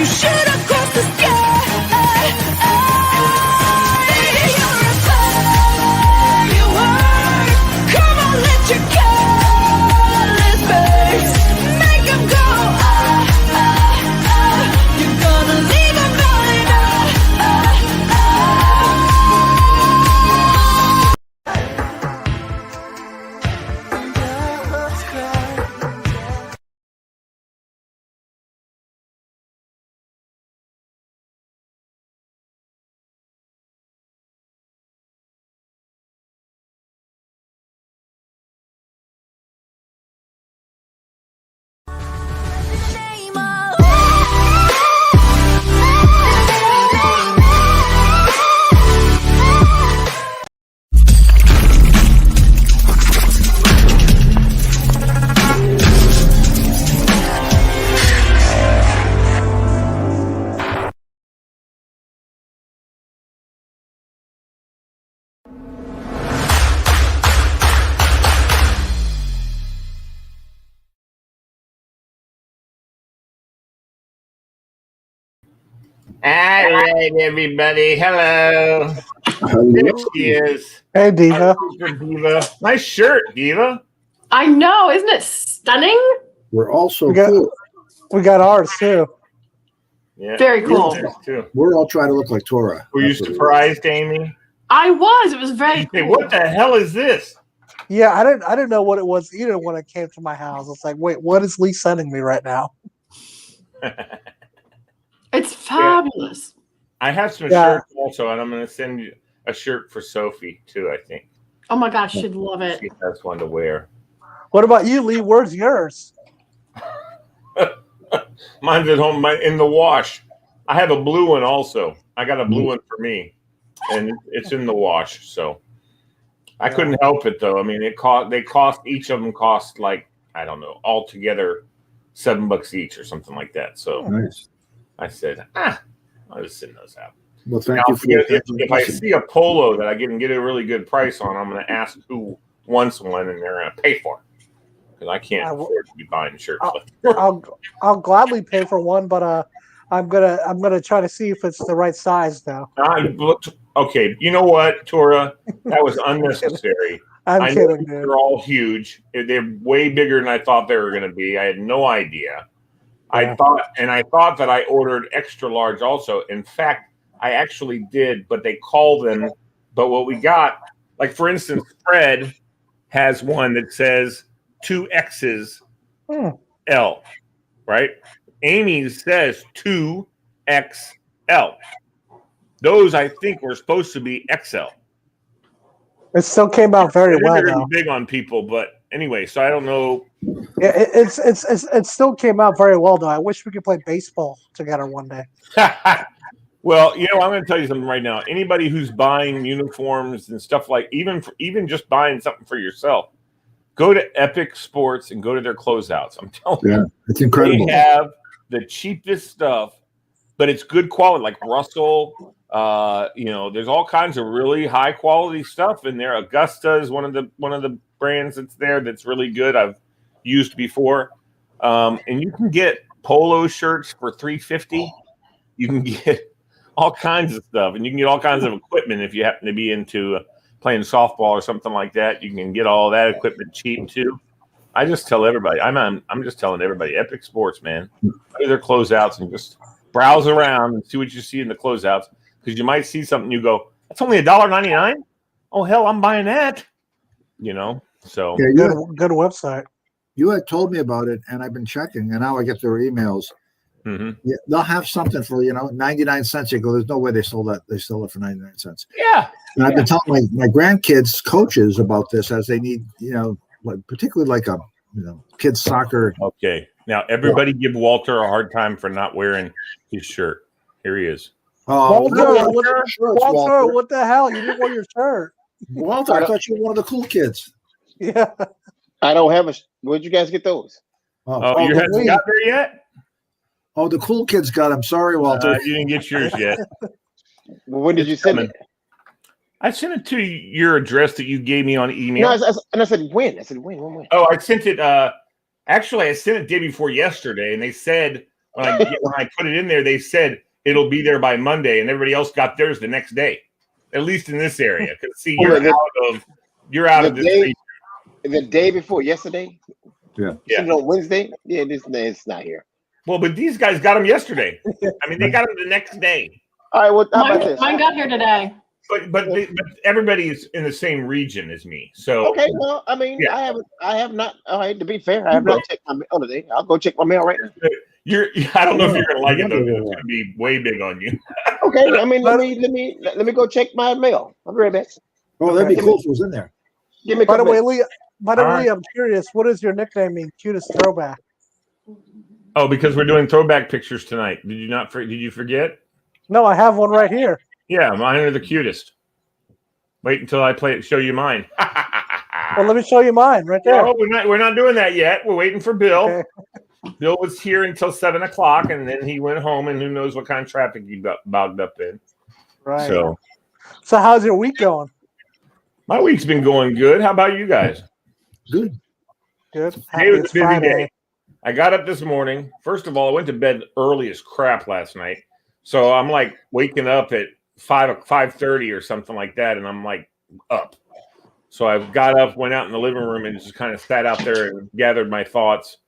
you shoot across the sky. You're a firework. Come on, let your colors burst. Make 'em go, You're gonna leave 'em going, All right, everybody. Hello. There she is. Hey, Diva. Super Diva. Nice shirt, Diva. I know, isn't it stunning? We're also cool. We got ours too. Yeah, very cool. Too. We're all trying to look like Torah. Were you surprised, Amy? I was. It was very cool. Hey, what the hell is this? Yeah, I didn't know what it was either when it came to my house. It's like, wait, what is Lee sending me right now? It's fabulous. I have some shirts also, and I'm going to send you a shirt for Sophie too, I think. Oh my gosh, she'd love it. She has one to wear. What about you, Lee? Where's yours? Mine's at home in the wash. I have a blue one also. I got a blue one for me, and it's in the wash. So I couldn't help it though. I mean, each of them cost like, I don't know, altogether $7 each or something like that. So nice. I said, I'll just send those out. Well, thank now, you for if I see a polo that I can get a really good price on, I'm going to ask who wants one, and they're going to pay for it because I can't afford to be buying shirts. I'll gladly pay for one, but I'm gonna try to see if it's the right size though. Okay, you know what, Tora? That was unnecessary. I'm kidding, dude. They're all huge. They're way bigger than I thought they were going to be. I had no idea. I thought that I ordered extra large also. In fact, I actually did, but they call them. But what we got, like for instance, Fred has one that says 2X's L, right? Amy's says 2XL. Those I think were supposed to be XL. It still came out very well. They're big on people, but anyway, so I don't know. Yeah, it still came out very well though. I wish we could play baseball together one day. Well, I'm going to tell you something right now. Anybody who's buying uniforms and stuff like even just buying something for yourself, go to Epic Sports and go to their closeouts. I'm telling you, it's incredible. They have the cheapest stuff, but it's good quality, like Russell. There's all kinds of really high quality stuff in there. Augusta is one of the brands that's there that's really good. I've used before, and you can get polo shirts for $350. You can get all kinds of stuff, and you can get all kinds of equipment if you happen to be into playing softball or something like that. You can get all that equipment cheap too. I just tell everybody, I'm just telling everybody, Epic Sports, man, go to their closeouts and just browse around and see what you see in the closeouts, because you might see something you go, that's only $1.99. Oh hell, I'm buying that. So good website. You had told me about it, and I've been checking, and now I get their emails. Mm-hmm. Yeah, they'll have something for 99 cents. You go, there's no way they sold that. They sold it for 99 cents. Yeah. And I've been telling my grandkids coaches about this as they need, particularly like a kids soccer. Okay. Now everybody give Walter a hard time for not wearing his shirt. Here he is. Walter, what the hell? You didn't wear your shirt. Walter, I thought you were one of the cool kids. Yeah. I don't have where'd you guys get those? You haven't got there yet? Oh, the cool kids got them. Sorry, Walter. You didn't get yours yet. Well, when did you send it? I sent it to your address that you gave me on email. No, I said when. I said when. Oh, I sent it. Actually, I sent it day before yesterday, and they said when I put it in there, they said it'll be there by Monday, and everybody else got theirs the next day. At least in this area, because see, you're out of this region. The day before yesterday. Yeah. On Wednesday. Yeah, it's not here. Well, but these guys got them yesterday. I mean, they got them the next day. All right. Well, how about this? Mine got here today. But everybody is in the same region as me. So Okay. Well, I mean, yeah. I have not. All right. To be fair, I have not checked my mail today. I'll go check my mail right now. I don't know if you're gonna like it though. It's gonna be way big on you. Okay. I mean, let me go check my mail. I'll be right back. Oh, that'd be cool if it was in there. Give me. By the way, Lee, right. I'm curious. What is your nickname mean? Cutest throwback. Oh, because we're doing throwback pictures tonight. Did you forget? No, I have one right here. Yeah, mine are the cutest. Wait until I show you mine. Well, let me show you mine right there. No, we're not doing that yet. We're waiting for Bill. Okay. Bill was here until 7 o'clock, and then he went home, and who knows what kind of traffic he got bogged up in. Right. So how's your week going? my week's been going good. How about you guys? Good. Good. Today was a It's busy Friday. day. I got up this morning. First of all, I went to bed early as crap last night. So I'm like waking up at 5:30 or something like that, and I'm like up. So I got up, went out in the living room, and just kind of sat out there and gathered my thoughts.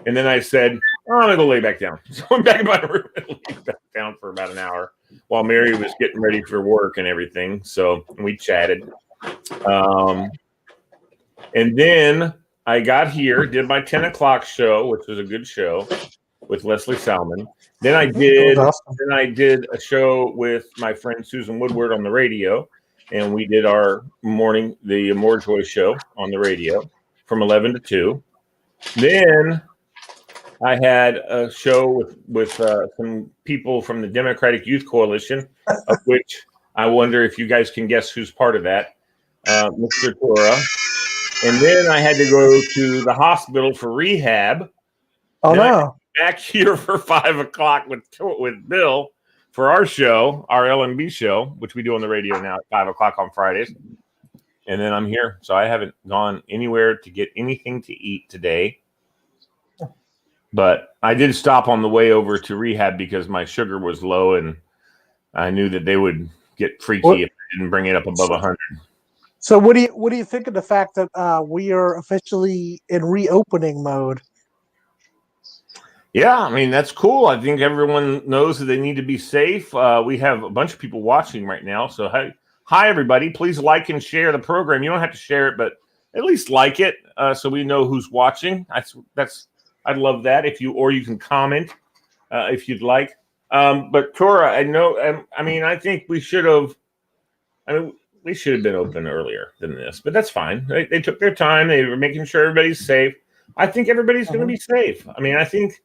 And then I said, I'm going to go lay back down. So I'm back in my room and laid back down for about an hour while Mary was getting ready for work and everything. So we chatted. And then I got here, did my 10 o'clock show, which was a good show with Leslie Salmon. Then I did a show with my friend Susan Woodward on the radio. And we did the MoreJoy show on the radio from 11 to 2. Then I had a show with some people from the Democratic Youth Coalition, of which I wonder if you guys can guess who's part of that, Mr. Tora. And then I had to go to the hospital for rehab. Oh, then no. Back here for 5 o'clock with Bill for our show, our LMB show, which we do on the radio now at 5 o'clock on Fridays. And then I'm here. So I haven't gone anywhere to get anything to eat today. But I did stop on the way over to rehab because my sugar was low, and I knew that they would get freaky if I didn't bring it up above 100. So what do you think of the fact that we are officially in reopening mode? Yeah, I mean, that's cool. I think everyone knows that they need to be safe. We have a bunch of people watching right now. So hi, everybody. Please like and share the program. You don't have to share it, but at least like it so we know who's watching. I'd love that you can comment if you'd like. But Tora, I know. I mean, I think we should have been open earlier than this, but that's fine. They took their time. They were making sure everybody's safe. I think everybody's going to be safe. I mean, I think,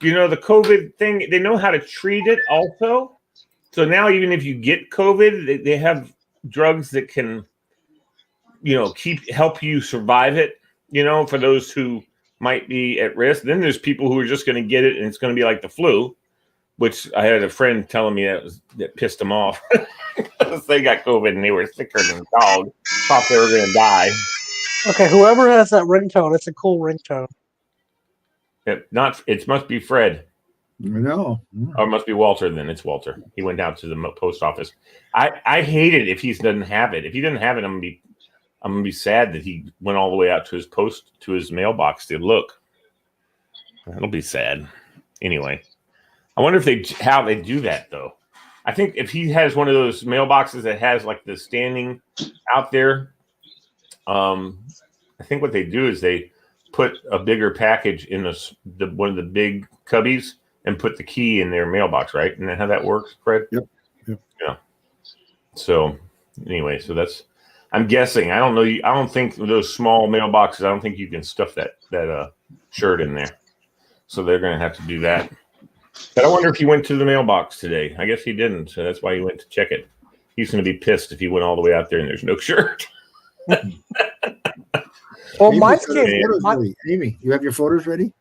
the COVID thing, they know how to treat it also. So now even if you get COVID, they have drugs that can, help you survive it, for those who might be at risk. Then there's people who are just going to get it and it's going to be like the flu, which I had a friend telling me that pissed them off. They got COVID and they were sicker than a dog. Thought they were going to die. Okay, whoever has that ringtone, it's a cool ringtone. It must be Fred. No. Or it must be Walter. Then it's Walter. He went down to the post office. I hate it if he doesn't have it. If he doesn't have it, I'm gonna be sad that he went all the way out to his mailbox to look. That'll be sad. Anyway, I wonder how they do that though. I think if he has one of those mailboxes that has like the standing out there, I think what they do is they put a bigger package in one of the big cubbies and put the key in their mailbox, right? And then how that works, Fred? Yep. Yeah. So anyway, I'm guessing. I don't know. I don't think those small mailboxes. I don't think you can stuff that shirt in there. So they're going to have to do that. But I wonder if he went to the mailbox today. I guess he didn't. So that's why he went to check it. He's going to be pissed if he went all the way out there and there's no shirt. Well, Amy, you have your photos ready?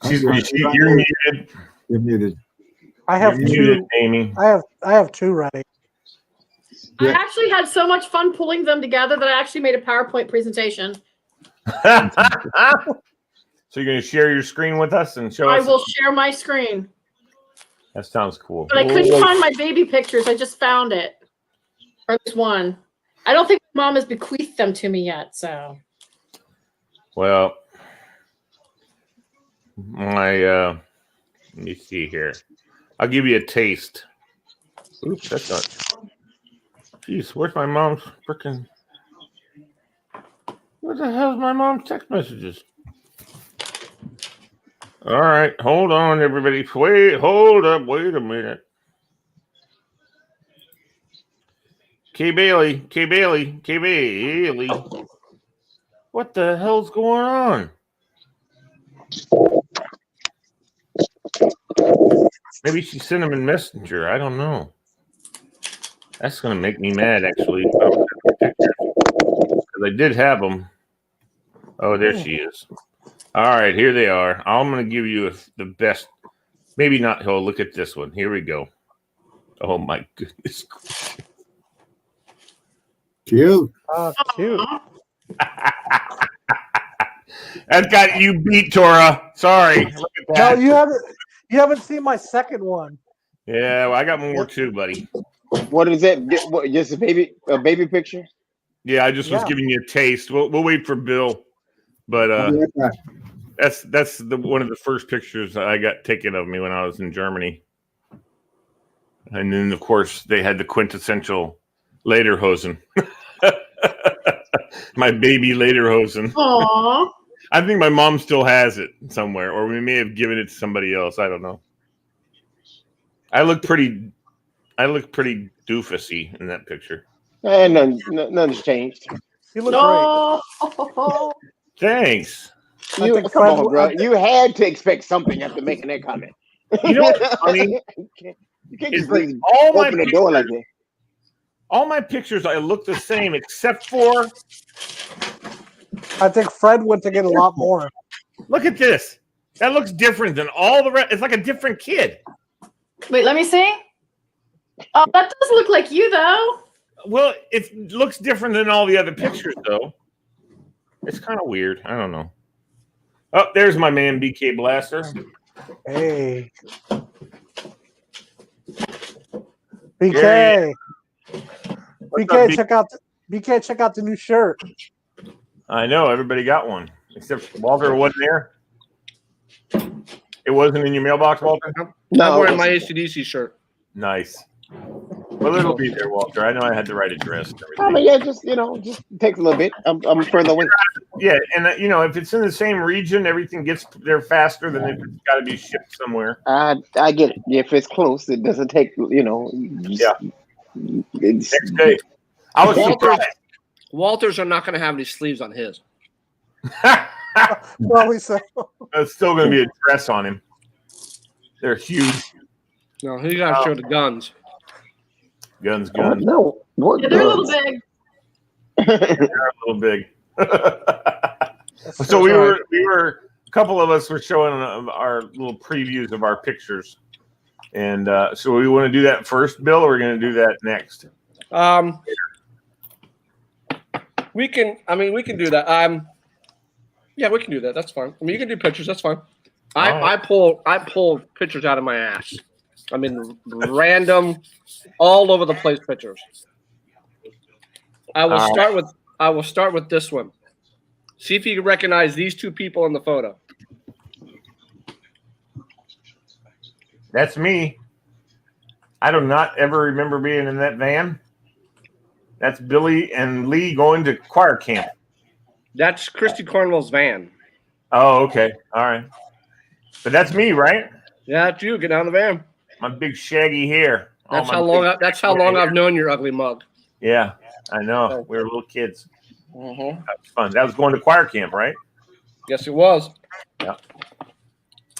You're muted. You're muted. I have You're two. muted, Amy. I have two ready. I actually had so much fun pulling them together that I actually made a PowerPoint presentation. So you're going to share your screen with us and show I us? will share my screen. That sounds cool. But I couldn't find my baby pictures. I just found it. Or this one. I don't think mom has bequeathed them to me yet. So. Well, let me see here. I'll give you a taste. Oops, that's not. Jeez, where's my mom's freaking? What the hell's my mom's text messages? All right, hold on, everybody. Hold up. Wait a minute. K. Bailey. What the hell's going on? Maybe she sent them in Messenger. I don't know. That's going to make me mad, actually. Because I did have them. Oh, there she is. All right, here they are. I'm going to give you the best. Maybe not. Oh, look at this one. Here we go. Oh, my goodness. Cute. Oh, cute. That got you beat, Tora. Sorry. Look at No, that. you haven't seen my second one. Yeah, well, I got more too, buddy. What is that? What, just a baby picture? Yeah, I just was Yeah. giving you a taste. We'll wait for Bill, but I'll be right back. that's one of the first pictures I got taken of me when I was in Germany, and then of course they had the quintessential lederhosen, my baby lederhosen. Aww. I think my mom still has it somewhere, or we may have given it to somebody else. I don't know. I look pretty doofusy in that picture. And nothing's changed. You look No. Thanks. I You, think come Fred- on, bro. You had to expect something after making that comment. You know what's funny? You can't Is just like all my open the door like that. all my pictures I look the same except for I think Fred went to get a lot more. look at this. That looks different than all the rest. It's like a different kid. Wait, let me see. Oh, that does look like you, though. Well, it looks different than all the other pictures, though. It's kind of weird. I don't know. Oh, there's my man, BK Blaster. Hey. There BK. What's up, BK, check out the new shirt. I know everybody got one except Walter wasn't there. It wasn't in your mailbox, Walter. I'm No, wearing my ACDC shirt. Nice. Well, it'll be there, Walter. I know I had the right address. And I everything. mean, yeah, just just takes a little bit. I'm further away. Yeah, and if it's in the same region, everything gets there faster than if it's got to be shipped somewhere. I get it. If it's close, it doesn't take. Yeah. It's, Next day, I was surprised. Walters are not going to have any sleeves on his. Probably so. It's still going to be a dress on him. They're huge. No, he got to show the guns. Guns. no. What Yeah, they're a little guns? big. They're a little big. That's So we right. were a couple of us were showing our little previews of our pictures, and so we want to do that first, Bill, or we're going to do that next. We can do that. Yeah, we can do that. That's fine. I mean, you can do pictures. That's fine. I pull pictures out of my ass. I mean, random, all over the place pictures. I will start with this one. See if you can recognize these two people in the photo. That's me. I do not ever remember being in that van. That's Billy and Lee going to choir camp. That's Christy Cornwell's van. Oh, okay. All right. But that's me, right? Yeah, that's you. Get down the van. My big shaggy hair. That's my how long. big That's how long I've known your ugly mug. Yeah, I know. We were little kids. Mm-hmm. That was fun. That was going to choir camp, right? Yes, it was. Yeah.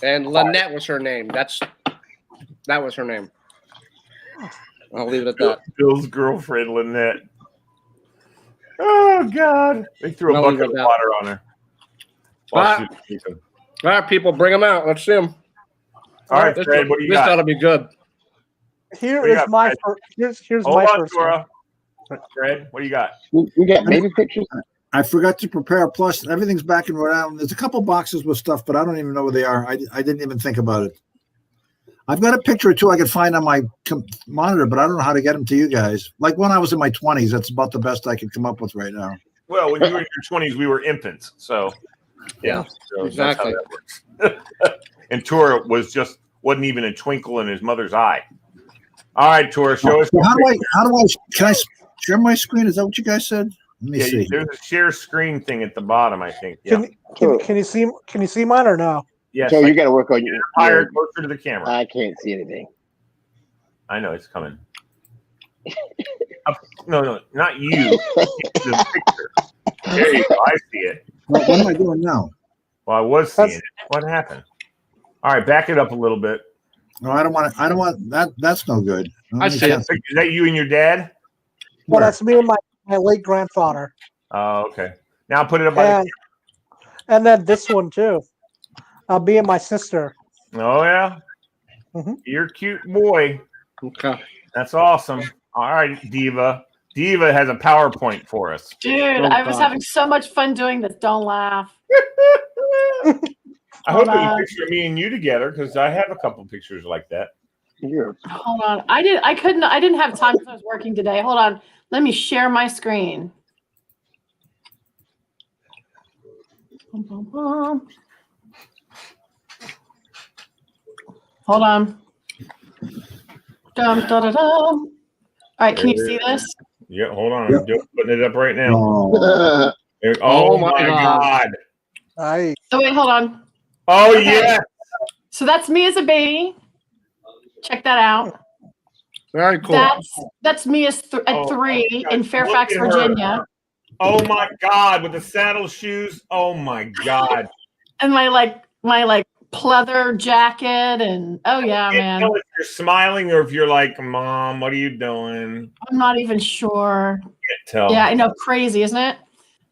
And Lynette was her name. That was her name. I'll leave it at that. Bill's girlfriend, Lynette. Oh, God. They threw a I'll leave bucket it of at water on her. While she was sleeping. All right, people, bring them out. Let's see them. All right, This, Fred, what do you this got? ought to be good. Here What do you is got, my Fred? first. Here's Hold my on, first. Dora. Fred, what do you got? You got baby pictures? I forgot to prepare. Plus, everything's back in Rhode Island. There's a couple boxes with stuff, but I don't even know where they are. I didn't even think about it. I've got a picture or two I could find on my monitor, but I don't know how to get them to you guys. Like when I was in my 20s, that's about the best I could come up with right now. Well, when you were in your 20s, we were infants. So, yeah. So Exactly. That's how that works. And Tor wasn't even a twinkle in his mother's eye. All right, Tor, show us. So can I share my screen? Is that what you guys said? Let me see. There's a share screen thing at the bottom, I think. Yeah. Can you see mine or no? Yes. So you got to work on your higher, closer to the camera. I can't see anything. I know it's coming. No, not you. The picture. There you go. I see it. What am I doing now? Well, I was seeing it. What happened? All right, back it up a little bit. No, I don't want that. That's no good. I see it. Is that you and your dad? Well, that's me and my late grandfather. Oh, okay. Now put it up by And then this one too. Me and my sister. Oh yeah. Mhm. You're a cute boy. Okay. That's awesome. All right, Diva. Diva has a PowerPoint for us. Dude, I was having so much fun doing this. Don't laugh. I hope there's a picture of me and you together because I have a couple pictures like that. You're Hold on. I didn't have time because I was working today. Hold on. Let me share my screen. Hold on. Dum, da, da, dum. All right, can you see this? Yeah, hold on. Yep. I'm just putting it up right now. Oh, Oh, my my God. God. Oh, wait, hold on. Oh, Okay. yeah. So that's me as a baby. Check that out. Very cool. That's me at Oh, 3 my God. in Fairfax, Look at her. Virginia. Oh, my God. With the saddle shoes. Oh, my God. And my pleather jacket and oh yeah, I can't man. tell if you're smiling or if you're like, Mom, what are you doing? I'm not even sure. Can't tell. Yeah, I know, crazy, isn't it?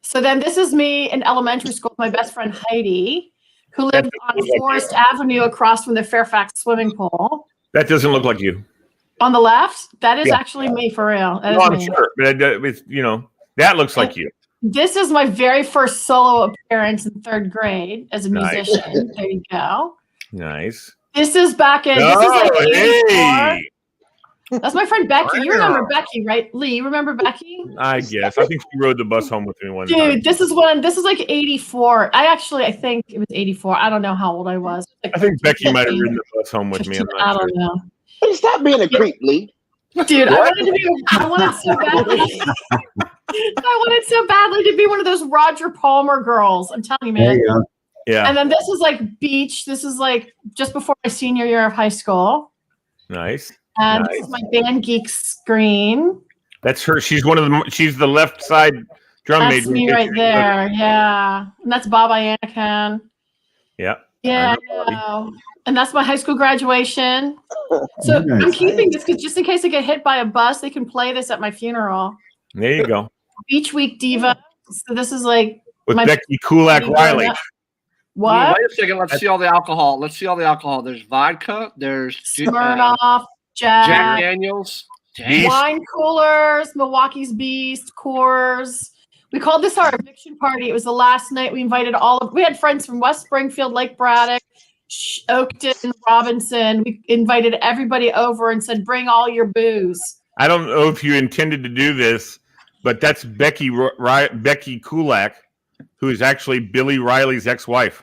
So then this is me in elementary school with my best friend Heidi, who lived That on doesn't look like Forest you. Avenue across from the Fairfax swimming pool. That doesn't look like you. On the left, that is Yeah. actually me for real. That No, is I'm me. sure. But it's, that looks like you. This is my very first solo appearance in 3rd grade as a Nice. musician. There you go. Nice. This is back in. This is Oh, like 84. hey. That's my friend Becky. You Wow. remember Becky, right? Lee, you remember Becky? I guess. I think she rode the bus home with me one time. Dude, this is like 84. I think it was 84. I don't know how old I was. Like I think Becky might have 15, ridden the bus home with me. I'm 15, not I sure. don't know. Hey, stop being a creep, Lee. Dude, I wanted so badly. I wanted so badly to be one of those Roger Palmer girls. I'm telling you, there man. you go. Yeah. And then this is like beach. This is like just before my senior year of high school. Nice. And this is my Band Geek screen. That's her. She's she's the left side drum That's major. me right there. Yeah. And that's Bob Anakin. Yeah. Yeah, I know, I know. And that's my high school graduation. So Nice. I'm keeping this because just in case I get hit by a bus, they can play this at my funeral. There you go. Beach Week Diva. So this is like With my Becky Kulak Riley. What? Wait a second. Let's see all the alcohol. There's vodka. There's Smirnoff, Jack Jack, Daniels. Beast. wine coolers, Milwaukee's Beast, Coors. We called this our eviction party. It was the last night. We invited we had friends from West Springfield, Lake Braddock, Oakton, Robinson. We invited everybody over and said, bring all your booze. I don't know if you intended to do this, but that's Becky Kulak, who is actually Billy Riley's ex-wife.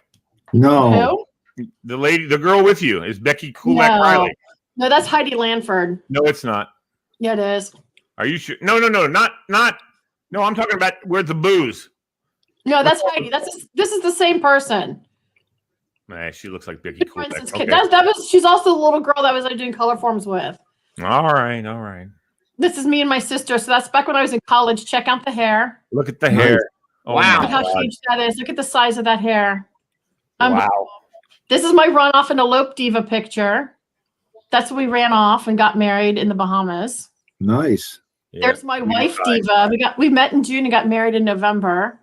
No. Who? The girl with you is Becky Kulak No. Riley. No, that's Heidi Lanford. No, it's not. Yeah, it is. Are you sure? No, not. No, I'm talking about where's the booze. No, that's Heidi. This is the same person. Nah, she looks like Becky For Kulak. instance, Okay. she's also the little girl that was doing color forms with. All right. This is me and my sister. So that's back when I was in college. Check out the hair. Look at the hair. Oh, Wow. my Look how God. huge that is. Look at the size of that hair. Wow. This is my run off and elope diva picture. That's when we ran off and got married in the Bahamas. Nice. Yeah. There's my wife diva. We met in June and got married in November.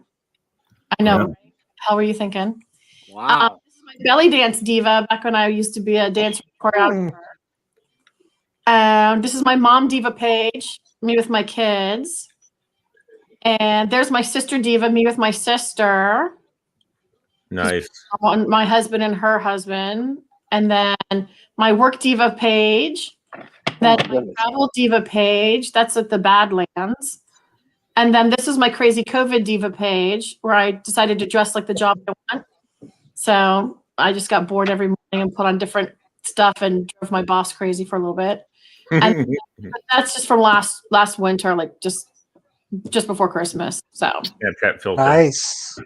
I know. Yeah. Right? How were you thinking? Wow. This is my belly dance diva back when I used to be a dancer choreographer. This is my mom diva page, me with my kids. And there's my sister diva, me with my sister. Nice. On my husband and her husband. And then my work diva page. Then my travel diva page. That's at the Badlands. And then this is my crazy COVID diva page where I decided to dress like the job I want. So I just got bored every morning and put on different stuff and drove my boss crazy for a little bit. And that's just from last winter, like just before Christmas. So Snapchat filter. Nice.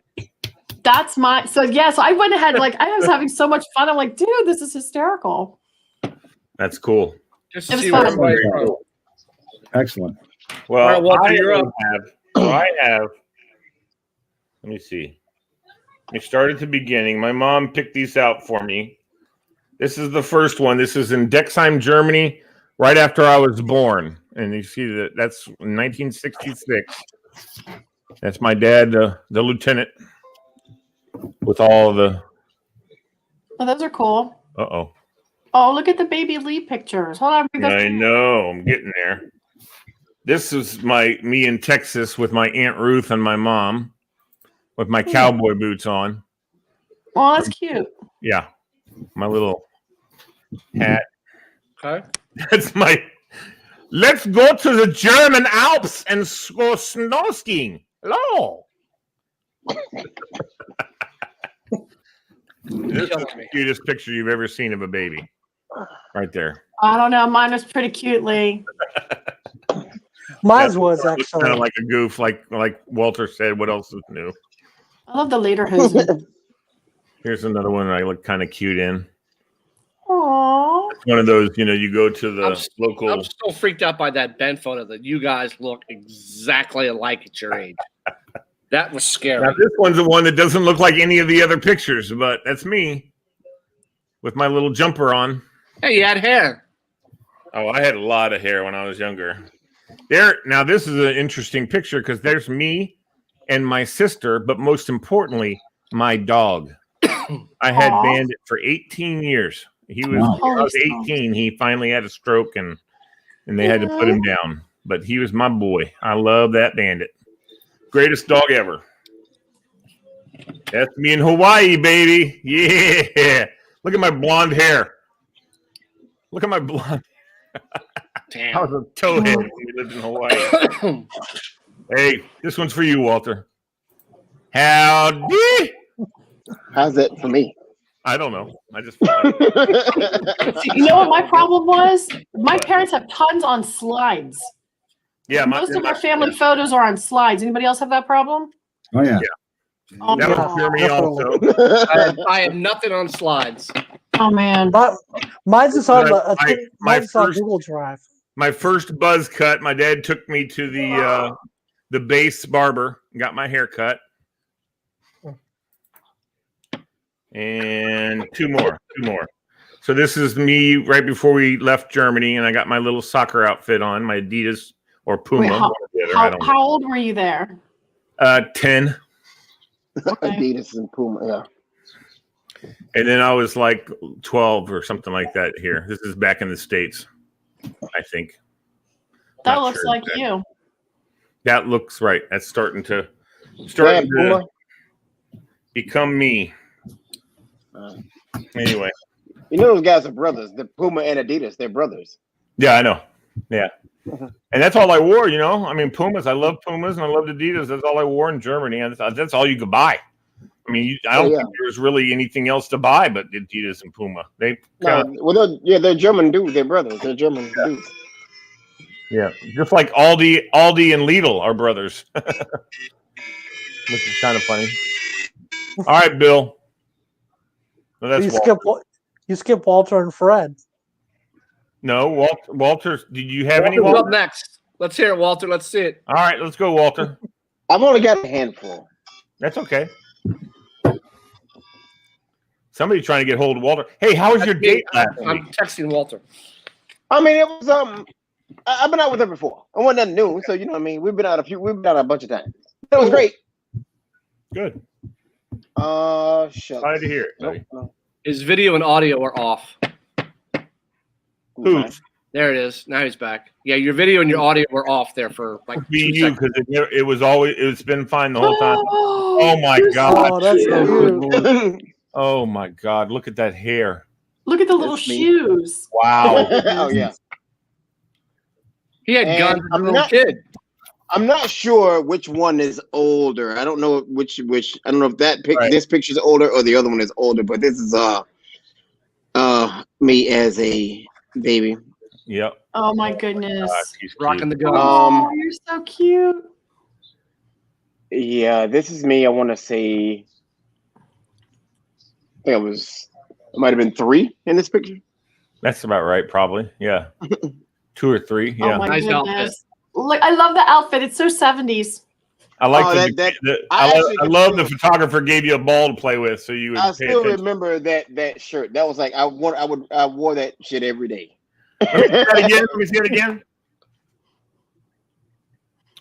that's my so I went ahead, like I was having so much fun. I'm like, dude, this is hysterical. That's cool. Just It to was see fun. where everybody's from. Excellent. Well, All right, Walter, you're up. I have. Let me see. I started at the beginning. My mom picked these out for me. This is the first one. This is in Dexheim, Germany, right after I was born. And you see that that's 1966. That's my dad, the lieutenant, with all the. Oh, those are cool. Uh-oh. Oh, look at the baby Lee pictures. Hold on. I know. I'm getting there. This is me in Texas with my Aunt Ruth and my mom with my cowboy boots on. Oh, that's cute. Yeah. My little hat. Okay. That's my. Let's go to the German Alps and go snow skiing. Hello. This is the cutest picture you've ever seen of a baby. Right there. I don't know. Mine was pretty cute, Lee. Mine was Kind of actually. like a goof, like Walter said. What else is new? I love the lederhosen. Here's another one I look kind of cute in. Aww. One of those, you go to the local. I'm still freaked out by that Ben photo that you guys look exactly alike at your age. That was scary. Now, this one's the one that doesn't look like any of the other pictures, but that's me with my little jumper on. Hey, you had hair. Oh, I had a lot of hair when I was younger. Now, this is an interesting picture because there's me and my sister, but most importantly, my dog. I had Aw. Bandit for 18 years. He was Wow. when I was 18. He finally had a stroke, and they had to put him down. But he was my boy. I love that Bandit. Greatest dog ever. That's me in Hawaii, baby. Yeah. Look at my blonde hair. Look at my blonde. Damn. I was a towhead when we lived in Hawaii. Hey, this one's for you, Walter. Howdy. How's it for me? I don't know. I just. You know what my problem was? My parents have tons on slides. Yeah, Most of our family photos are on slides. Anybody else have that problem? Oh yeah. Oh, That Yeah. was for me definitely. also. I had nothing on slides. oh man. But mine's just on My- my mine's on first- Google Drive. My first buzz cut. My dad took me to the base barber, got my hair cut, and two more. So this is me right before we left Germany, and I got my little soccer outfit on, my Adidas or Puma. Wait, one or the other, I don't know. How old were you there? 10. Adidas and Puma. Yeah. And then I was like 12 or something like that here. This is back in the States, I think. That Not looks sure like exactly. you. That looks right. That's starting Yeah, to Puma. become me. Anyway. You know those guys are brothers. The Puma and Adidas, they're brothers. Yeah, I know. Yeah. And that's all I wore, I mean, Pumas. I love Pumas and I love Adidas. That's all I wore in Germany. And that's all you could buy. I mean, I don't think there was really anything else to buy but Adidas and Puma. They They're German dudes. They're brothers. They're German dudes. Yeah, just like Aldi and Lidl are brothers, which is kind of funny. All right, Bill. No, that's Walter. You skip Walter and Fred. No, Walter. Did you have any? Walter's Walter? up next. Let's hear it, Walter. Let's see it. All right, let's go, Walter. I've only got a handful. That's okay. Somebody trying to get hold of Walter. Hey, how was your date last I'm week? texting Walter. I mean, it was I've been out with her before. It wasn't nothing new, so you know what I mean. We've been out a bunch of times. It was great. Good. Shucks. Glad to hear it. Buddy. Nope. His video and audio are off. Who's? There it is. Now he's back. Yeah, your video and your audio were off there for like 2 you seconds. because it was always it's been fine the whole time. Oh my god! Oh, that's Oh, cute. good Lord. Oh my god! Look at that hair! Look at the little That's me. shoes. Wow! Oh yeah. He had And guns as a I'm little not- kid. I'm not sure which one is older. I don't know which. I don't know if Right. this picture's older or the other one is older. But this is me as a baby. Yep. Oh my goodness. He's Rocking the gun. Oh, you're so cute. Yeah, this is me. I want to say. I think it might have been 3 in this picture. That's about right, probably. Yeah. 2 or 3. Yeah. Oh my Nice goodness. outfit. Look, I love the outfit. It's so 70s. I like Oh, I love the photographer gave you a ball to play with, so you would I pay still attention. remember that shirt. That was like I wore that shit every day. Let me see that again. Let me see it again.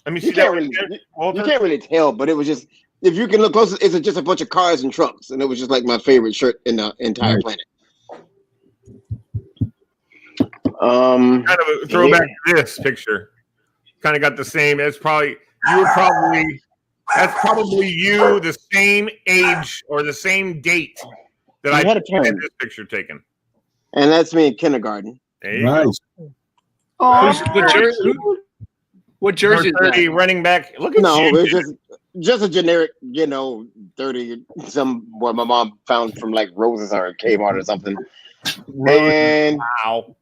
Let me see You that can't one really, again, Walter. you can't really tell, but it was just if you can look closer, it's just a bunch of cars and trucks, and it was just like my favorite shirt in the entire Right. planet. Kind of a throwback to this picture. Kind of got the same. That's probably you the same age or the same date that I You had a had turn. this picture taken. And that's me in kindergarten. There you go. Nice. Oh, What jersey is Number 30 that? running back. Look at No, you. it's just a generic, 30 what my mom found from like Roses or Kmart or something. And Wow.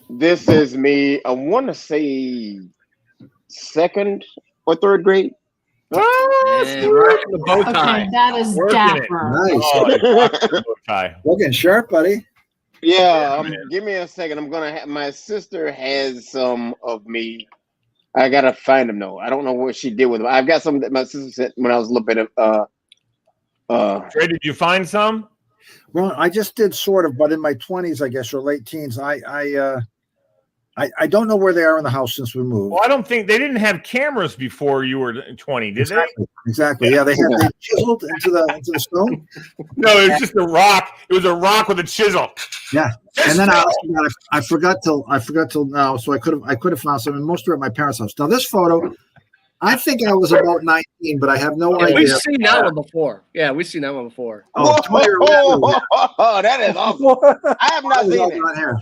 this is me. I want to say 2nd or 3rd grade. And rocking the bow tie. okay, that is Working it. dapper. Nice. Oh, it's rocking the bow tie. Looking sharp, buddy. Yeah, man. give me a second. I'm gonna have my sister has some of me. I gotta find them though. I don't know what she did with them. I've got some that my sister sent when I was looking at Trey, did you find some? Well, I just did sort of, but in my 20s, I guess, or late teens, I don't know where they are in the house since we moved. Well, I don't think they didn't have cameras before you were 20, did Exactly. Yeah, they chiseled into the stone. they? No, it was just a rock. It was a rock with a chisel. Yeah. And then I forgot till now, so I could have found some. And most are at my parents' house. Now this photo, I think I was about 19, but I have no Yeah, idea. we've seen that one before. Yeah, we've seen that one before. Oh, oh, that is awesome. I have not seen it. Here.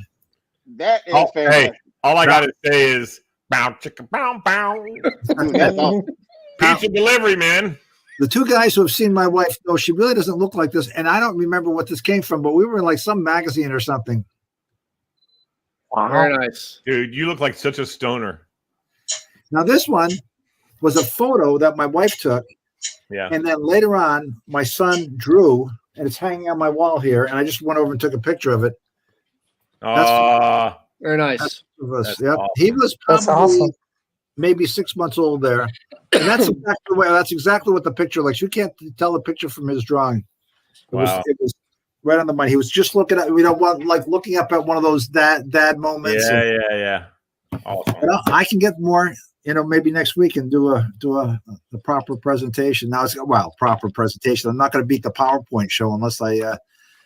That is Oh, fantastic. hey, all I gotta say is bow chicka bow bow. Dude, that's awesome. Pizza delivery, man. The two guys who have seen my wife know she really doesn't look like this, and I don't remember what this came from, but we were in like some magazine or something. Very nice. Dude, you look like such a stoner. Now this one was a photo that my wife took, Yeah. and then later on my son drew, and it's hanging on my wall here, and I just went over and took a picture of it. Very nice. Of us. That's Yep. awesome. He was That's probably awesome. maybe 6 months old there. And that's exactly what the picture looks. You can't tell the picture from his drawing. Wow. It was right on the money. He was just looking at, like looking up at one of those dad moments. Yeah. Awesome. I can get more, maybe next week and do a proper presentation. Now it's proper presentation. I'm not going to beat the PowerPoint show unless I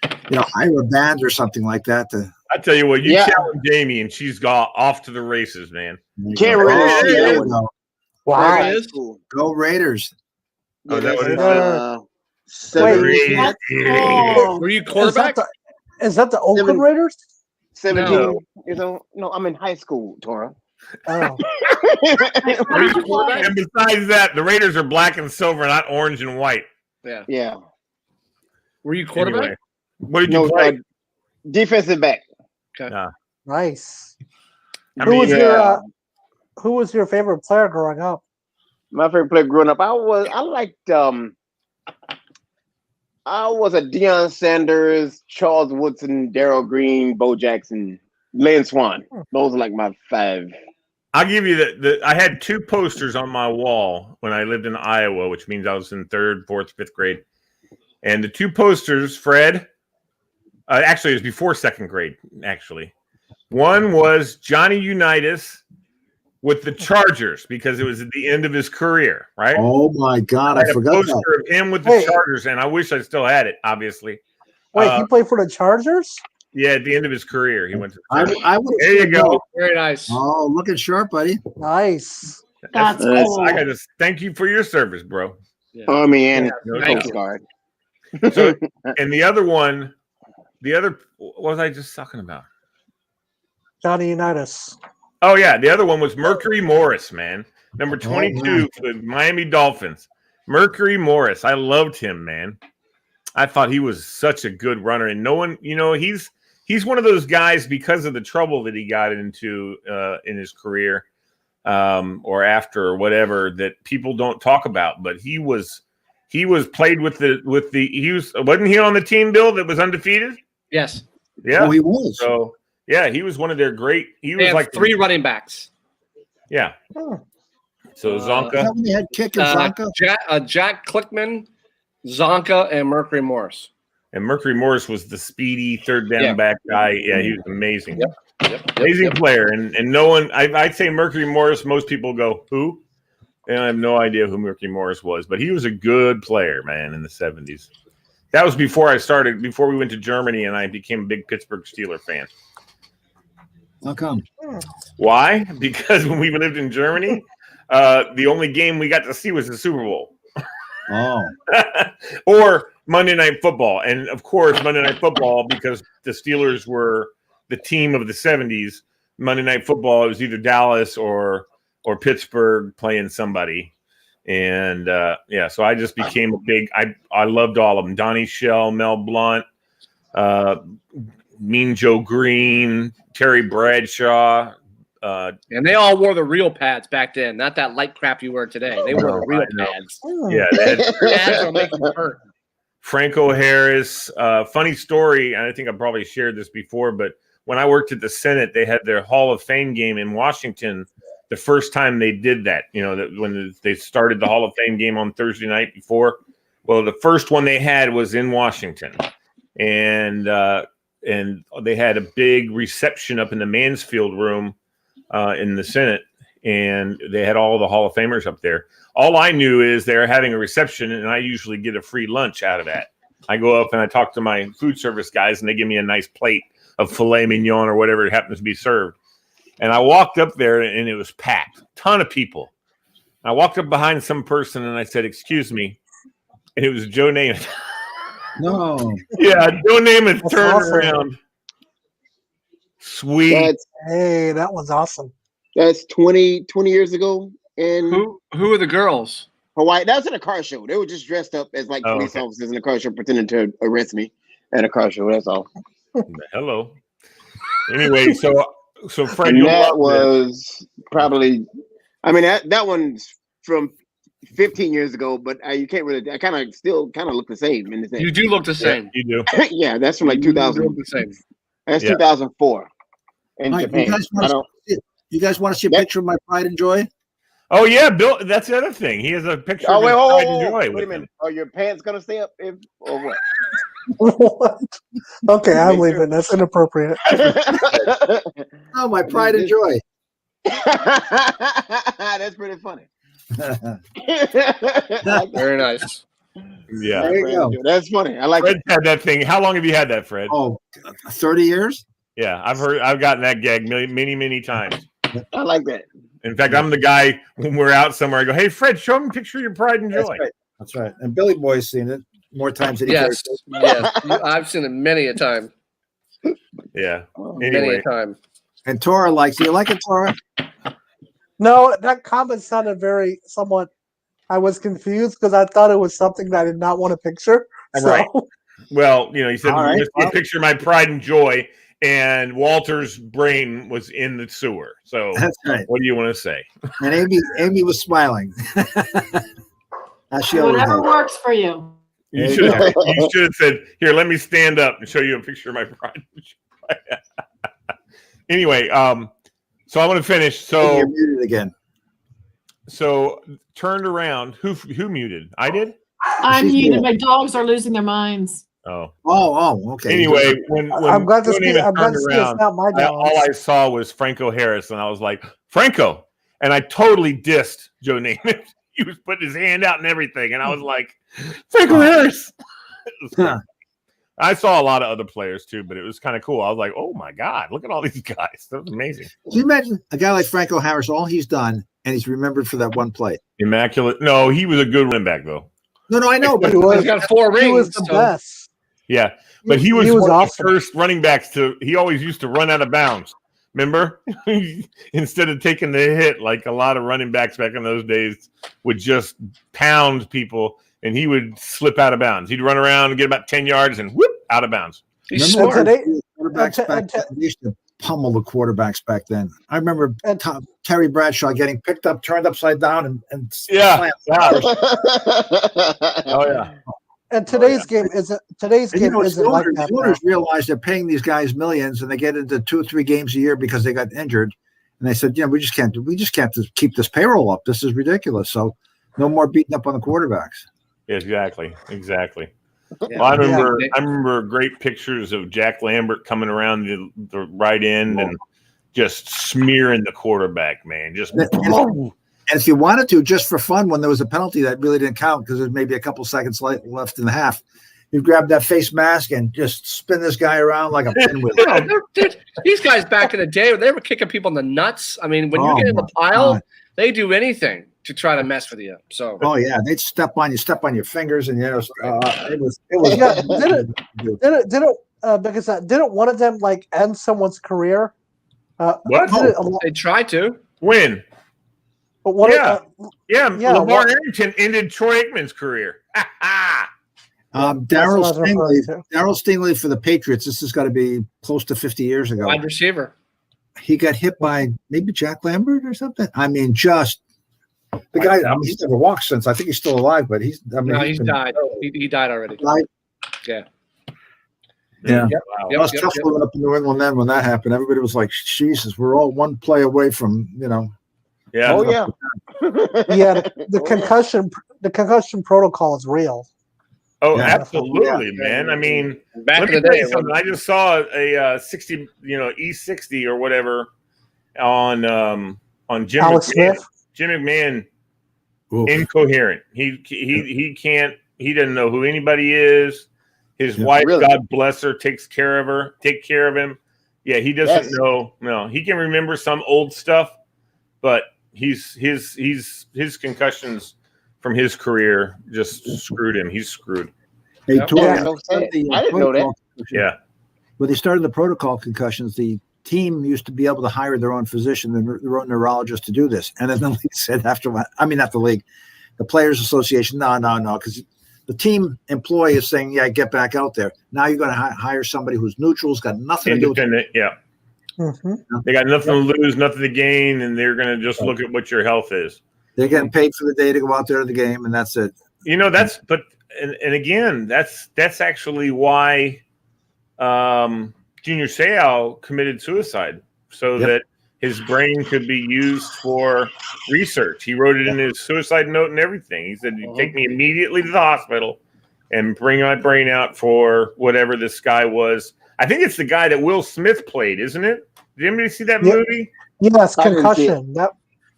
hire a band or something like that. I tell you what, you Yeah. challenge Jamie and she's got off to the races, man. Can't really see There that you one. go. Wow. There it is. Cool. Go Raiders. Oh, is that what it is? 17, That's cool. Were you Is quarterback? that the Oakland Seven. Raiders? 17 years old. No, I'm in high school, Tora. Oh, Were you quarterback? And besides that, the Raiders are black and silver, not orange and white. Yeah. Yeah. Were you quarterback? Anyway, what did you No, play? defensive back. nice. I Who mean, was yeah. who was your favorite player growing up? My favorite player growing up, I was a Deion Sanders, Charles Woodson, Darryl Green, Bo Jackson, Lynn Swan. Those are like my 5. I'll give you I had 2 posters on my wall when I lived in Iowa, which means I was in 3rd, 4th, 5th grade. And the 2 posters, Fred, actually it was before 2nd grade, actually. One was Johnny Unitas with the Chargers because it was at the end of his career, right? Oh my God, I I had a forgot poster that. of him with the Wait. Chargers, and I wish I still had it, obviously. Wait, he played for the Chargers? Yeah, at the end of his career, he went to. I would. There you go. Very nice. Oh, looking sharp, buddy. Nice. That's That's- cool. I gotta thank you for your service, bro. Army and Yeah, thank Coast you. Guard. So, and the other one, what was I just talking about? Johnny Unitas. Oh yeah, the other one was Mercury Morris, man. Number 22 man. for the Miami Dolphins. Mercury Morris. I loved him, man. I thought he was such a good runner, and no one, he's one of those guys because of the trouble that he got into in his career, or after or whatever, that people don't talk about. But he played wasn't he on the team, Bill, that was undefeated? Yes. Yeah. Oh, he was. So yeah, he was one of their great. He They was have like 3 running backs. Yeah. Oh. So Is Zonka. that when they had Kick and Zonka? Jack Clickman, Zonka, and Mercury Morris. And Mercury Morris was the speedy third down back guy. Yeah, he was amazing. Yep. Amazing player. And no one, I'd say Mercury Morris, most people go, who? And I have no idea who Mercury Morris was, but he was a good player, man, in the 70s. That was before we went to Germany and I became a big Pittsburgh Steeler fan. How come? Why? Because when we lived in Germany, the only game we got to see was the Super Bowl. Oh, Or Monday Night Football. And, of course, Monday Night Football, because the Steelers were the team of the 70s, Monday Night Football, it was either Dallas or Pittsburgh playing somebody. And, so I just became a big – I loved all of them. Donnie Shell, Mel Blount, Mean Joe Green, Terry Bradshaw. And they all wore the real pads back then, not that light crap you wear today. They wore the real pads. Yeah, they had Pads will make you hurt. Franco Harris. Funny story, and I think I probably shared this before, but when I worked at the Senate, they had their Hall of Fame game in Washington the first time they did that. When they started the Hall of Fame game on Thursday night before. Well, the first one they had was in Washington. And they had a big reception up in the Mansfield room in the Senate, and they had all the Hall of Famers up there. All I knew is they're having a reception, and I usually get a free lunch out of that. I go up and I talk to my food service guys, and they give me a nice plate of filet mignon or whatever it happens to be served. And I walked up there, and it was packed, ton of people. I walked up behind some person, and I said, "Excuse me," and it was Joe Namath. no. Yeah, Joe Namath That's turned awesome. around. Sweet. Hey, that was awesome. That's 20 years ago in Who are the girls? Hawaii. That was in a car show. They were just dressed up as like police officers in a car show, pretending to arrest me at a car show. That's all. Hello. Anyway, so Fred, And you'll that love was probably. I mean, that one's from 15 years ago, but you can't really. I still look the same in the thing. You do look the this. same. You do. Yeah, that's from like You do 2000. look the same. That's Yeah. 2004 in All right, Japan. you guys want to see a Yep. picture of my pride and joy? Oh yeah, Bill. That's the other thing. He has a picture. Oh of wait, his whoa, pride and whoa, joy wait a with him. minute. Are your pants gonna stay up or what? What? Okay, I'm leaving. That's inappropriate. Oh, my pride and joy. That's pretty funny. Very nice. Yeah. There you go. That's funny. I like Fred it. had that thing. How long have you had that, Fred? Oh, 30 years? Yeah, I've gotten that gag many times. I like that. In fact, I'm the guy when we're out somewhere. I go, "Hey, Fred, show him a picture of your pride and That's joy." right. That's right. And Billy Boy's seen it more times than he Yes. cares. Yes. I've seen it many a time. Yeah. Many Anyway, a time. And Tora likes it. You like it, Tora? No, that comment sounded very somewhat. I was confused because I thought it was something that I did not want to picture. So, Right. well, he said, All right, "Let's see a picture of my pride and joy," and Walter's brain was in the sewer. So, That's right. what do you want to say? And Amy was smiling. As she always Whatever does. works for you. You There should you have, you should have said, "Here, let me stand up and show you a picture of my pride and joy." Anyway, so I'm going to finish. You're muted again. So turned around. Who muted? I did. I'm She's muted. muted. My dogs are losing their minds. Oh. Oh, okay. Anyway, when I'm glad to Joe see. Namath I'm glad turned to see around, it's not my all dogs. I saw was Franco Harris, and I was like, "Franco," and I totally dissed Joe Namath. He was putting his hand out and everything, and I was like, "Franco Harris." I saw a lot of other players too, but it was kind of cool. I was like, oh my God, look at all these guys. That was amazing. Can you imagine a guy like Franco Harris, all he's done, and he's remembered for that one play? Immaculate. No, he was a good running back though. No, I know, but He's got 4 rings. He was the so- best. Yeah, but he was one awesome. of the first running backs to. He always used to run out of bounds. Remember, instead of taking the hit, like a lot of running backs back in those days would just pound people, and he would slip out of bounds. He'd run around and get about 10 yards and whoop out of bounds. He's remember smart. today- quarterbacks back then? They used to pummel the quarterbacks back then. I remember Terry Bradshaw getting picked up, turned upside down, and Yeah. slammed. Oh yeah. And today's game isn't like that. The owners realize they're paying these guys millions, and they get into 2 or 3 games a year because they got injured. And they said, we just can't just keep this payroll up. This is ridiculous. So no more beating up on the quarterbacks. Exactly. Yeah. Well, I remember great pictures of Jack Lambert coming around the right end and just smearing the quarterback, man. Just And if you wanted to, just for fun, when there was a penalty that really didn't count because there's maybe a couple seconds left in the half, you grab that face mask and just spin this guy around like a pinwheel. These guys back in the day, they were kicking people in the nuts. I mean, when you get in the pile, they do anything to try to mess with you. So, oh yeah, they'd step on your fingers, and it was. Yeah, didn't one of them like end someone's career? What? They tried to. When? But what? Lamar Arrington ended Troy Aikman's career. Daryl Stingley for the Patriots. This has got to be close to 50 years ago. Wide receiver. He got hit by maybe Jack Lambert or something. I mean, just the guy. I mean, he's never walked since. I think he's still alive, but he's died. He died already. Yeah. Yeah. Yep. It was tough living up in New England then when that happened. Everybody was like, Jesus, we're all one play away from, Yeah. Oh yeah. Yeah. The concussion protocol is real. Oh, Yeah. absolutely, man. I mean, Back let in me the tell day, you something. I just saw a 60, E60 or whatever on Jim Alex McMahon. Smith. Jim McMahon, Oof. incoherent. He can't. He doesn't know who anybody is. His wife, really? God bless her, take care of him. Yeah, he doesn't know. No, he can remember some old stuff, but his concussions from his career just screwed him. He's screwed. They Yep. tore Yeah. the I didn't know that. Yeah. When they started the protocol concussions, the team used to be able to hire their own physician, their own neurologist to do this. And then the league said not the league, the Players Association, no, because the team employee is saying, yeah, get back out there. Now you're going to hire somebody who's neutral, has got nothing to do with it. Independent. Yeah. Mm-hmm. They got nothing to lose, nothing to gain, and they're going to just look at what your health is. They're getting paid for the day to go out there to the game, and that's it. And again, that's actually why Junior Seau committed suicide, so that his brain could be used for research. He wrote it in his suicide note and everything. He said, take me immediately to the hospital and bring my brain out for whatever this guy was. I think it's the guy that Will Smith played, isn't it? Did anybody see that movie? Yes, I didn't see Concussion.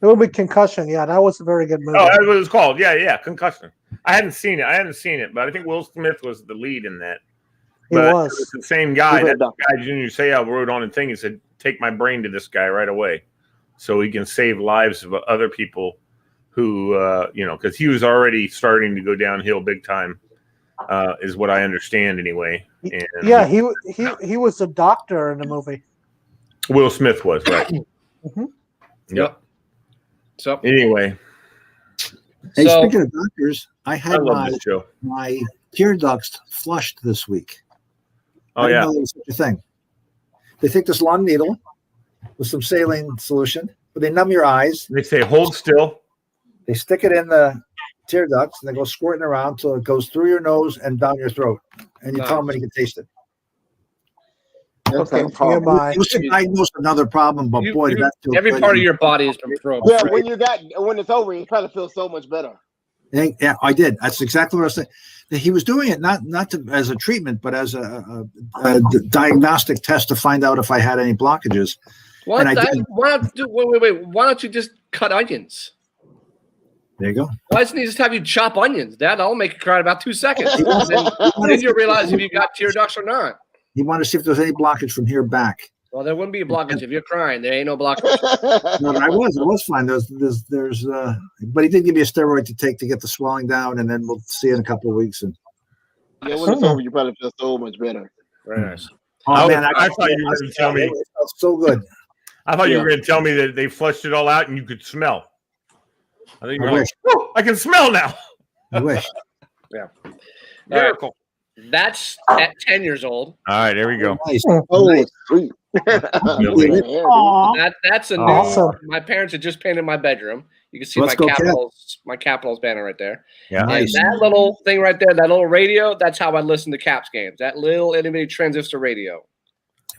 It would be Concussion. Yeah, that was a very good movie. Oh, that's what it was called. Yeah, Concussion. I hadn't seen it, but I think Will Smith was the lead in that. He But was. it was the same guy. He was That guy, Junior Seau, wrote on a thing and said, take my brain to this guy right away so he can save lives of other people who, because he was already starting to go downhill big time, is what I understand anyway. And Yeah, he was a doctor in the movie. Will Smith was, right? Mhm. Yep. So Anyway, Hey, So- speaking of doctors, I I had love this show. my tear ducts flushed this week. Oh, I didn't yeah. know there was such a thing. They take this long needle with some saline solution, but they numb your eyes. They say, hold still. They stick it in the tear ducts and they go squirting around till it goes through your nose and down your throat. And you tell them when you can taste it. That Okay, sounds horrible. TMI. It was to diagnose another problem, but boy, did that feel every good. part of your body has been probed. Yeah, when it's over, you probably feel so much better. Yeah, I did. That's exactly what I was saying. He was doing it not as a treatment, but as a diagnostic test to find out if I had any blockages. Why And I didn't. don't you just cut onions? There you go. Why doesn't he just have you chop onions? That'll make you cry in about 2 seconds. then you'll realize if you got tear ducts or not. He wanted to see if there's any blockage from here back. Well, there wouldn't be a blockage if you're crying. There ain't no blockage. No, I was fine. There's but he did give me a steroid to take to get the swelling down, and then we'll see in a couple of weeks. And Yeah, when it's over, you probably feel so much better. Very nice. oh man, I thought you were going to tell me. It felt so good. I thought you were going to tell me that they flushed it all out and you could smell. I think I wish. I can smell now. I wish. Yeah. Miracle. That's at 10 years old. All right, there we go. Nice. Oh, Nice. sweet. Aw. That's a new. Awesome. My parents had just painted my bedroom. You can see Let's go, Cat. my Capitals banner right there. Yeah. Nice. And that little thing right there, that little radio, that's how I listen to Caps games. That little itty bitty transistor radio.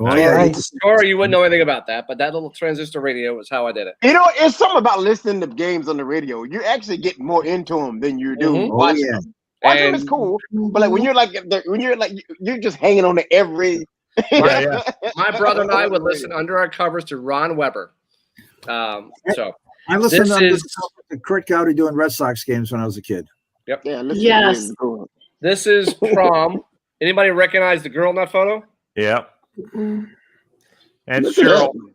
Oh yeah. Nice. Sure, you wouldn't know anything about that, but that little transistor radio was how I did it. You know, it's something about listening to games on the radio. You actually get more into them than you do Mhm. watching yeah. them. Watching them is And- cool, but like when you're you're just hanging on to every. Yeah. My brother and I would listen under our covers to Ron Weber. So I listened This to is- Kurt Gowdy doing Red Sox games when I was a kid. Yeah, listen Yes. to games is cool. this is prom. Anybody recognize the girl in that photo? Yeah. And Look at Cheryl. that.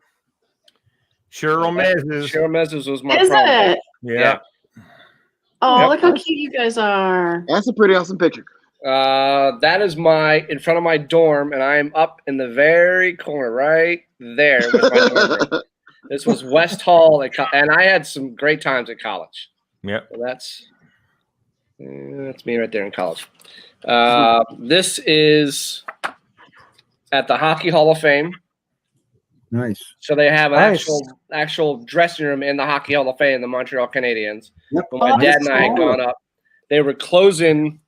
Cheryl Mezes. Cheryl Mezes was my Is prom. it? Yeah. Oh, Yep. look how cute you guys are. That's a pretty awesome picture. That is in front of my dorm, and I'm up in the very corner right there. With my dorm room. This was West Hall, and I had some great times at college. Yep. So that's me right there in college. This is at the Hockey Hall of Fame. Nice. So they have an Nice. actual dressing room in the Hockey Hall of Fame, the Montreal Canadiens. Yep. When my Oh, dad that's and I had cool. gone up, they were closing.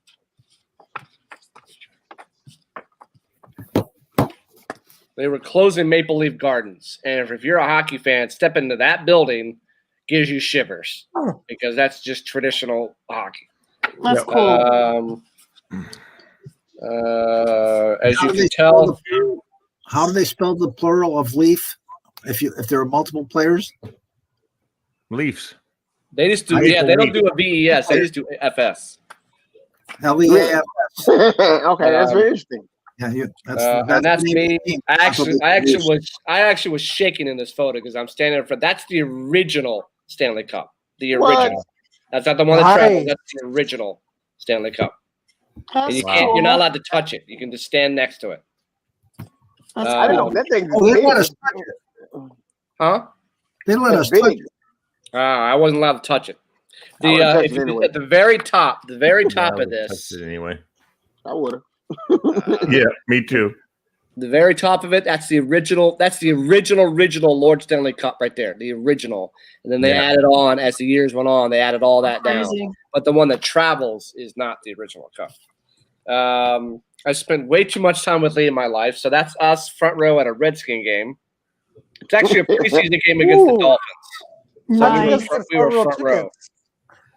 They were closing Maple Leaf Gardens, and if you're a hockey fan, step into that building gives you shivers Oh. because that's just traditional hockey. That's cool. As How you do can they tell, spell the- How do they spell the plural of leaf? If there are multiple players, Leafs. they just do. Maple Yeah, they don't Leaf. do a VES. They just do FS. LEAF. Okay, that's very interesting. Yeah, And that's the name me. of the team. I actually was shaking in this photo because I'm standing in front. That's the original Stanley Cup. The What? original. That's not the one that traveled. Nice. That's the original Stanley Cup. And That's you cool. can't. You're not allowed to touch it. You can just stand next to it. That's I don't know. cool. That thing. Oh, they let us touch it. Huh? They let us That's touch big. it. I wasn't allowed to touch it. I would've touched If it you- anyway. At the very top of I this, touched it anyway. I would have. Yeah, me too. the very top of it, that's the original. That's the original Lord Stanley Cup right there. The original, and then they Yeah. added on as the years went on. They added all that down. Crazy. But the one that travels is not the original cup. I spent way too much time with Lee in my life, so that's us front row at a Redskin game. It's actually a preseason game against the Ooh. Dolphins. How'd you we guys were get we were front row front row. tickets?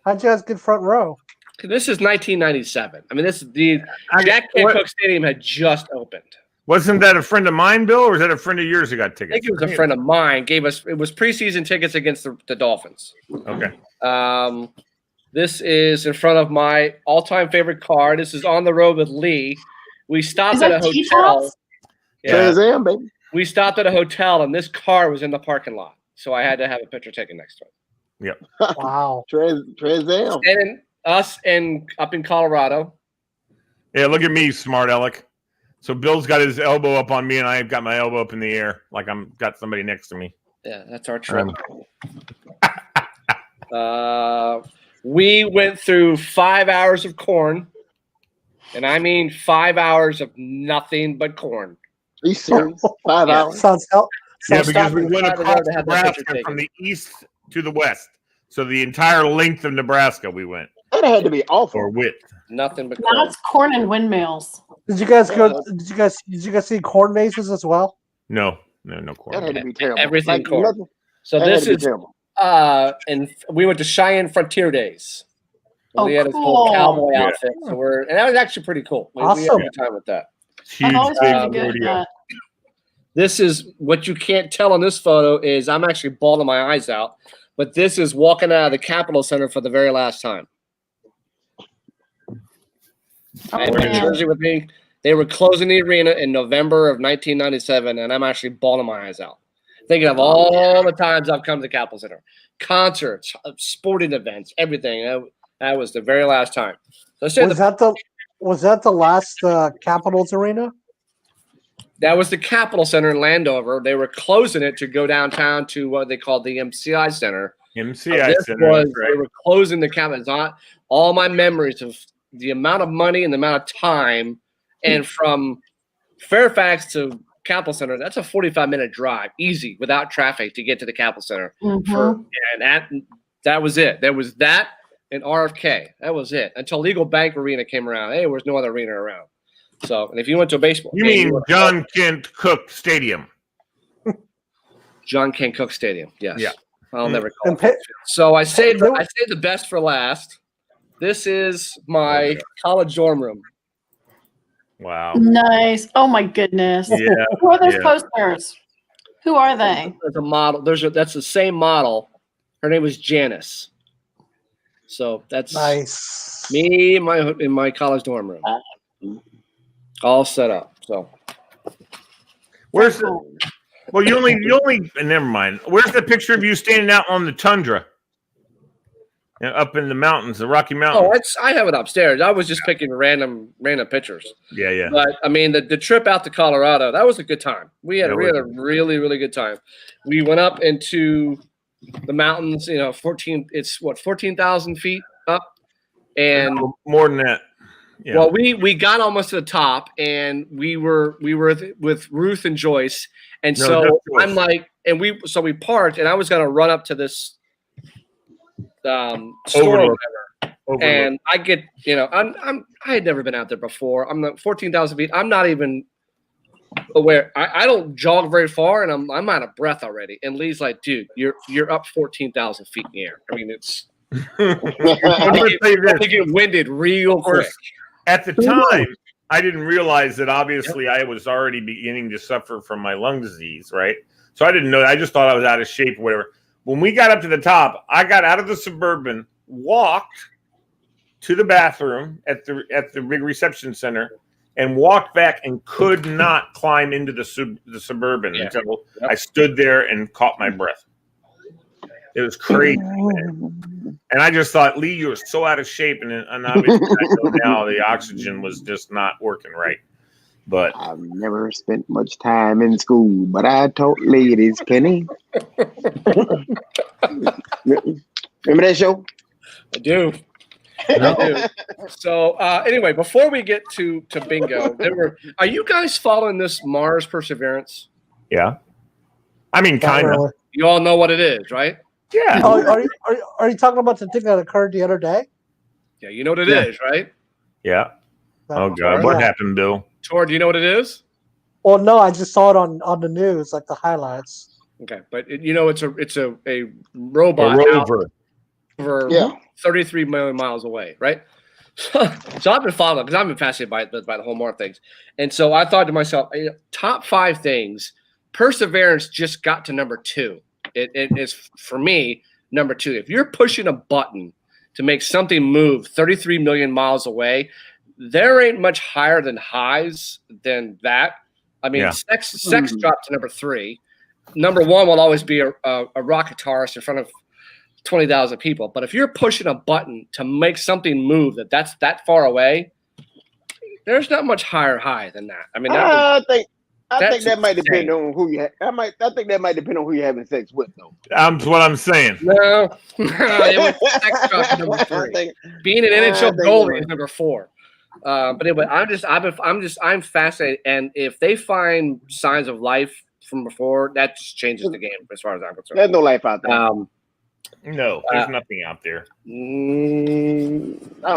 How'd you guys get front row? This is 1997. I mean, this is the I- Jack what- Cook Stadium had just opened. Wasn't that a friend of mine, Bill, or was that a friend of yours who got I tickets? think it was a friend of mine gave us. It was preseason tickets against the Dolphins. Okay. This is in front of my all-time favorite car. This is on the road with Lee. We stopped Is at a that hotel. T-Tops? Yeah. Trans Am, baby. We stopped at a hotel, and this car was in the parking lot, so I had to have a picture taken next to it. Wow. Trans Am. And then us and up in Colorado. Yeah, look at me, smart aleck. So Bill's got his elbow up on me, and I've got my elbow up in the air, like I'm got somebody next to me. Yeah, that's our trip. We went through 5 hours of corn, and I mean 5 hours of nothing but corn. Are you serious? 5 Yeah. hours? Sounds Yeah, sounds because we stopping went by the across road to have that picture Nebraska taken. from the east to the west. So the entire length of Nebraska we went, That had to be awful. or width. Nothing but Now corn. it's corn and windmills. Did you guys go? Did you guys see corn mazes as well? No That corn. had to be terrible. Everything corn. nothing- So that had this to be is terrible. and we went to Cheyenne Frontier Days. Oh, We had his whole cool. cowboy Yeah. outfit, so and that was actually pretty cool. We had Awesome. a good time with that. Huge, I've always big wanted to get rodeo. that. This is what you can't tell on this photo is I'm actually bawling my eyes out, but this is walking out of the Capitol Center for the very last time. I have a jersey with me. They were closing the arena in November of 1997, and I'm actually bawling my eyes out, thinking of all the times I've come to the Capitol Center, concerts, sporting events, everything. That was the very last time. So was that the last Capitals arena? That was the Capitol Center in Landover. They were closing it to go downtown to what they called the MCI Center. MCI Center. Right. They were closing the Capitol. All my memories of the amount of money and the amount of time, and from Fairfax to Capitol Center, that's a 45-minute drive, easy, without traffic to get to the Capitol Center. And that was it. There was that and RFK. That was it until Legal Bank Arena came around. Hey, there was no other arena around. So, and if you went to a baseball, you mean John Kent Cook Stadium? John Kent Cook Stadium. Yes. Yeah. I'll never call it. So I saved the best for last. This is my college dorm room. Wow. Nice. Oh my goodness. Yeah. Who are those posters? Who are they? There's a model. That's the same model. Her name was Janice. So that's nice. Me in my college dorm room. All set up. So where's the you only never mind. Where's the picture of you standing out on the tundra? Up in the mountains, the Rocky Mountains. Oh, I have it upstairs. I was just picking random pictures. Yeah. But I mean, the trip out to Colorado, that was a good time. We had a really, really good time. We went up into the mountains. 14,000 feet up, and more than that. Yeah. Well, we got almost to the top, and we were with Ruth and Joyce, and so I'm like, and we parked, and I was gonna run up to this store or whatever, and I get, I had never been out there before. I'm not 14,000 feet. I'm not even aware. I don't jog very far, and I'm out of breath already. And Lee's like, dude, you're up 14,000 feet in the air. I mean, it's I get winded real quick. At the time, I didn't realize that obviously I was already beginning to suffer from my lung disease, right? So I didn't know. I just thought I was out of shape or whatever. When we got up to the top, I got out of the Suburban, walked to the bathroom at the big reception center, and walked back and could not climb into the Suburban until I stood there and caught my breath. It was crazy, man. And I just thought, Lee, you were so out of shape, and obviously I know now the oxygen was just not working right. But I've never spent much time in school, but I taught ladies plenty. Remember that show? I do. So anyway, before we get to bingo, are you guys following this Mars Perseverance? Yeah. I mean, kind of. You all know what it is, right? Yeah. Oh, are you talking about the thing that occurred the other day? Yeah, you know what it is, right? Yeah. Oh God, what happened, Bill? Tor, do you know what it is? Well, no, I just saw it on the news, like the highlights. Okay, but it's a robot over 33 million miles away, right? So I've been following because I've been fascinated by the whole Mars things, and so I thought to myself, top 5 things. Perseverance just got to number 2. It is, for me, number 2. If you're pushing a button to make something move 33 million miles away, there ain't much higher than highs than that. I mean, sex dropped to number 3. Number 1 will always be a rock guitarist in front of 20,000 people. But if you're pushing a button to make something move that's that far away, there's not much higher high than that. I mean, I think that might depend on who you have. I think that might depend on who you're having sex with, though. That's what I'm saying. No, sex dropped to number 3. Being an NHL goalie is number 4. But anyway, I'm fascinated, and if they find signs of life from before, that just changes the game as far as I'm concerned. There's no life out there. No, there's nothing out there. I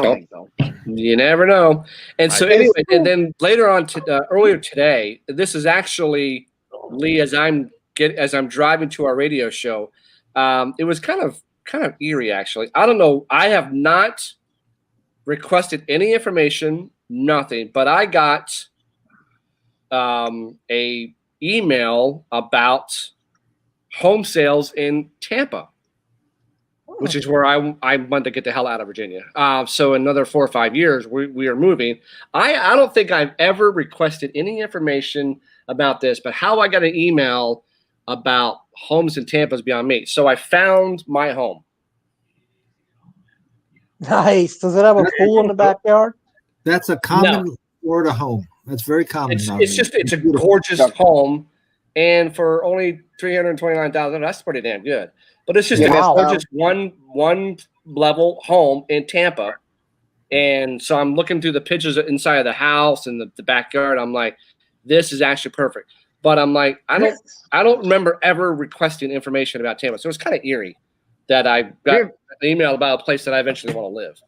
don't think so. You never know. And so anyway, and then later on, earlier today, this is actually Lee as I'm driving to our radio show. It was kind of eerie, actually. I don't know. I have not requested any information, nothing, but I got a email about home sales in Tampa, which is where I want to get the hell out of Virginia. So another 4 or 5 years, we are moving. I don't think I've ever requested any information about this, but how I got an email about homes in Tampa is beyond me. So I found my home. Nice. Does it have a pool in the backyard? That's a common Florida home. That's very common. It's a gorgeous home, and for only $329,000, that's pretty damn good. But it's just a gorgeous one level home in Tampa, and so I'm looking through the pictures inside of the house and the backyard. I'm like, this is actually perfect. But I'm like, I don't remember ever requesting information about Tampa, so it's kind of eerie that I got an email about a place that I eventually want to live.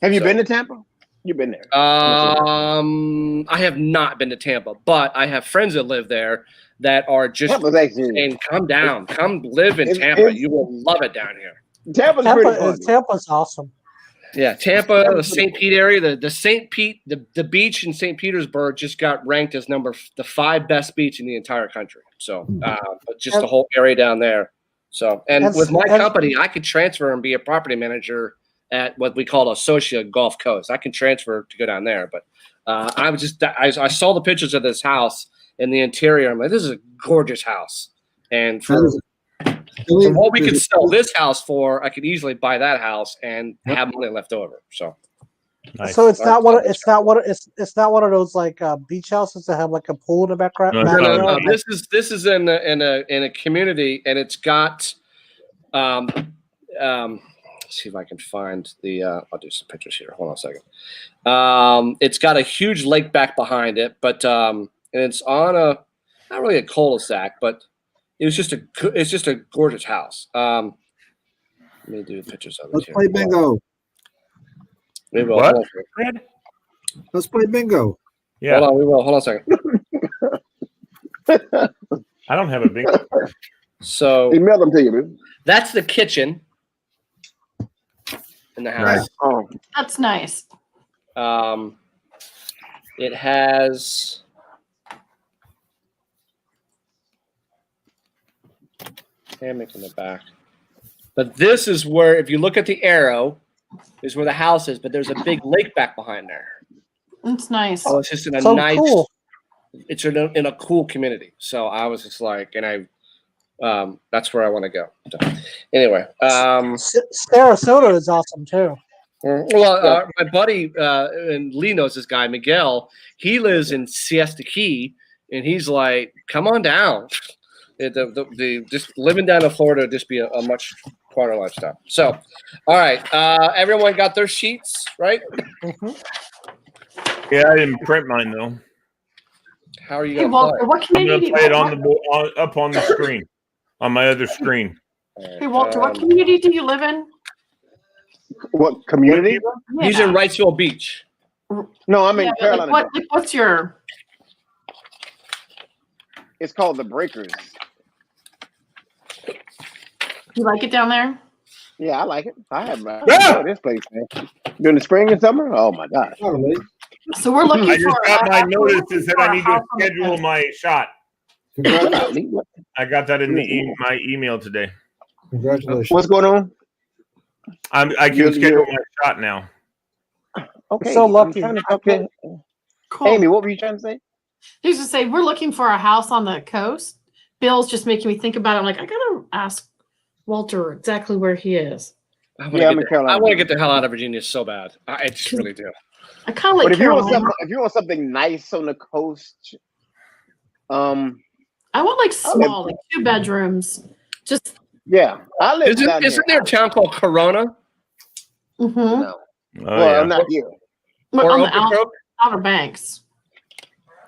Have you been to Tampa? You've been there. I have not been to Tampa, but I have friends that live there that are just saying, come down, come live in Tampa. You will love it down here. Tampa's awesome. Yeah, Tampa, the St. Pete area, the St. Pete, the beach in St. Petersburg just got ranked as the 5 best beach in the entire country. So, just the whole area down there. So, and with my company, I could transfer and be a property manager at what we call Associate Gulf Coast. I can transfer to go down there, but I saw the pictures of this house in the interior. I'm like, this is a gorgeous house, and for what we could sell this house for, I could easily buy that house and have money left over. So, nice. So it's not one of those like beach houses that have like a pool in the background. No. This is in a community, and it's got let's see if I can find the I'll do some pictures here. Hold on a second. It's got a huge lake back behind it, but and it's on not really a cul-de-sac, but it's just a gorgeous house. Let me do pictures of it. Let's here. play bingo. We will. What? Let's play bingo. Yeah. Hold on, we will. Hold on a second. I don't have a big. So email them to you, man. That's the kitchen in the house. Nice. Oh, That's nice. It has hammock in the back, but this is where, if you look at the arrow, is where the house is. But there's a big lake back behind there. It's nice. So it's just in a nice. Cool. It's in a cool community. So I was just like, and that's where I want to go. So, anyway, Sarasota is awesome too. Well, my buddy and Lee knows this guy, Miguel. He lives in Siesta Key, and he's like, "Come on down." The just living down in Florida would just be a much quieter lifestyle. So, all right, everyone got their sheets, right? Mm-hmm. Yeah, I didn't print mine though. How are you Hey, going Walter, to what I'm community? gonna play it on up on the screen, on my other screen. Hey, Walter, what community do you live in? what community? He's in Wrightsville Beach. No, I'm in Yeah, but, Carolina. what's your? It's called the Breakers. You like it down there? Yeah, I like it. I enjoy this place, man. During the spring and summer, oh my gosh. So we're looking I just for. got my we're notices that for I a need to house on the schedule coast. my shot. Congratulations. I got that in my email today. Congratulations. What's going on? I can schedule my shot now. Okay. So lucky. Okay. Cool. Amy, what were you trying to say? He used to say we're looking for a house on the coast. Bill's just making me think about it. I'm like, I gotta ask Walter exactly where he is. I'm in Carolina. I want to get the hell out of Virginia so bad. I just really do. I kind of like But if Carolina. you want something nice on the coast, I want like small, like 2 bedrooms. Just yeah, I live down Isn't here. there a town called Corona mm-hmm. No. Oh, Well, yeah. I'm not here. or on the Okeechobee? Outer Banks.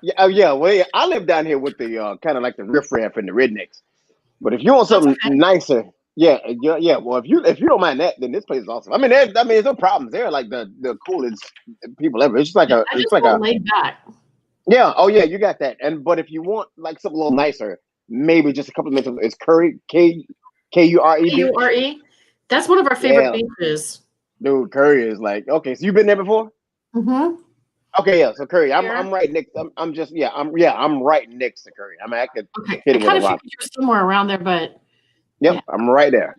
Yeah, yeah. Well, yeah, I live down here with the kind of like the riffraff and the rednecks. But if you want something nicer, yeah. Well, if you don't mind that, then this place is awesome. I mean, there's no problems. They're like the coolest people ever. It's just like I just want laid back. yeah. Oh yeah, you got that. But if you want like something a little nicer, maybe just a couple of minutes. It's Curry, Kureb. Ure. That's one of our favorite beaches. Dude, Curry is like, okay. So you've been there before? Mm-hmm. Okay, yeah. So Curry, Here? I'm right next. I'm right next to Curry. I mean, I could Okay. hit I it with kind a of rock. figured you're somewhere around there, but Yep, yeah. I'm right there,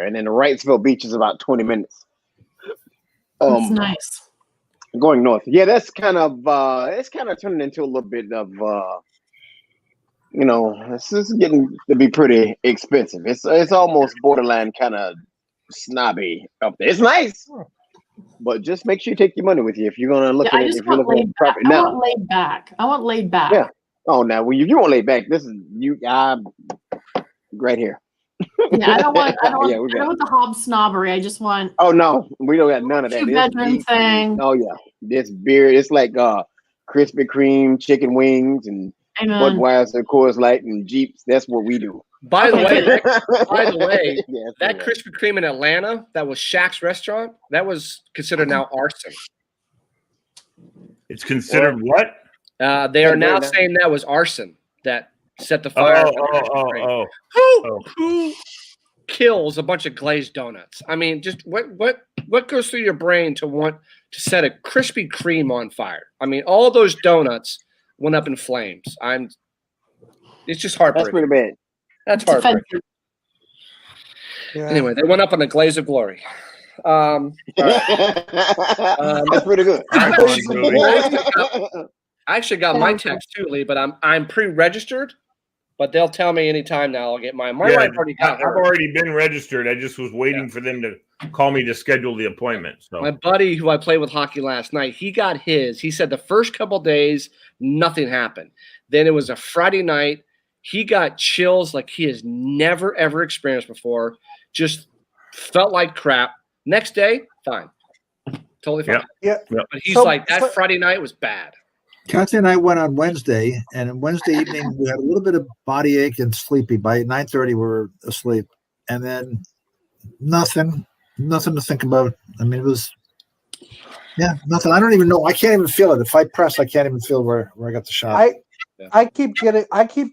and then the Wrightsville Beach is about 20 minutes. It's nice. Going north. Yeah, that's kind of it's kind of turning into a little bit of it's just getting to be pretty expensive. It's almost borderline kind of snobby up there. It's nice, but just make sure you take your money with you if you're gonna look Yeah, at I it. just If you're want looking laid at back. property I now, want laid back. I want laid back. yeah. Oh, now well, if you want laid back, this is you. Right here. Yeah, I don't want. I don't want. Yeah, we I don't got. want the hob snobbery. I just want Oh no, we don't got none of that. 2-bedroom It's thing. oh yeah, this beer. It's like Krispy Kreme chicken wings and Amen. Budweiser, Coors Light, and Jeeps. That's what we do. By the Okay, way, Yeah, that's that what it Krispy Kreme in Atlanta, that was Shaq's restaurant. That was considered now arson. It's considered what? They are now Now. saying that was arson that set the fire. to Krispy Kreme. Who kills a bunch of glazed donuts? I mean, just what goes through your brain to want to set a Krispy Kreme on fire? I mean, all those donuts went up in flames. It's just That's heartbreaking. pretty bad. That's it's heartbreaking. offensive. Yeah. Anyway, they went up on a glaze of glory. All right. That's pretty good. I actually got my text too, Lee, but I'm pre-registered. But they'll tell me anytime now. I'll get mine. My Yeah, wife already got I've hers. already been registered. I just was waiting for them to call me to schedule the appointment. So My buddy who I played with hockey last night, he got his. He said the first couple days, nothing happened. Then it was a Friday night. He got chills like he has never, ever experienced before. Just felt like crap. Next day, fine. Totally fine. Yeah. But he's So- like, that so- Friday night was bad. Kathy and I went on Wednesday, and on Wednesday evening we had a little bit of body ache and sleepy. By 9:30 we were asleep, and then nothing to think about. I mean, it was nothing. I don't even know. I can't even feel it. If I press, I can't even feel where I got the shot. I keep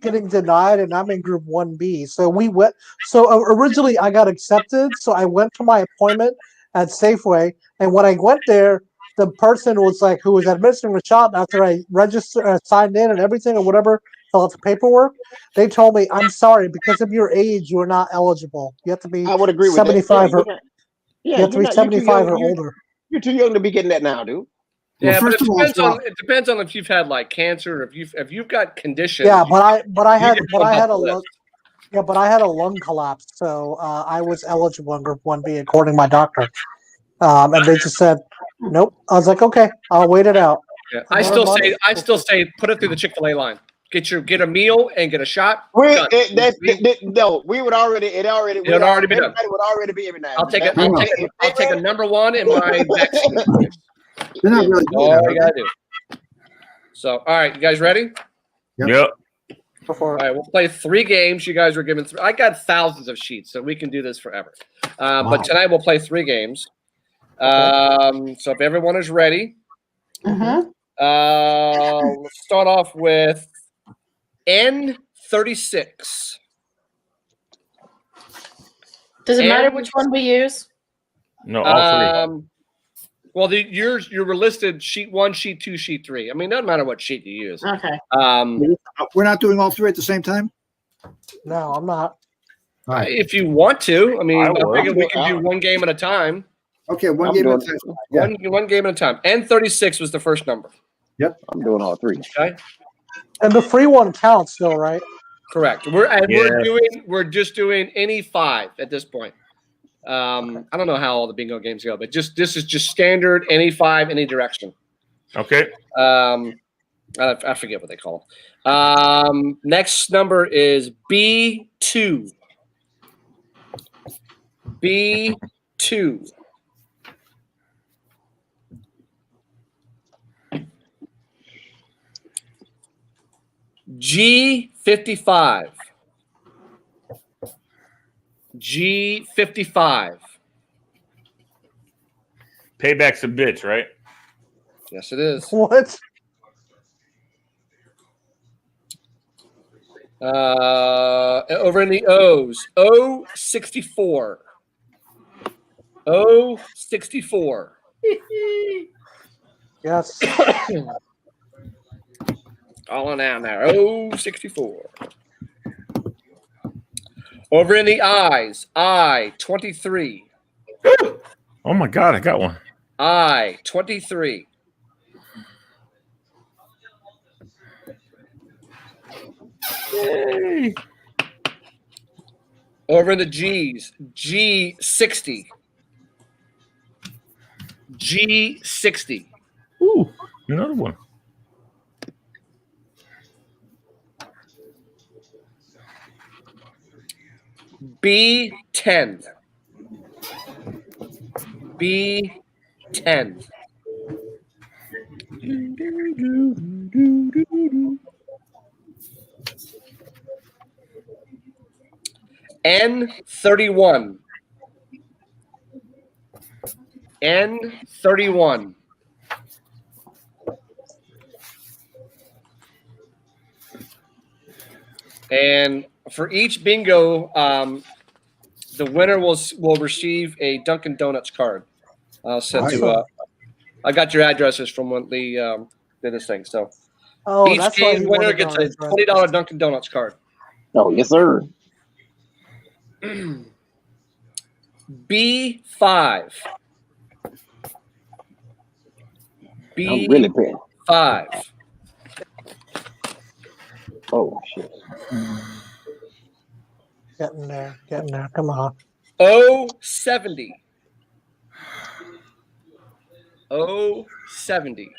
getting denied, and I'm in group 1B. So we went. So originally I got accepted, so I went to my appointment at Safeway, and when I went there, the person was like, who was administering the shot after I registered, signed in, and everything or whatever, fill out the paperwork. They told me, "I'm sorry, because of your age, you are not eligible. You have to be I would agree with 75 that. or you have to be 75 or older." You're too young to be getting that now, dude. Yeah, Well, but first of all, it depends on if you've had like cancer, or if you've got conditions. Yeah, but I had get bumped up a the lung. list. Yeah, but I had a lung collapse, so I was eligible in Group 1B according to my doctor. And they just said, "Nope." I was like, "Okay, I'll wait it out." Yeah, I still say put it through the Chick-fil-A line. Get a meal and get a shot. We Done. we would already it already It would already be done. everybody would already be immunized. I'll take a number one in my vaccine. They're not really doing All that, you gotta do. So, all right, you guys ready? yep. All right, we'll play 3 games. You guys were given 3. I got thousands of sheets, so we can do this forever. But tonight we'll play 3 games. So if everyone is ready, Mm-hmm. let's start off with N36. Does it matter And- which one we use? No, all three. Well, you were listed sheet 1, sheet 2, sheet 3. I mean, it doesn't matter what sheet you use. Okay. We're not doing all 3 at the same time. No, I'm not. All right. If you want to, I mean, I I will. figure we can do 1 game at a time. Okay, one I'm game at doing- a time. Yeah. One game at a time. N36 was the first number. I'm doing all 3. Okay, And the free one counts still, right? correct. We're just doing any 5 at this point. I don't know how all the bingo games go, but this is just standard any 5, any direction. Okay. I forget what they call them. Next number is B2. B2. G55. G55. Payback's a bitch, right? Yes, it is. What? Over in the O's. O64. O64. Yes. All on out now. Oh, 64. Over in the eyes, I 23. Oh my God, I got one. I 23. Yay. Over in the G's, G 60. G 60. Ooh, another one. B 10. B 10. N 31. N 31. And for each bingo, the winner will receive a Dunkin' Donuts card. Sent to. I got your addresses from when the did this thing. So Oh, each that's why game he winner wanted gets our a address. $20 Dunkin' Donuts card. Oh, yes, sir. B5. I'm really paying. B5. Oh, shit. Getting there. Getting there. Come on. O 70. O 70.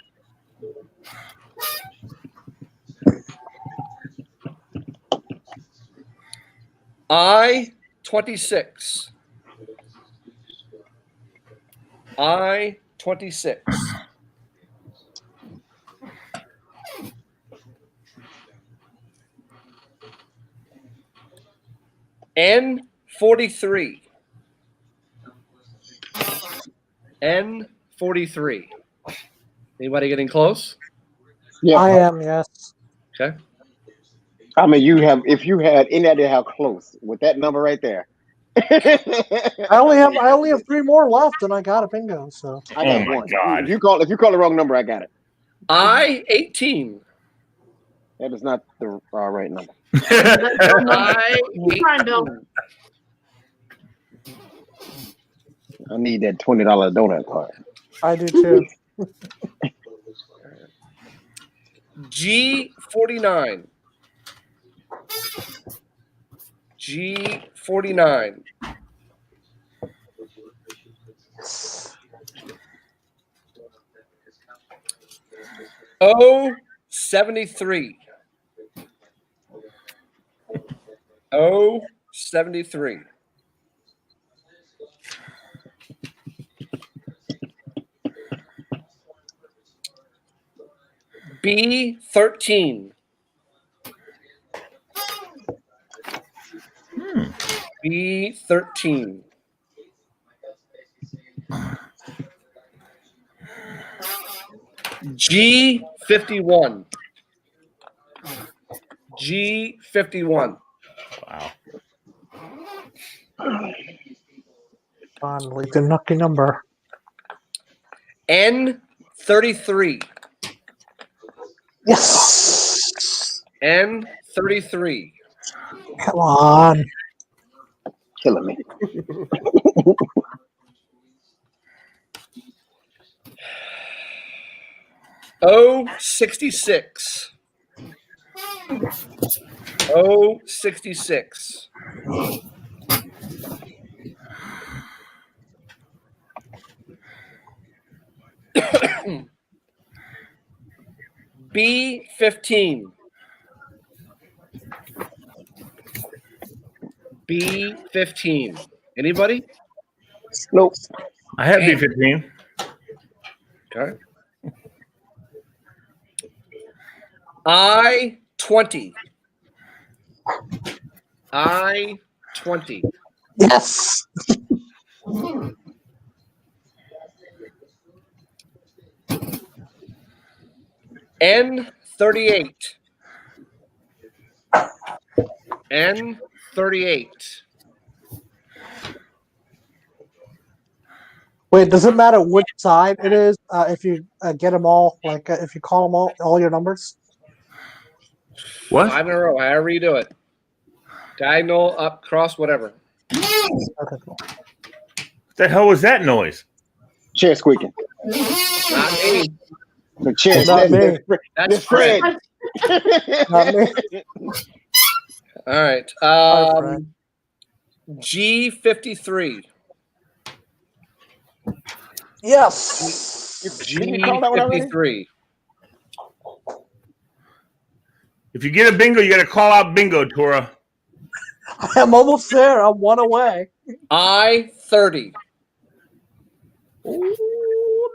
I 26. I 26. N 43. N 43. Anybody getting close? Yeah. I am, yes. Okay. I mean, if you had any idea how close with that number right there. I only have 3 more left, and I got a bingo. So I got Oh my one. God. If you call the wrong number, I got it. I 18. That is not the right number. I Keep trying, Bill. 18. I need that $20 donut card. I do too. G49. G49. O 73. O 73. B 13. B 13. G 51. G 51. Wow. Finally, the lucky number. N 33. Yes. N 33. Come on. Killing me. O 66. O 66. B 15. B 15. Anybody? Nope. I have B15. Okay. I 20. I 20. Yes. N 38. N 38. Wait, does it matter which side it is if you get them all? Like if you call them all your numbers? What? 5 in a row, however you do it. Diagonal, up, cross, whatever. Okay, cool. What the hell was that noise? Chair squeaking. Not me. The chair. Not me. That's Fred. Not me. All right. Sorry, Fred. G53. Yes. Didn't you call that one already? G53. If you get a bingo, you got to call out bingo, Tora. I'm almost there. I'm one away. I-30.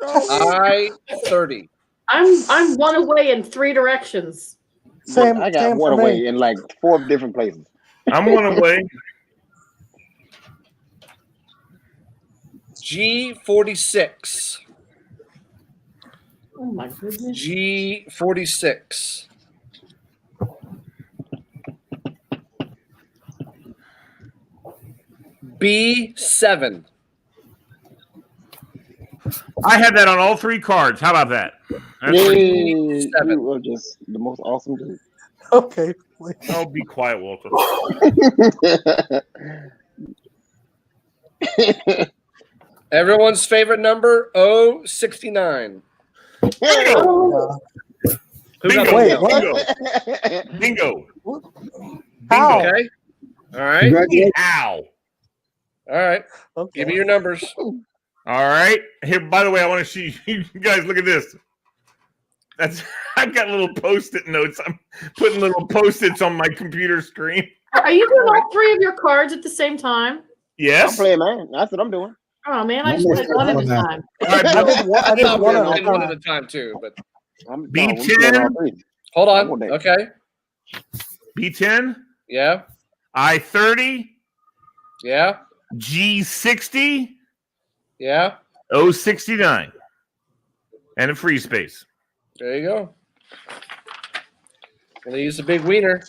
I-30. I'm one away in 3 directions. Same. I got same one for away me. in like 4 different places. I'm one away. G46. Oh my goodness. G46. B7. I had that on all 3 cards. How about that? That's Yay, pretty cool. you are just the most awesome dude. Okay. Please. Oh, be quiet, Walter. Everyone's favorite number, 069. Bingo! Who got Bingo! Wait, Bingo! what? Bingo! How? Okay. All right. Congratulations. Ow! All right. Okay. Give me your numbers. All right. Here, by the way, I want to see you guys. Look at this. That's I've got little post-it notes. I'm putting little post-its on my computer screen. Are you doing all 3 of your cards at the same time? I'm Yes. playing, man. That's what I'm doing. Oh man, I I'm just played listening 1 at on a that. time. All right, I Bill. did one. I did I'm one at doing a one at time. a time too, but I'm B10. doing all 3. hold I'm on. on that. Okay. B10, Yeah. I-30, Yeah. G60, Yeah. 069, and a free space. There you go. Gonna use the big wiener.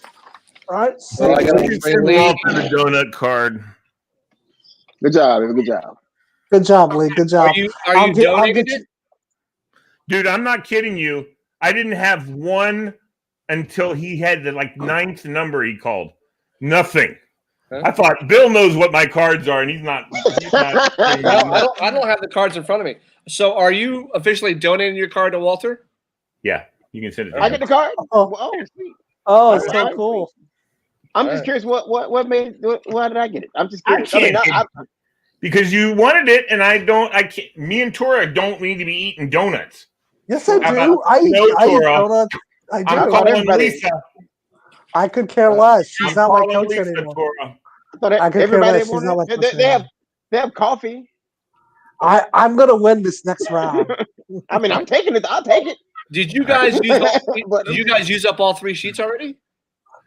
All right. Well, I gotta Send Walter the donut card. Good job. Good job. Good job, Lee. Good job. Are I'll you get- I'll donating get you- it? Dude, I'm not kidding you. I didn't have one until he had the 9th number he called. Nothing. Huh? I thought Bill knows what my cards are, and he's not. Well, I don't have the cards in front of me. So, are you officially donating your card to Walter? Yeah, you can send it to I him. get the card. Oh. Oh, sweet. Oh, All so right. cool. I'm All just right. curious. What made? Why did I get it? I'm just I curious. can't because you wanted it, and I don't. I can't. Me and Tora don't need to be eating donuts. Yes, I How do. about- I eat No, Tora. donuts. I do. I'm thought calling everybody- Lisa. I could care less. She's not my calling coach Lisa, anymore. Tora. I thought I could care everybody less. She's not my wanted. coach They have. anymore. They have coffee. I'm gonna win this next round. I mean, I'm taking it. I'll take it. Did you guys use did you guys use up all 3 sheets already?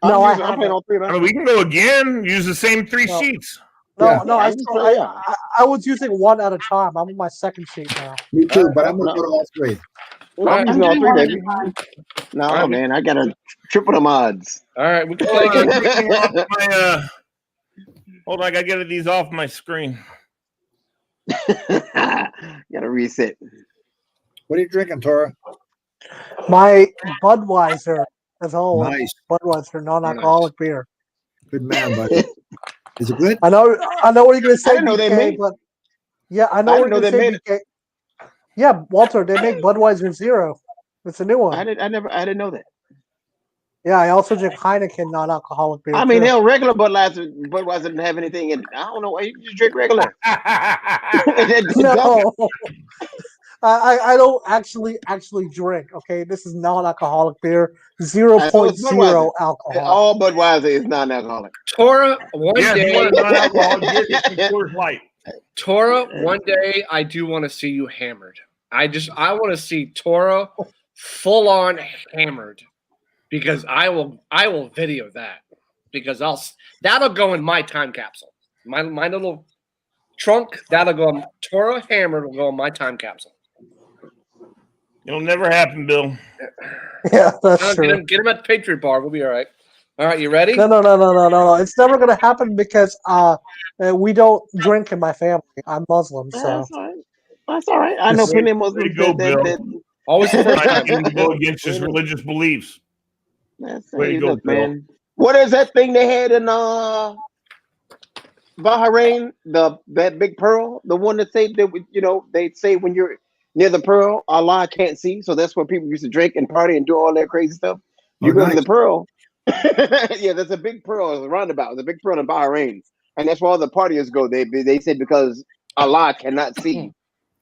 No, I I'm playing haven't. all 3 of I them. mean, we can go again. Use the same 3 No. sheets. No, Yeah. no, Yeah. I was using 1 at a time. I'm on my 2nd sheet now. Me too, but I'm going to go to all 3. I'm using all 3, baby. No, All right. man, I gotta triple them odds. All right, we can play Hold on, again. I'm taking off my, hold on, I gotta get these off my screen. Gotta reset. What are you drinking, Tora? My Budweiser, as always. Nice. Budweiser, non-alcoholic beer. Good man, buddy. Is it good? I know what you're gonna say, didn't know they BK, made- but yeah, I know I what didn't you're know gonna they say, BK. Yeah, Walter, they make Budweiser Zero. It's a new one. I didn't know that. Yeah, I also drink Heineken non-alcoholic beer. I mean, too. hell, regular Budweiser didn't have anything in it. I don't know why you just drink regular. No, I don't actually drink. Okay, this is non-alcoholic beer, 0.0 alcohol. All Budweiser is non-alcoholic. Tora, one Yeah, if you day, want a non-alcoholic beer, get some Coors Light. Tora, one day, I do want to see you hammered. I want to see Tora full on hammered, because I will video that, because that'll go in my time capsule, my little trunk. That'll go. Tora hammered will go in my time capsule. It'll never happen, Bill. Yeah, that's true. Get him at the Patriot Bar. We'll be all right. All right, you ready? No. It's never gonna happen because we don't drink in my family. I'm Muslim, so That's all right. That's all right. I know Way- plenty of way to Muslims go, that, Bill. Always the first Not time. to go against his religious beliefs. That's Way to hey, go, look, Bill. man. What is that thing they had in Bahrain? That big pearl, the one that say that they say when you're near the pearl, Allah can't see. So that's where people used to drink and party and do all that crazy stuff. You Oh, go to nice. the pearl. Yeah, there's a big pearl, it's a roundabout. There's a big pearl in Bahrain, and that's where all the partiers go. They say because Allah cannot see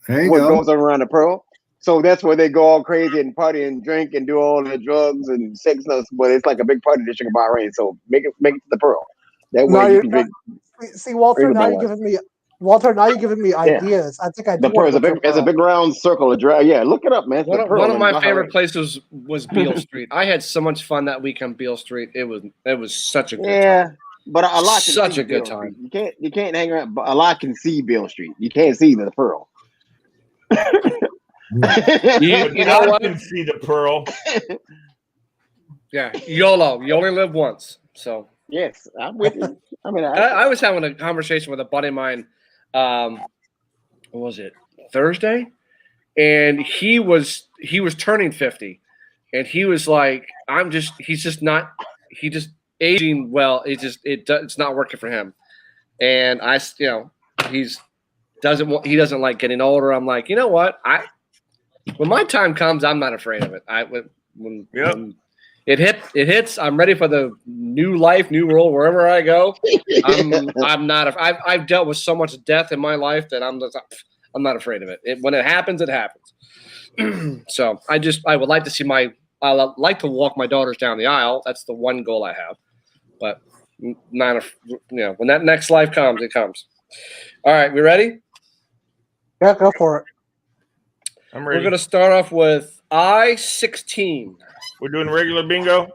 There you what go. goes around the pearl. So that's where they go all crazy and party and drink and do all the drugs and sex stuff. But it's like a big party district in Bahrain. So make it to the pearl. That Now way you you're can drink. see Walter. drink with Now my you're wife. giving me Walter. Now you're giving me Yeah. ideas. I think I do The pearl want is to a go to big. It's a Pearl. big round circle. Yeah, look it up, man. It's the pearl One of in my Bahrain. favorite places was Beale Street. I had so much fun that week on Beale Street. It was such a good Yeah, time. but Allah can Such see a good Beale time. Street. You can't hang around. But Allah can see Beale Street. You can't see the pearl. You know God what? can see the pearl. Yeah, YOLO. You only live once. So Yes, I'm with you. I mean, I was having a conversation with a buddy of mine. What was it? Thursday, and he was turning 50, and he was like, he's just aging well. It's not working for him, and he doesn't like getting older. I'm like, you know what? When my time comes, I'm not afraid of it. When it hits, I'm ready for the new life, new world, wherever I go. I'm not. I've dealt with so much death in my life that I'm not afraid of it. When it happens, it happens. So I would like to see I like to walk my daughters down the aisle. That's the one goal I have. But not when that next life comes, it comes. All right, we ready? Yeah, go for it. I'm We're ready. going to start off with I-16. We're doing regular bingo.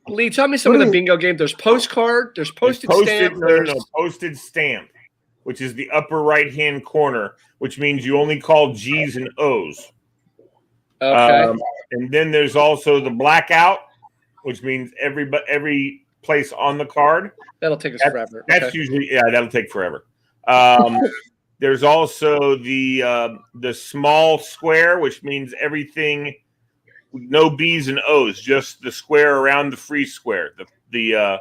Lee, tell me some of the bingo games. There's postcard. There's postage stamp. No. Postage stamp, which is the upper right-hand corner, which means you only call G's and O's. Okay. And then there's also the blackout, which means every place on the card. That'll take us forever. That's usually that'll take forever. There's also the small square, which means everything, no B's and O's, just the square around the free square. The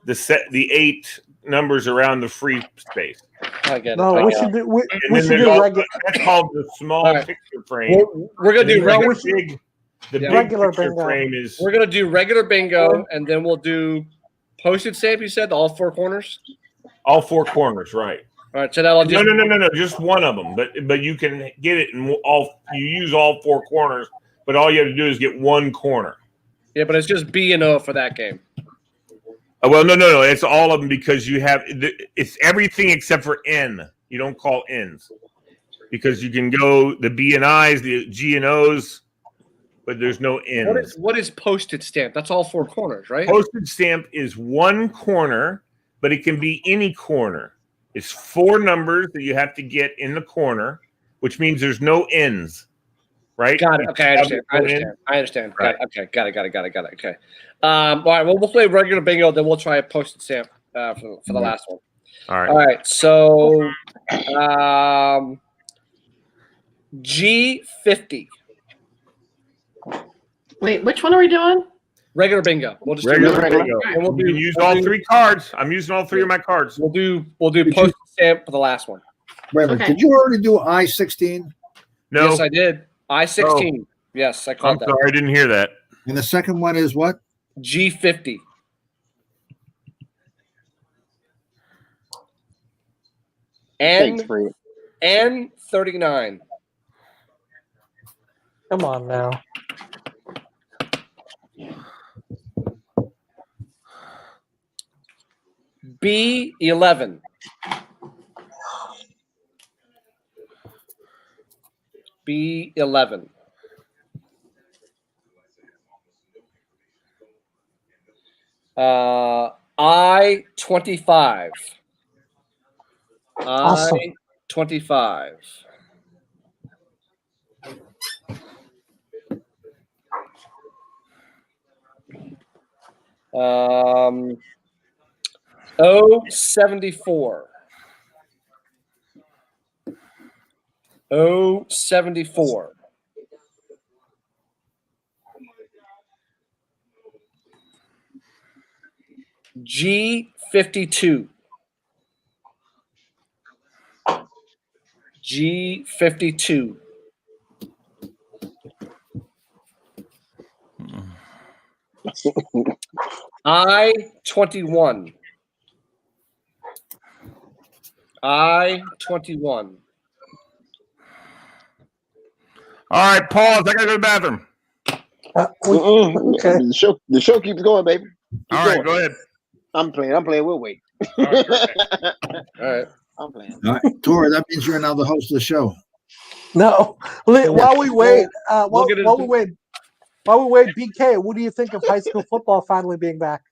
8 numbers around the free space. I get it. No, we should do. We And should then do regular. that's called the small All right. picture frame. We're gonna do regular. The big Regular picture bingo. frame is We're gonna do regular bingo, and then we'll do postage stamp. You said all 4 corners. all 4 corners, right? All right, so that'll just No, just one of them. But you can get it in you use all 4 corners, but all you have to do is get one corner. yeah, but it's just B and O for that game. Well, no, it's all of them because it's everything except for N. You don't call N's because you can go the B and I's, the G and O's, but there's no N's. What is postage stamp? That's all 4 corners, right? Postage stamp is one corner, but it can be any corner. It's 4 numbers that you have to get in the corner, which means there's no N's. Right? Got it. Okay, I understand. Right. Got it. Okay. All right. Well, we'll play regular bingo, then we'll try a postage stamp for the last one. All right. All right. So, G50. Wait, which one are we doing? Regular bingo. We'll just Regular do bingo. And we'll You can use all 3 cards. I'm using all 3 of my cards. We'll do postage stamp for the last one. Wait a minute. Okay. Did you already do I-16? No, Yes, I did. I-16. Yes, I I'm called that. sorry, I didn't hear that. And the second one is what? G50. Thanks, Fred. N39. Come on now. B11. B11. I-25. Awesome. I-25. O74. 074. G52. G52. I-21. I-21. All right, pause. I gotta go to the bathroom. Okay. The show keeps going, baby. All right, go ahead. I'm playing. We'll wait. All right. I'm playing. All right, Tori, that means you're now the host of the show. No. While we wait, We'll get while we into- wait, BK, what do you think of high school football finally being back?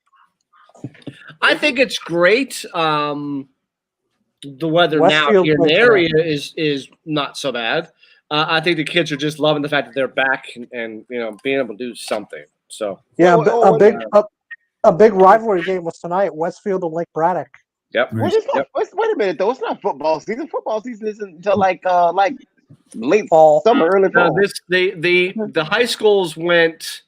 I think it's great. The weather now Westfield here in the plays area is not so bad. I think the kids are just loving the fact that they're back and being able to do something. So Yeah, Wait, a big rivalry game was tonight, Westfield and Lake Braddock. yep. Well, it's not, wait a minute though. It's not football season. Football season isn't until like late Fall. summer, early fall. The high schools went.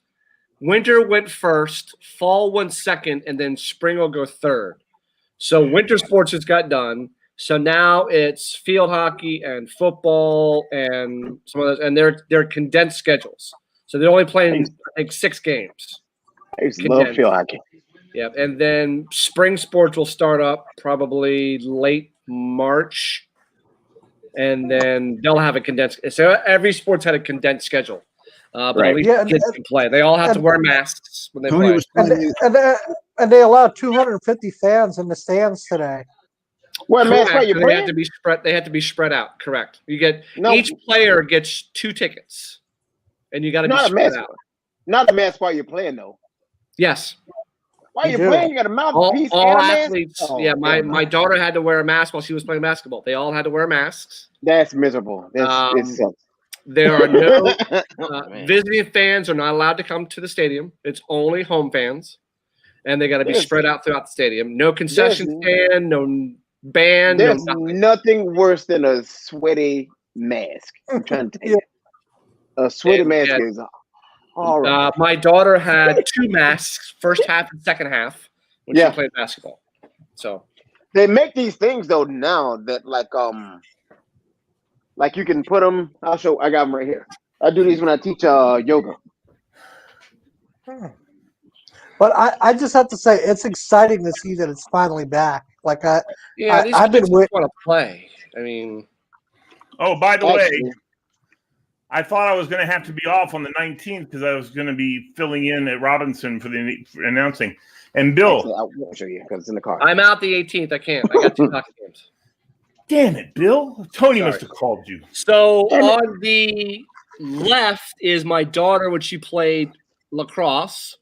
Winter went first, fall went second, and then spring will go third. So winter sports just got done. So now it's field hockey and football and some of those, and they're condensed schedules. So they're only playing, I think, 6 games. I used to love field hockey. Yeah, and then spring sports will start up probably late March, and then they'll have a condensed. So every sport's had a condensed schedule. But Right. at least Yeah, kids can play. They all have to wear masks when they Tony play. was telling me And they allowed 250 fans in the stands today. Well, man, that's why Correct. you're They playing. have to be spread. They have to be spread out. Correct. You get No. each player gets 2 tickets, and you got to be Not a spread mask. out. Not a mask while you're playing though. Yes, While You you're do. playing, you got a mouthpiece all and a mask. athletes. Oh, yeah, yeah. my daughter had to wear a mask while she was playing basketball. They all had to wear masks. That's miserable. It sucks. There are no Man. visiting fans are not allowed to come to the stadium. It's only home fans, and they got to be There's- spread out throughout the stadium. No concession stand, no band, no There's nothing. nothing worse than a sweaty mask. I'm trying to tell you. A sweaty mask Yeah. is horrible. My daughter had 2 masks, first half and second half, when Yeah. she played basketball. So They make these things though now that like you can put them. I got them right here. I do these when I teach yoga. But I just have to say, it's exciting to see that it's finally back. Like yeah, these I've been kids wait- want to play. I mean, Oh, by the way, Actually, I thought I was going to have to be off on the 19th because I was going to be filling in at Robinson for the announcing. And Bill, I won't show you because it's in the car. I'm out the 18th. I can't. I got 2 hockey games. damn it, Bill. Tony Sorry. must have called you. So on the left is my daughter when she played lacrosse.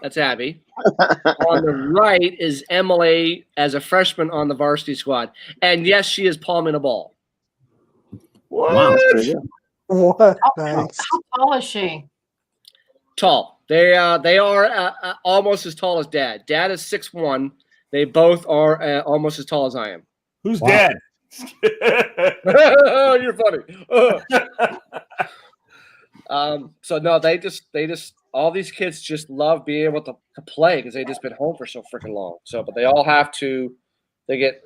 That's Abby. On the right is Emily as a freshman on the varsity squad. And yes, she is palming a ball. What? Wow. what? How, Nice. how tall is she? Tall. They are almost as tall as Dad. Dad is 6'1". They both are almost as tall as I am. Who's Wow. dad? You're funny. So no, they just all these kids just love being able to play because they've just been home for so freaking long. So, but they all have to. They get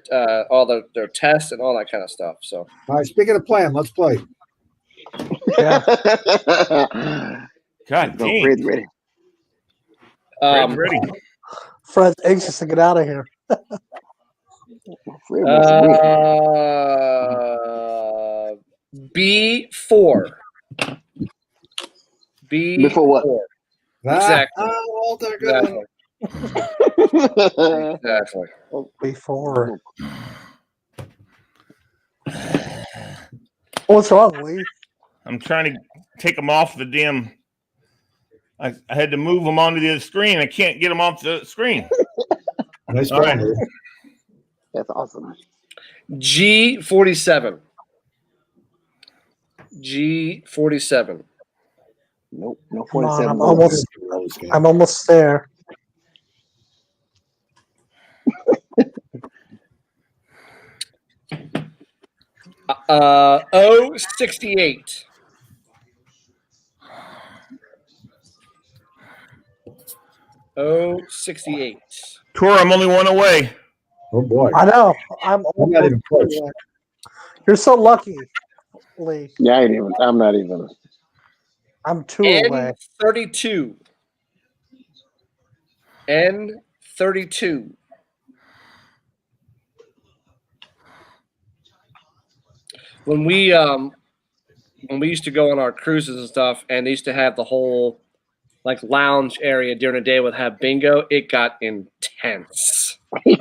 all their tests and all that kind of stuff. So all right, speaking of playing, let's play. God Go, dang. Fred's ready. Fred's ready. Fred's anxious to get out of here. Fred wants to win. B4. B Before what? Exactly. Walter, good one. Exactly. Exactly. Before. What's wrong, Lee? I'm trying to take them off the damn. I had to move them onto the other screen. I can't get them off the screen. Nice All try. right. That's awesome. G47. G47. Nope, no Come on, 47. I'm almost there. 068. Oh, 68. Tour, I'm only one away. Oh boy. I know. I'm not even close. You're so lucky, Lee. Yeah, I ain't even. I'm not even. I'm 2 away. N32. N32. When we used to go on our cruises and stuff, and they used to have the whole like lounge area during the day would have bingo, it got intense.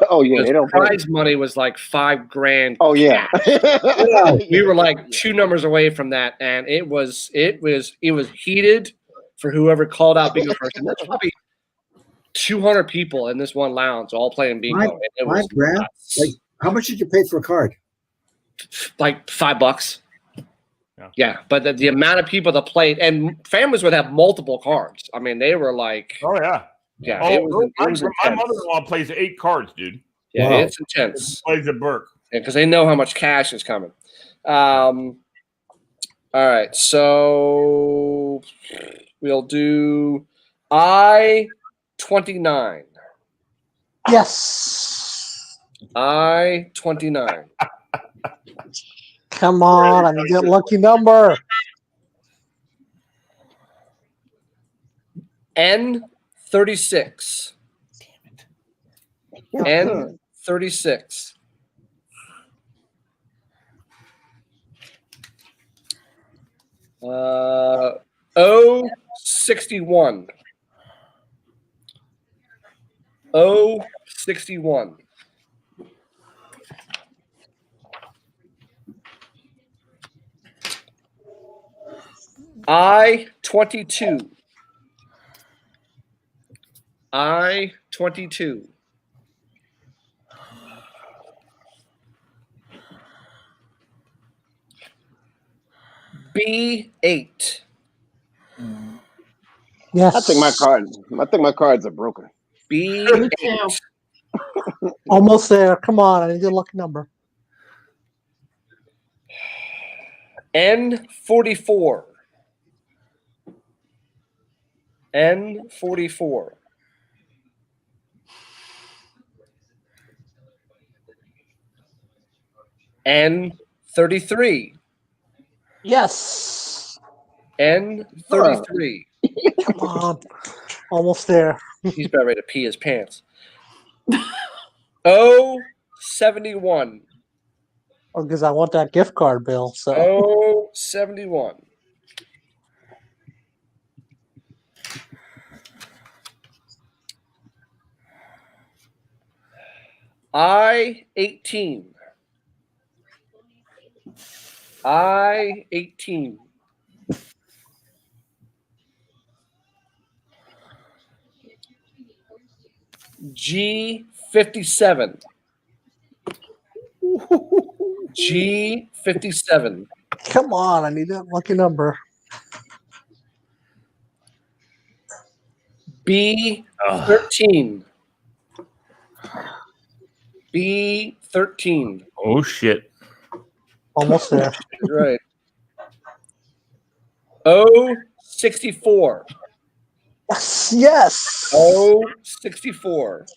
Oh yeah, they don't play. Prize money was like $5,000. Oh yeah. We were like 2 numbers away from that, and it was heated for whoever called out bingo first. And there's probably 200 people in this one lounge all playing bingo. And it was $5,000? nuts. Like, how much did you pay for a card? Like $5. Yeah, but the amount of people that played, and families would have multiple cards. I mean, they were like, Oh yeah. yeah, Oh, it was my intense. mother-in-law plays 8 cards, dude. Yeah, Wow. it's intense. Plays at Burke. Because they know how much cash is coming. All right, so we'll do I-29. Yes. I-29. Come on. I need that lucky number. N36. N36. O61. O61. I-22. I-22. B8. Yes. I think my cards are broken. B8. Almost there. Come on. I need a lucky number. N44. N44. N33. Yes. N33. Come on. Almost there. He's about ready to pee his pants. O71. Oh, because I want that gift card, Bill. So O71. I-18. I-18. G57. G57. come on. I need that lucky number. B13. B13. Oh shit. Almost there. Right. O64. Yes. Yes. O64.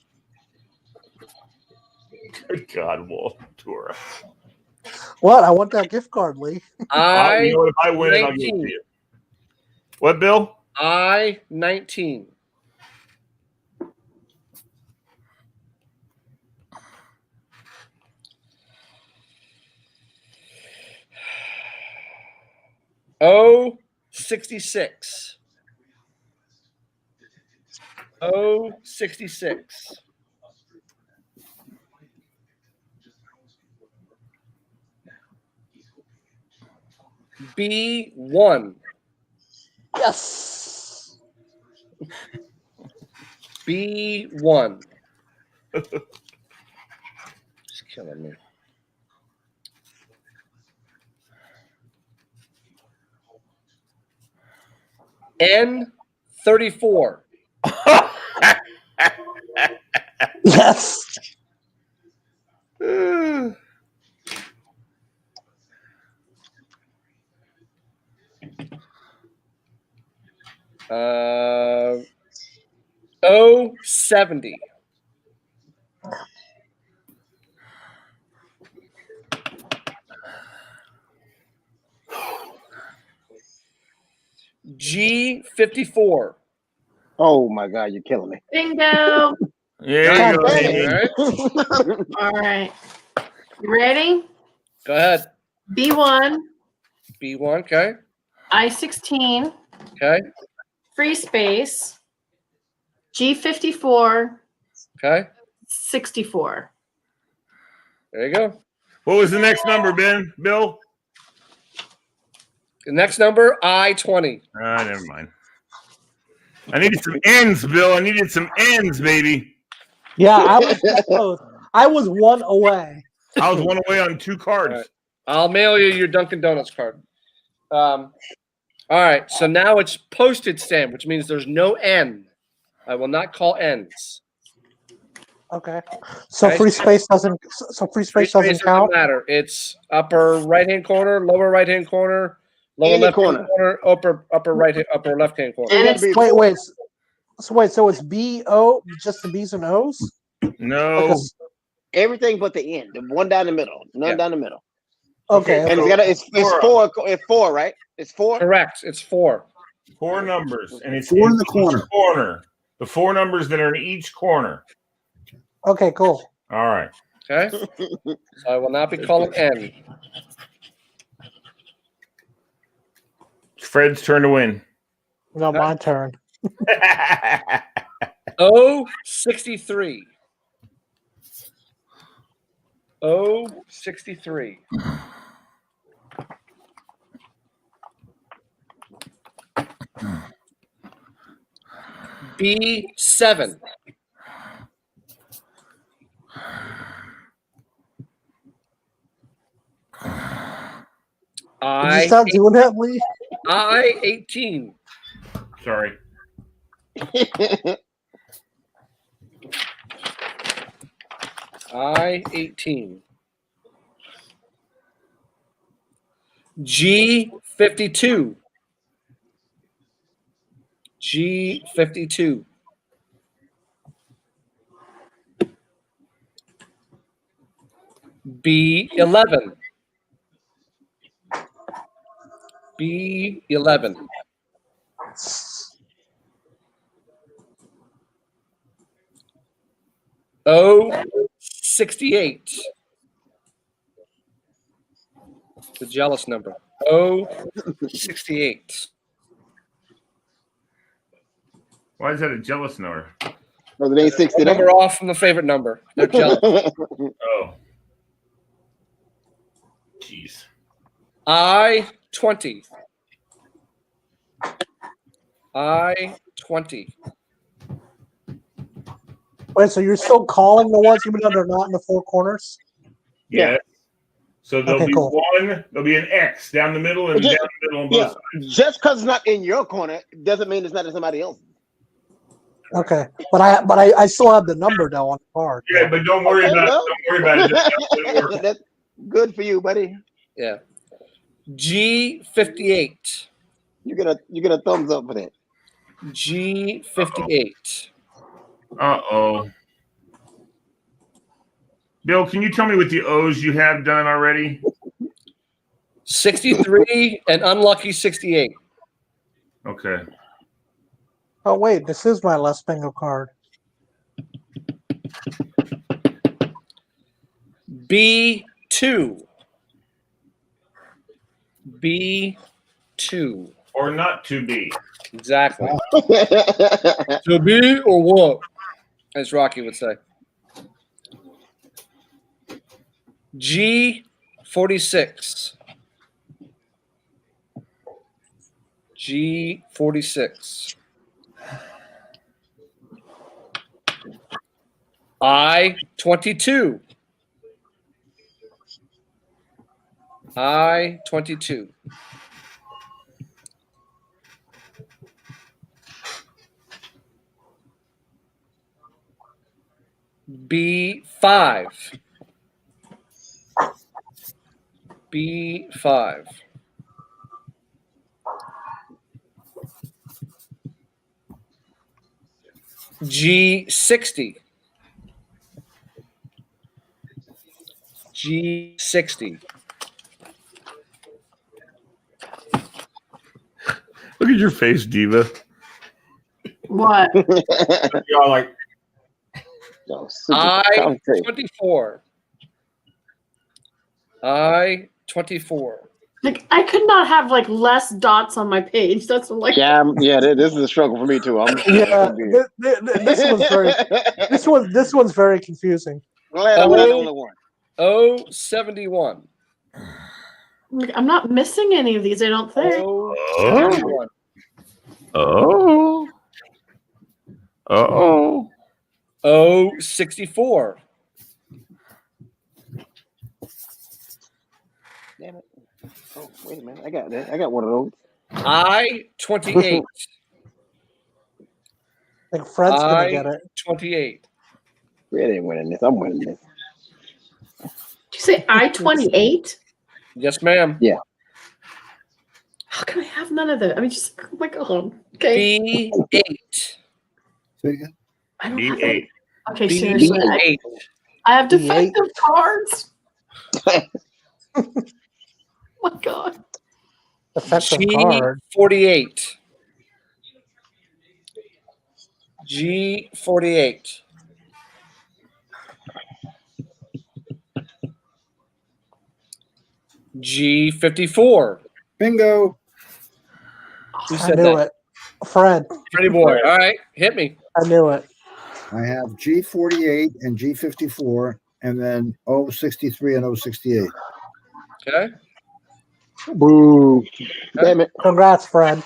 Good God, Wolf Tour. What? I want that gift card, Lee. You know what, if I win it, I'll give it to you. What, Bill? I-19. O66. O66. B1. Yes. B1. Just killing me. N34. Yes. O70. G54. Oh my God, you're killing me. Bingo. Yeah, you go, God Amy. dang. All right. You ready? Go ahead. B1, B1. Okay. I16, Okay. free space, G54, Okay. 64. There you go. What was the next number, Ben? Bill? The next number, I20. Never mind. I needed some ends, Bill. I needed some ends, baby. Yeah, I was that close. I was one away. I was one away on 2 cards. All right. I'll mail you your Dunkin' Donuts card. All right. So now it's postage stamp, which means there's no N. I will not call N's. Okay. So Okay. free space doesn't. So free Free space doesn't space count. matter. It's upper right-hand corner, lower right-hand corner, lower Any left-hand corner, upper right, upper left-hand corner. And gotta it's be- Wait. So it's B O, just the B's and O's. No. Because- Everything but the end. The one down the middle. None Yeah. down the middle. Okay. And So- it's four, right? It's 4. Correct. It's 4. 4 numbers, and it's 4 in the each corner. corner. The 4 numbers that are in each corner. Okay. Cool. All right. Okay. So I will not be calling N. It's Fred's turn to win. No, my turn. O63. O63. B7. Did you stop doing that, Lee? I18. Sorry. I18. G52. G52. B11. B11. O68. The jealous number. O68. Why is that a jealous number? No, it ain't 60 Number there. off from the favorite number. They're jealous. Oh. Jeez. I20. I20. Wait. So you're still calling the ones even though they're not in the 4 corners? Yeah. So there'll Okay, be cool. one. There'll be an X down the middle and Just- down the middle on both Yeah. sides. Just because it's not in your corner doesn't mean it's not in somebody else's. Okay. But I still have the number though on the card. Yeah, but don't worry Okay, about well. it. Don't worry about it. Just don't work. That's good for you, buddy. Yeah. G58. You get a thumbs up for that. G58. Uh-oh. Bill, can you tell me what the O's you have done already? 63 and unlucky 68. Okay. Oh wait, this is my last bingo card. B2. B2. Or not to be. Exactly. To be or what? As Rocky would say. G46. G46. I22. I22. B5. B5. G60. G60. Look at your face, Diva. What? You're all like, Yo, super concentrate. I-24. I-24. Like I could not have like less dots on my page. That's what, like Yeah, this is a struggle for me too. Yeah, this one's very confusing. Glad I'm not the only one. 071. I'm not missing any of these. I don't think. 071. oh. Uh-oh. 064. Damn it. Oh, wait a minute. I got that. I got one of those. I-28. I think Fred's gonna get it. I-28. Red ain't winning this. I'm winning this. Did you say I-28? Yes, ma'am. Yeah. How can I have none of that? I mean, just oh my god. Okay. B8. Say it again. I don't have B8. Okay, seriously. B8. I have defective cards. Oh my god. Effective card. G48. G48. G54. Bingo. Who I said knew that? it. Fred. Freddie boy. All right, hit me. I knew it. I have G48 and G54, and then 063 and 068. Okay. Boo. Damn it. Congrats, Fred.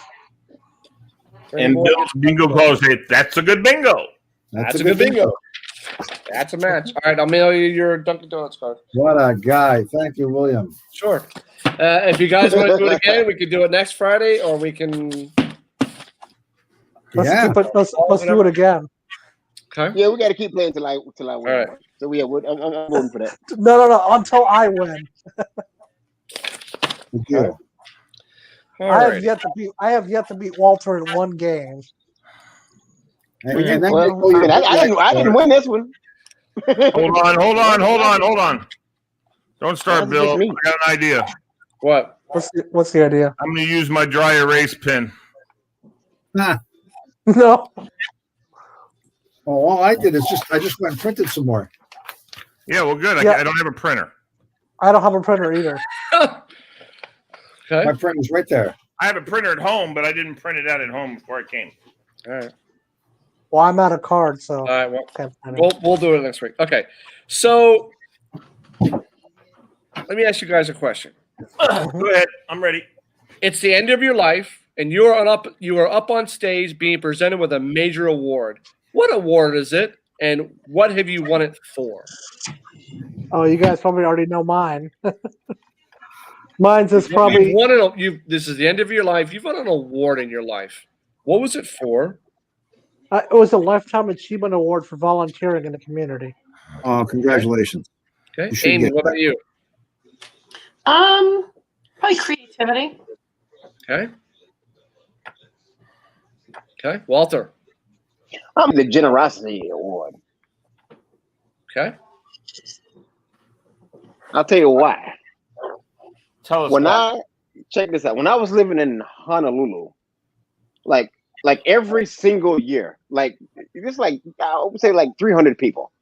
Freddie And boy. Bill's bingo calls say, that's a good bingo. That's a good bingo. That's a match. All right, I'll mail you your Dunkin' Donuts card. What a guy. Thank you, William. Sure. If you guys want to do it again, we could do it next Friday, or we can. Yeah. Let's do it again. Okay. Yeah, we got to keep playing till I win. All right. So yeah, I'm voting for that. No. Until I win. Thank you. All I right. have yet to beat Walter in one game. And then Well, I didn't win this one. Hold on. Don't start, That's Bill. just me. I got an idea. What? What's the idea? I'm going to use my dry erase pen. Ah. No. Oh, all I did is I just went and printed some more. Yeah, well, good. Yeah. I don't have a printer. I don't have a printer either. Okay. My print was right there. I have a printer at home, but I didn't print it out at home before I came. All right. Well, I'm out of cards, so All right. Well, can't print it. we'll do it next week. Okay. So let me ask you guys a question. Go ahead. I'm ready. It's the end of your life, and you are up on stage being presented with a major award. What award is it, and what have you won it for? Oh, you guys probably already know mine. Mine's is probably This is the end of your life. You've won an award in your life. What was it for? it was a Lifetime Achievement Award for volunteering in the community. Oh, congratulations. Okay. You should Amy, get what about you? Probably creativity. Okay. Okay. Walter. I'm the Generosity Award. Okay. I'll tell you why. Tell us When why. check this out. When I was living in Honolulu, like every single year, like just like I would say like 300 people.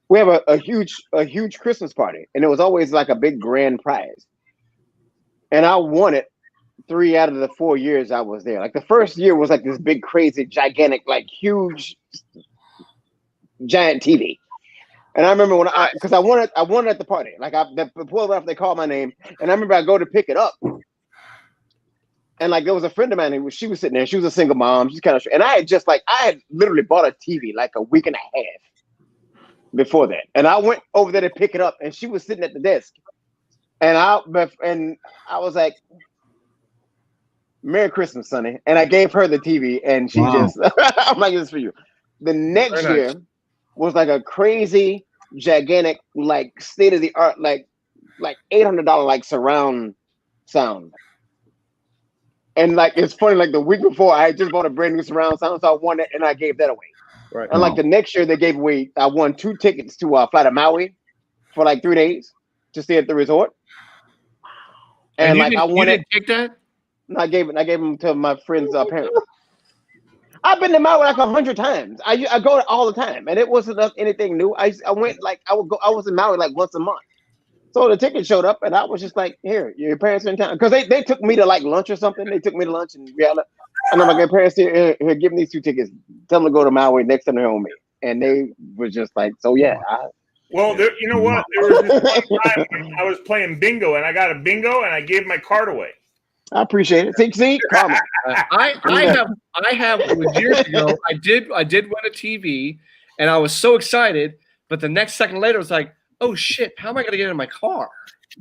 We have a huge Christmas party, and it was always like a big grand prize. And I won it 3 out of the 4 years I was there. Like the first year was like this big, crazy, gigantic, like huge, giant TV. And I remember when because I won it at the party. Like before they called my name, and I remember I go to pick it up, and like there was a friend of mine she was sitting there. She was a single mom. She's kind of, and I had literally bought a TV like a week and a half before that, and I went over there to pick it up, and she was sitting at the desk, and I was like, "Merry Christmas, Sonny," and I gave her the TV, and she just, I'm like, "This is for you." The next year was like a crazy, gigantic, like state of the art, like $800 like surround sound. And like it's funny, like the week before I had just bought a brand new surround sound, so I won it and I gave that away. Right. And like the next year, they gave away. I won 2 tickets to fly to Maui for like 3 days to stay at the resort. And like I won it. Take that? No, I gave them to my friend's parents. I've been to Maui like 100 times. I go all the time, and it wasn't anything new. I went like I would go. I was in Maui like once a month. So the ticket showed up, and I was just like, "Here, your parents are in town," because they took me to like lunch or something. They took me to lunch in Rihanna, and I'm like, "My parents here, give me these 2 tickets. Tell them to go to Maui next time they're home with me." And they were just like, "So yeah." Well, you know what? There was this one time when I was playing bingo, and I got a bingo, and I gave my card away. I appreciate it. See, karma. I have years ago. I did win a TV, and I was so excited. But the next second later, it was like, oh shit, how am I going to get in my car?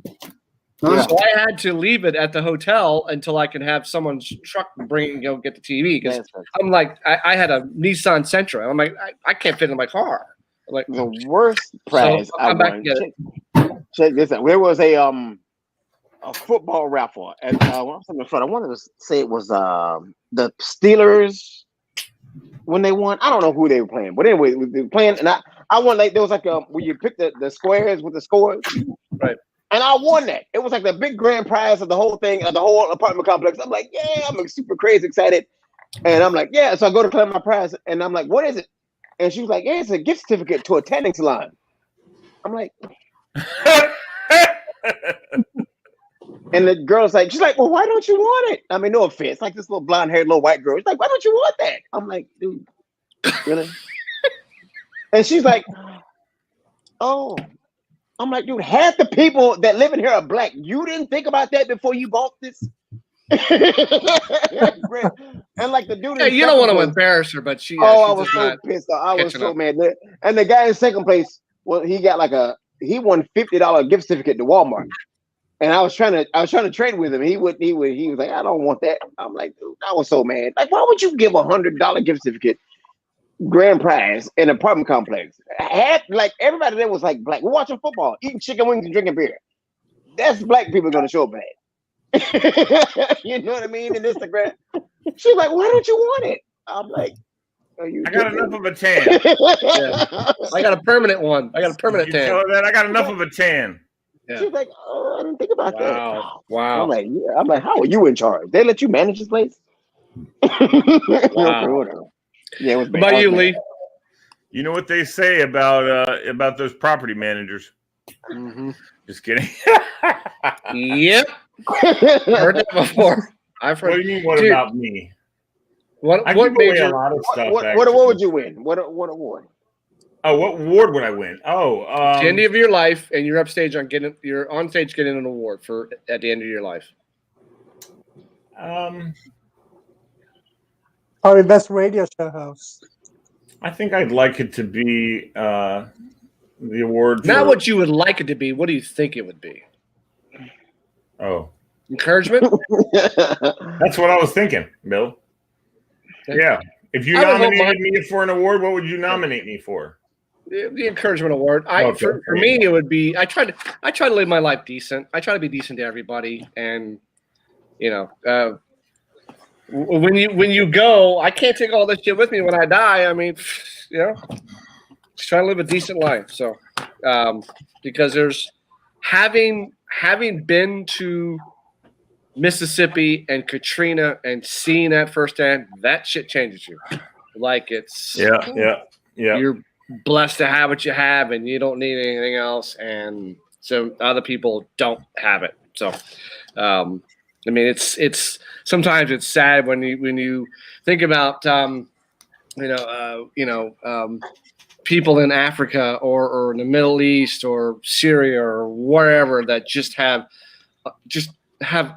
Yeah. So I had to leave it at the hotel until I could have someone's truck bring and go get the TV. Because I'm like, I had a Nissan Sentra. I'm like, I can't fit in my car. I'm like the worst prize I won. Check this out. There was a football raffle at what was in front. I wanted to say it was the Steelers when they won. I don't know who they were playing, but anyway, they were playing, and I won like there was like where you pick the squares with the scores, right? And I won that. It was like the big grand prize of the whole thing, of the whole apartment complex. I'm like, yeah, I'm like super crazy excited, and I'm like, yeah. So I go to claim my prize, and I'm like, what is it? And she was like, yeah, it's a gift certificate to a tanning salon. I'm like. And the girl's like, she's like, well, why don't you want it? I mean, no offense. Like this little blonde-haired little white girl. She's like, why don't you want that? I'm like, dude, really? And she's like, oh. I'm like, dude, half the people that live in here are black. You didn't think about that before you bought this? And like the dude. Yeah, you don't want to embarrass her, but she. I was so pissed off. I was so mad. And the guy in second place, well, he got like he won $50 gift certificate to Walmart. And I was trying to trade with him. He was like, I don't want that. I'm like, dude, I was so mad. Like, why would you give $100 gift certificate, grand prize, in an apartment complex? Like everybody there was like black. We're watching football, eating chicken wings and drinking beer. That's black people gonna show up bad. You know what I mean? In Instagram. She's like, why don't you want it? I'm like, I got enough of a tan. Yeah. I got a permanent one. I got a permanent tan. Tell her that I got enough of a tan. Yeah. She's like, oh, I didn't think about that. Wow. I'm like, yeah. I'm like, how are you in charge? They let you manage this place? Wow. Yeah, it was bad. What about you, Lee? You know what they say about those property managers? Mm-hmm. Just kidding. Yep. Heard that before. I've heard. What do you mean? What about me? What major? A lot of stuff. What would you win? What award? Oh, what award would I win? Oh, at the end of your life, and you're you're on stage getting an award for at the end of your life. Probably best radio show host. I think I'd like it to be the award. Not what you would like it to be. What do you think it would be? Oh, encouragement. That's what I was thinking, Bill. Yeah. If you nominated me for an award, what would you nominate me for? The encouragement award. For me, it would be. I try to live my life decent. I try to be decent to everybody, and you know, when you go, I can't take all this shit with me when I die. I mean, you know, just trying to live a decent life. So, because there's having been to Mississippi and Katrina and seeing that firsthand, that shit changes you. Like it's yeah. You're blessed to have what you have, and you don't need anything else. And so other people don't have it. So, I mean, it's sometimes it's sad when you think about people in Africa or in the Middle East or Syria or wherever that just have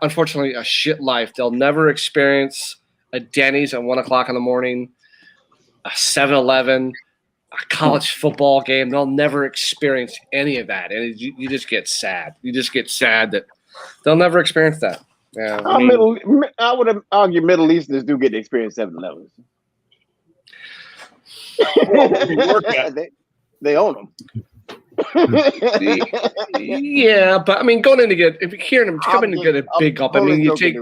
unfortunately a shit life. They'll never experience a Denny's at 1 o'clock in the morning, a 7-Eleven, a college football game. They'll never experience any of that, and you just get sad. You just get sad that they'll never experience that. Yeah, I would argue Middle Easterners do get to experience 7-Elevens. They own them. Yeah, but I mean, going in to get if you're hearing them coming to get a big up. I mean, you take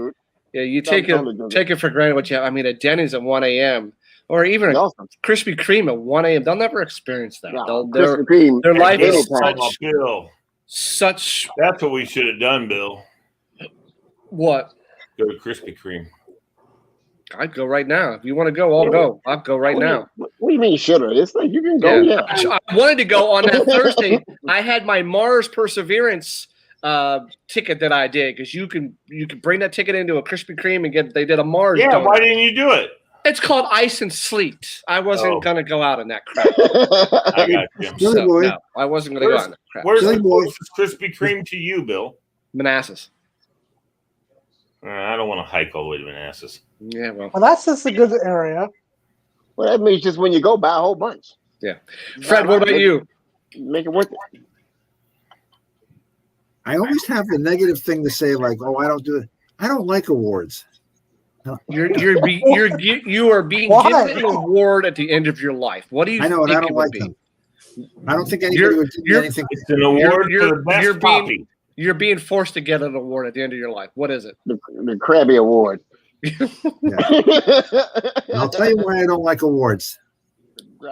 it for granted what you have. I mean, at Denny's at 1 a.m. or even a Awesome. Krispy Kreme at 1 a.m. They'll never experience that. No, Their Krispy Kreme. their life Bill, is anytime. such That's what we should have done, Bill. what? Go to Krispy Kreme. I'd go right now. If you want to go, I'll go. I'll go right now. What do you mean should have? It's like you can go. Yeah. I wanted to go on that Thursday. I had my Mars Perseverance ticket that I did because you can bring that ticket into a Krispy Kreme and they did a Mars. Yeah, donut. why didn't you do it? It's called Ice and Sleet. I wasn't gonna go out in that crap. I got you. Silly boy. No, I wasn't gonna go out in that crap. Where's Silly the boy. closest Krispy Kreme to you, Bill? Manassas. I don't want to hike all the way to Manassas. Yeah, well. Well, that's just a good area. Well, that means just when you go, buy a whole bunch. Yeah. Fred, what about you? Make it worth it. I always have the negative thing to say, like, "Oh, I don't do it. I don't like awards." You are being Why? given an award at the end of your life. What do you? I know, and think I don't it would like be? them. I don't think anybody would give me anything. It's an award You're- for the best you're being- poppy. You're being forced to get an award at the end of your life. What is it? The Krabby Award. I'll tell you why I don't like awards.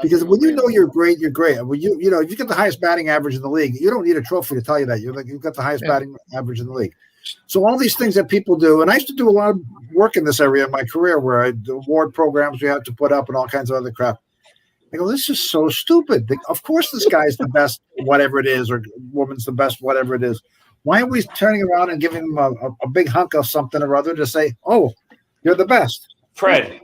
Because when you know you're great, you're great. When you know if you get the highest batting average in the league, you don't need a trophy to tell you that you've got the highest batting average in the league. So all these things that people do, and I used to do a lot of work in this area in my career, where I do award programs we had to put up and all kinds of other crap. I go, this is so stupid. Of course, this guy's the best, whatever it is, or woman's the best, whatever it is. Why are we turning around and giving them a big hunk of something or other to say, "Oh, you're the best"? Fred.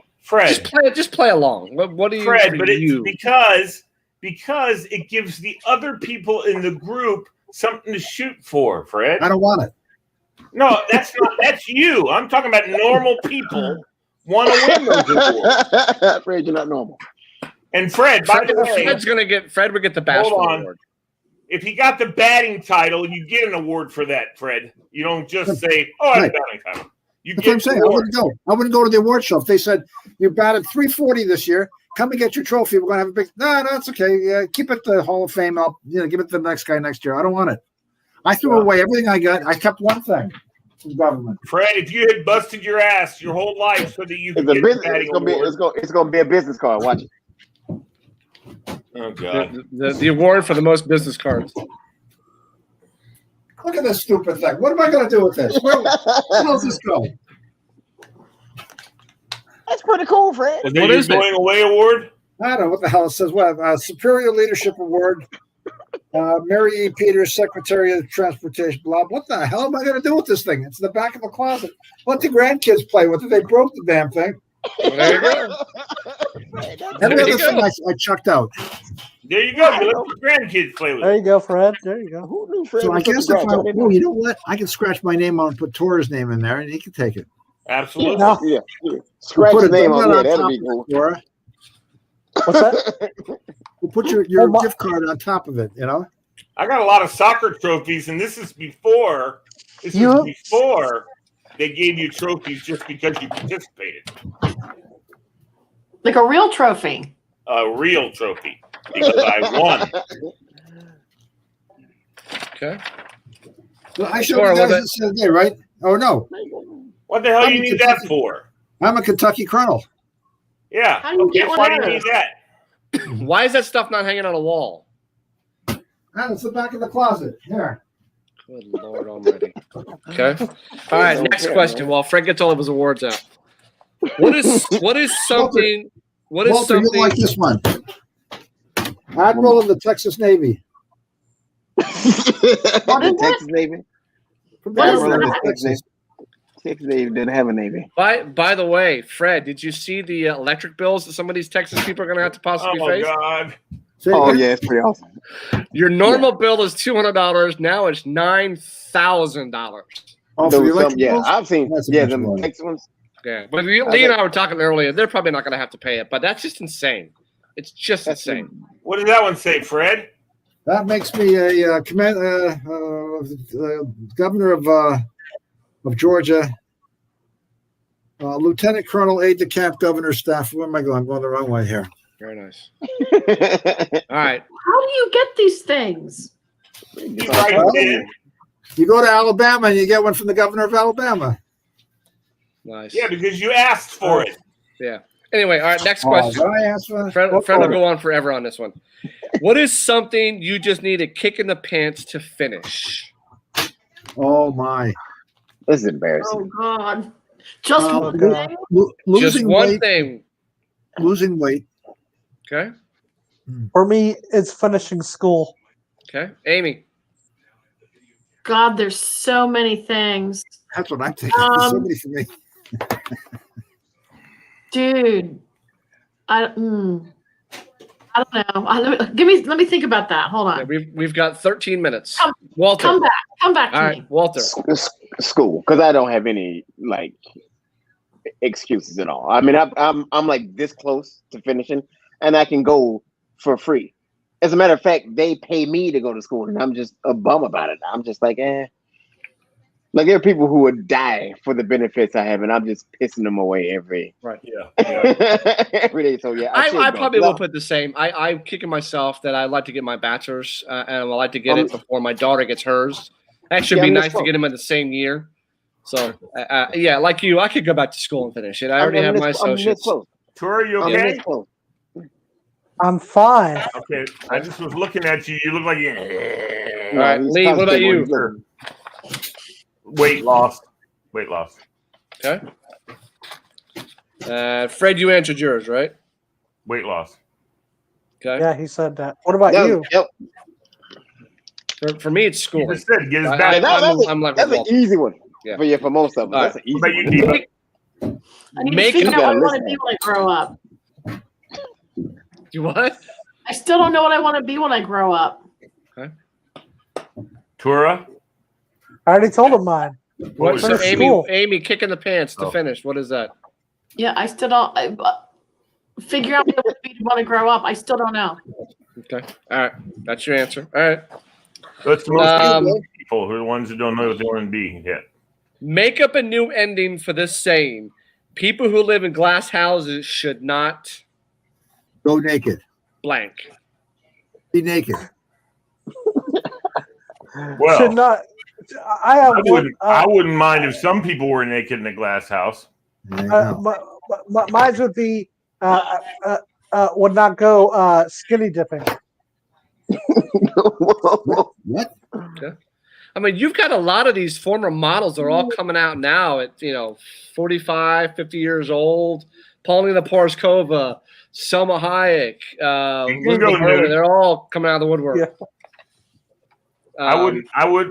Just play along. What do you? Fred, but it's because it gives the other people in the group something to shoot for, Fred. I don't want it. No, that's you. I'm talking about normal people want to win those awards. Fred, you're not normal. And Fred, by the way, Fred would get the Bashful hold on. Award. If he got the batting title, you get an award for that, Fred. You don't just say, "Oh, I have a batting title." You That's get what I'm saying. an award. I wouldn't go to the award show if they said you batted 340 this year. Come and get your trophy. We're gonna have a big. No, it's okay. Yeah, keep it the Hall of Fame. I'll give it to the next guy next year. I don't want it. I threw away everything I got. I kept one thing from the government. Fred, if you had busted your ass your whole life so that you could It's a get business. the batting It's gonna be a business card. Watch it. Oh God! The award for the most business cards. Look at this stupid thing. What am I going to do with this? Where does this go? That's pretty cool, Fred. Is that your going away award? I don't know what the hell it says. What Superior Leadership Award. Mary E. Peters, Secretary of Transportation. Blah. What the hell am I going to do with this thing? It's in the back of the closet. Let the grandkids play with it. They broke the damn thing. Well, there you go. Every other thing I chucked out. There you go. You let the grandkids play with There it. you go, Fred. There you go. Who knew Fred So I was such a guess if grandchild? you know what? I can scratch my name on and put Tor's name in there, and he can take it. Absolutely. No. Yeah. Scratch Put his a name donut on there. on That'll top be of cool. it, Tora. What's that? We'll put your gift card on top of it, you know? I got a lot of soccer trophies, and this is before. This is before they gave you trophies just because you participated. Like a real trophy. A real trophy because I won. Okay. Well, I showed Tora, you what guys this the other day, right? Oh, no. What the hell do you need that for? I'm a Kentucky Colonel. Yeah. How do you get one why do of you need those? that? Why is that stuff not hanging on a wall? And it's the back of the closet. Here. Good Lord Almighty. Okay. All right. Next question. While Fred gets all of his awards out, what is something? What is Walter, something? you like this one. Admiral of the Texas Navy. The Texas Navy. From What is Admiral of that? Texas. Texas Navy didn't have a Navy. By the way, Fred, did you see the electric bills that some of these Texas people are going to have to possibly Oh face? God! Say it Oh again. yeah, it's pretty awesome. Your normal bill is $200. Now it's $9,000. Oh, There for the was some- electric yeah, bills? I've seen. That's a Yeah, bunch of them money. Texas ones. Yeah, but Lee and I were talking earlier. They're probably not going to have to pay it, but that's just insane. It's just That's insane. What does that one say, Fred? That makes me a governor of Georgia, lieutenant colonel, aide de camp, governor, staff. Where am I going? I'm going the wrong way here. Very nice. All right. How do you get these things? You write it in. You go to Alabama and you get one from the governor of Alabama. Nice. Yeah, because you asked for it. Yeah. Anyway, all right. Next Oh, question. did I answer? Fred will go on forever on this one. What is something you just need a kick in the pants to finish? Oh my! This is embarrassing. Oh God. Just Uh, one God. thing? Just Losing one weight. thing. Losing weight. Okay. For me, it's finishing school. Okay. Amy. God, there's so many things. That's what I'm thinking. There's so many for me. Dude. I don't know. Let me think about that. Hold on. Yeah, we've got 13 minutes. Come- Walter. Come back to All me. right, Walter. School, because I don't have any like excuses at all. I mean, I'm like this close to finishing, and I can go for free. As a matter of fact, they pay me to go to school, and I'm just a bum about it. I'm just like, Like there are people who would die for the benefits I have, and I'm just pissing them away every every day. So yeah, I probably will put the same. I'm kicking myself that I'd like to get my bachelor's, and I'd like to get it before my daughter gets hers. Actually, it'd be nice to get them in the same year. So yeah, like you, I could go back to school and finish it. I already have my associates. Tori, you okay? I'm fine. Okay, I just was looking at you. You look like you. All right, Lee, what about you? Weight loss. Okay. Fred, you answered yours, right? Weight loss. Okay. Yeah, he said that. What about you? Yep. For me, it's school. He just said, get his I- back. I'm like That's an Walter. easy one. Yeah. For most of us, that's an easy What about you, one. Diva? I need Make to figure it- out what I You want gotta to be when I grow up. You what? I still don't know what I want to be when I grow up. Tura? I already told him mine. What? So Finish school. Amy, kicking the pants to finish. What is that? Yeah, I still don't figure out what I want to be when I grow up. I still don't know. Okay. All right. That's your answer. All right. That's the most people who are the ones who don't know what they want to be yet. Make up a new ending for this saying. People who live in glass houses should not Go naked. blank. Be naked. Well, Should not. I have one. I wouldn't mind if some people were naked in a glass house. There you go. Mine would be would not go skinny dipping. What? I mean, you've got a lot of these former models that are all coming out now at 45, 50 years old. Paulina Porskova, Selma Hayek, Elizabeth Hurley, they're all coming out of the woodwork. Yeah. I would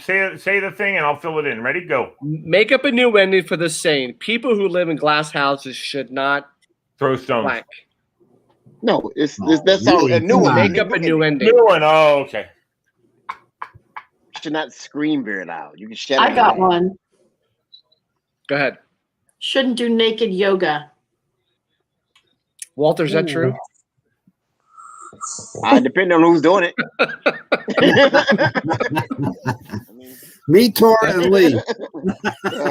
say the thing and I'll fill it in. Ready? Go. Make up a new ending for this saying. People who live in glass houses should not Throw stones. blank. No, that's all a new one. Make up a new ending. New one. Oh, okay. Should not scream very loud. You can shut. I got one. Go ahead. Shouldn't do naked yoga. Walter, is that true? Depending on who's doing it. Me, Tor, and Lee.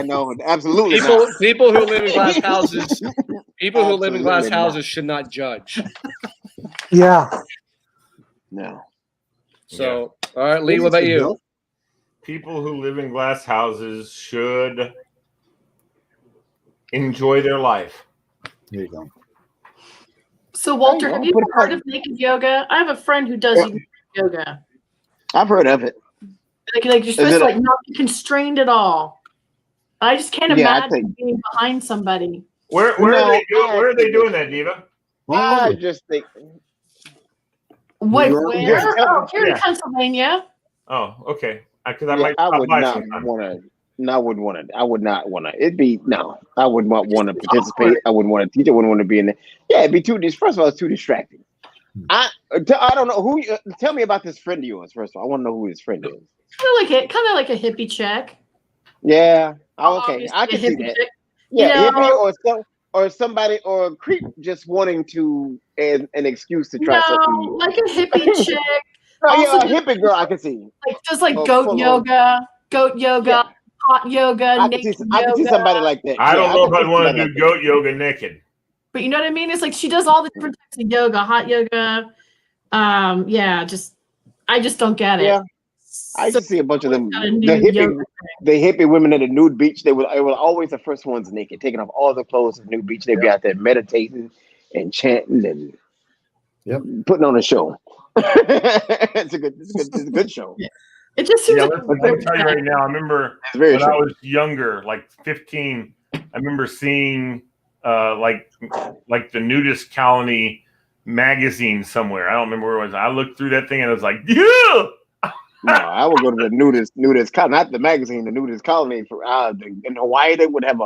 No, absolutely. People who live in glass houses. People who live in glass Absolutely not. houses should not judge. Yeah. No. So, all right, Lee, what about you? People who live in glass houses should enjoy their life. There you go. So, Walter, There have you you go. ever heard of naked yoga? I have a friend who does naked yoga. I've heard of it. Like you're supposed to not be constrained at all. I just can't Yeah, I imagine think- being behind somebody. Where are they doing that, Diva? I just think. Wait, York? where? Yeah. Oh, here in Yeah. Pennsylvania. Oh, okay. Because I would not want to. No, I wouldn't want to. I would not want to. It'd be no. I would not want to participate. I wouldn't want to teach. I wouldn't want to be in there. Yeah, it'd be too. First of all, it's too distracting. I don't know who. Tell me about this friend of yours. First of all, I want to know who his friend is. Kind of like a hippie chick. Yeah. Oh, okay. Obviously I a can see hippie that. chick. Yeah, You know- hippie or somebody or a creep just wanting to an excuse to try No, something. like a hippie chick. Oh yeah, also a hippie girl. I can see. Like just like Oh, goat full on. yoga, hot yoga, I can naked see. I can see yoga. somebody like that. I don't Yeah, know if can I'd see want somebody to do like goat yoga naked. But you know what I mean? It's like she does all the different types of yoga, hot yoga. I just don't get it. Yeah. I used to see a bunch of them. Got a The new yoga hippie women at the nude beach. They were always the first ones naked, taking off all the clothes at the nude beach. They'd be out there meditating and chanting and putting on a show. It's a good show. It just seems Yeah, like let me tell you right now. I remember It's very when I true. was younger, like 15. I remember seeing like the Nudist Colony magazine somewhere. I don't remember where it was. I looked through that thing and I was like, yeah. No, I would go to the nudist colony, not the magazine, the nudist colony. For in Hawaii, they've got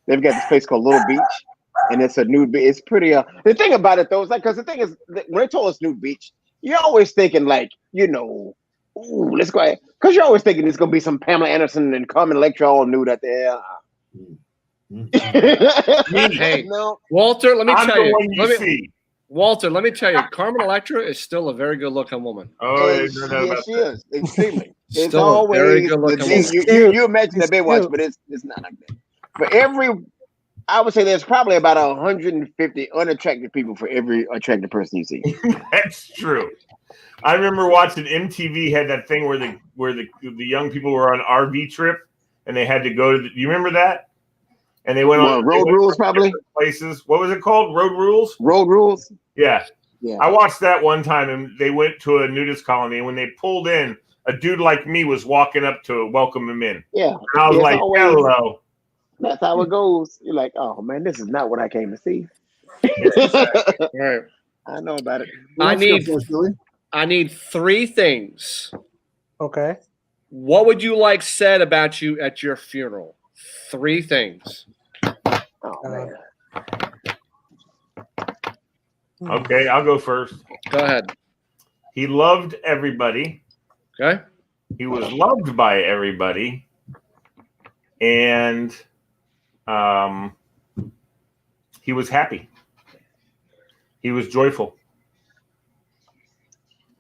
this place called Little Beach, and it's a nude beach. It's pretty. The thing about it though is like, because the thing is, when they told us nude beach, you're always thinking like, ooh, let's go ahead, because you're always thinking it's gonna be some Pamela Anderson and Carmen Electra all nude out there. Hey, No. Walter, let me I'm tell the you. one see. Walter, let me tell you, Carmen Electra is still a very good-looking woman. Oh, Yes, no doubt about she that. is extremely. It's Still a always very good-looking the woman. thing. You imagine the She's Baywatch, cute. but it's not like that. I would say there's probably about 150 unattractive people for every attractive person you see. That's true. I remember watching MTV had that thing where the young people were on an RV trip and they had to go to. Do you remember that? And they went on Road Rules, probably. Places. What was it called? Road Rules. Road Rules. Yeah. Yeah. I watched that one time, and they went to a nudist colony. And when they pulled in, a dude like me was walking up to welcome him in. Yeah. And I was It's like, always- "Hello." That's how it goes. You're like, oh man, this is not what I came to see. All right. I know about it. Who I wants to go need- first, Billy? I need 3 things. Okay. What would you like said about you at your funeral? 3 things. Oh man. Okay, I'll go first. Go ahead. He loved everybody. Okay. He was loved by everybody, and he was happy. He was joyful.